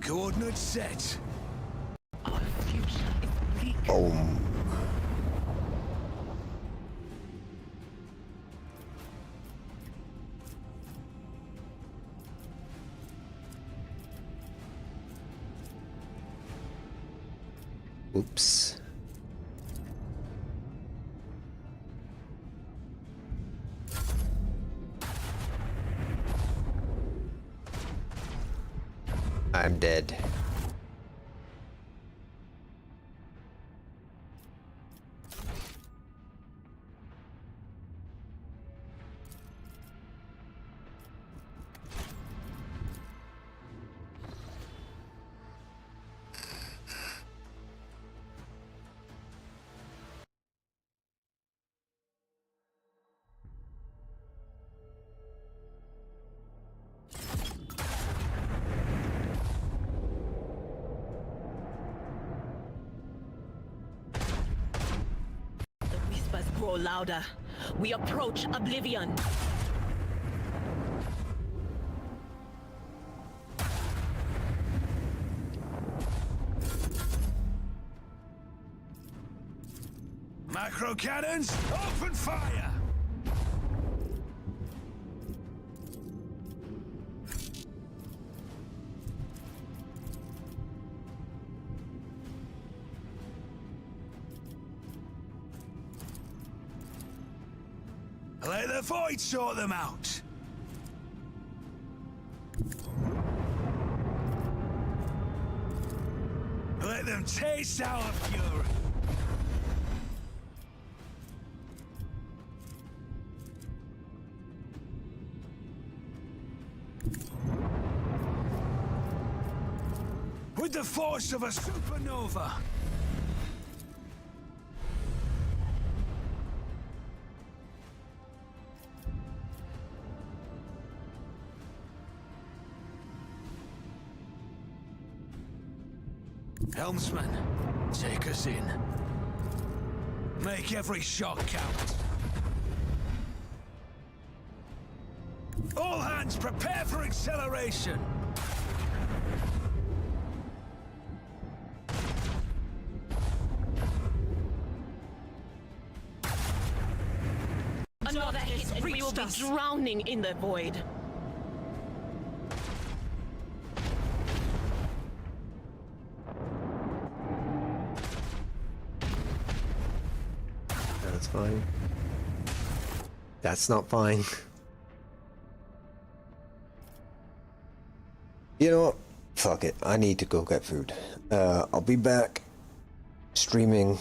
[SPEAKER 8] Coordinates set.
[SPEAKER 10] Our future is bleak.
[SPEAKER 1] Oops. I'm dead.
[SPEAKER 10] The whispers grow louder. We approach oblivion.
[SPEAKER 8] Macro cannons, open fire! Let the void sort them out. Let them taste our fury. With the force of a supernova. Helmsman, take us in. Make every shot count. All hands prepare for acceleration.
[SPEAKER 10] Another hit and we will be drowning in the void.
[SPEAKER 1] That's fine. That's not fine. You know what? Fuck it. I need to go get food. I'll be back streaming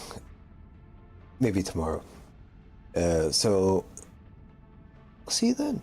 [SPEAKER 1] maybe tomorrow. So I'll see you then.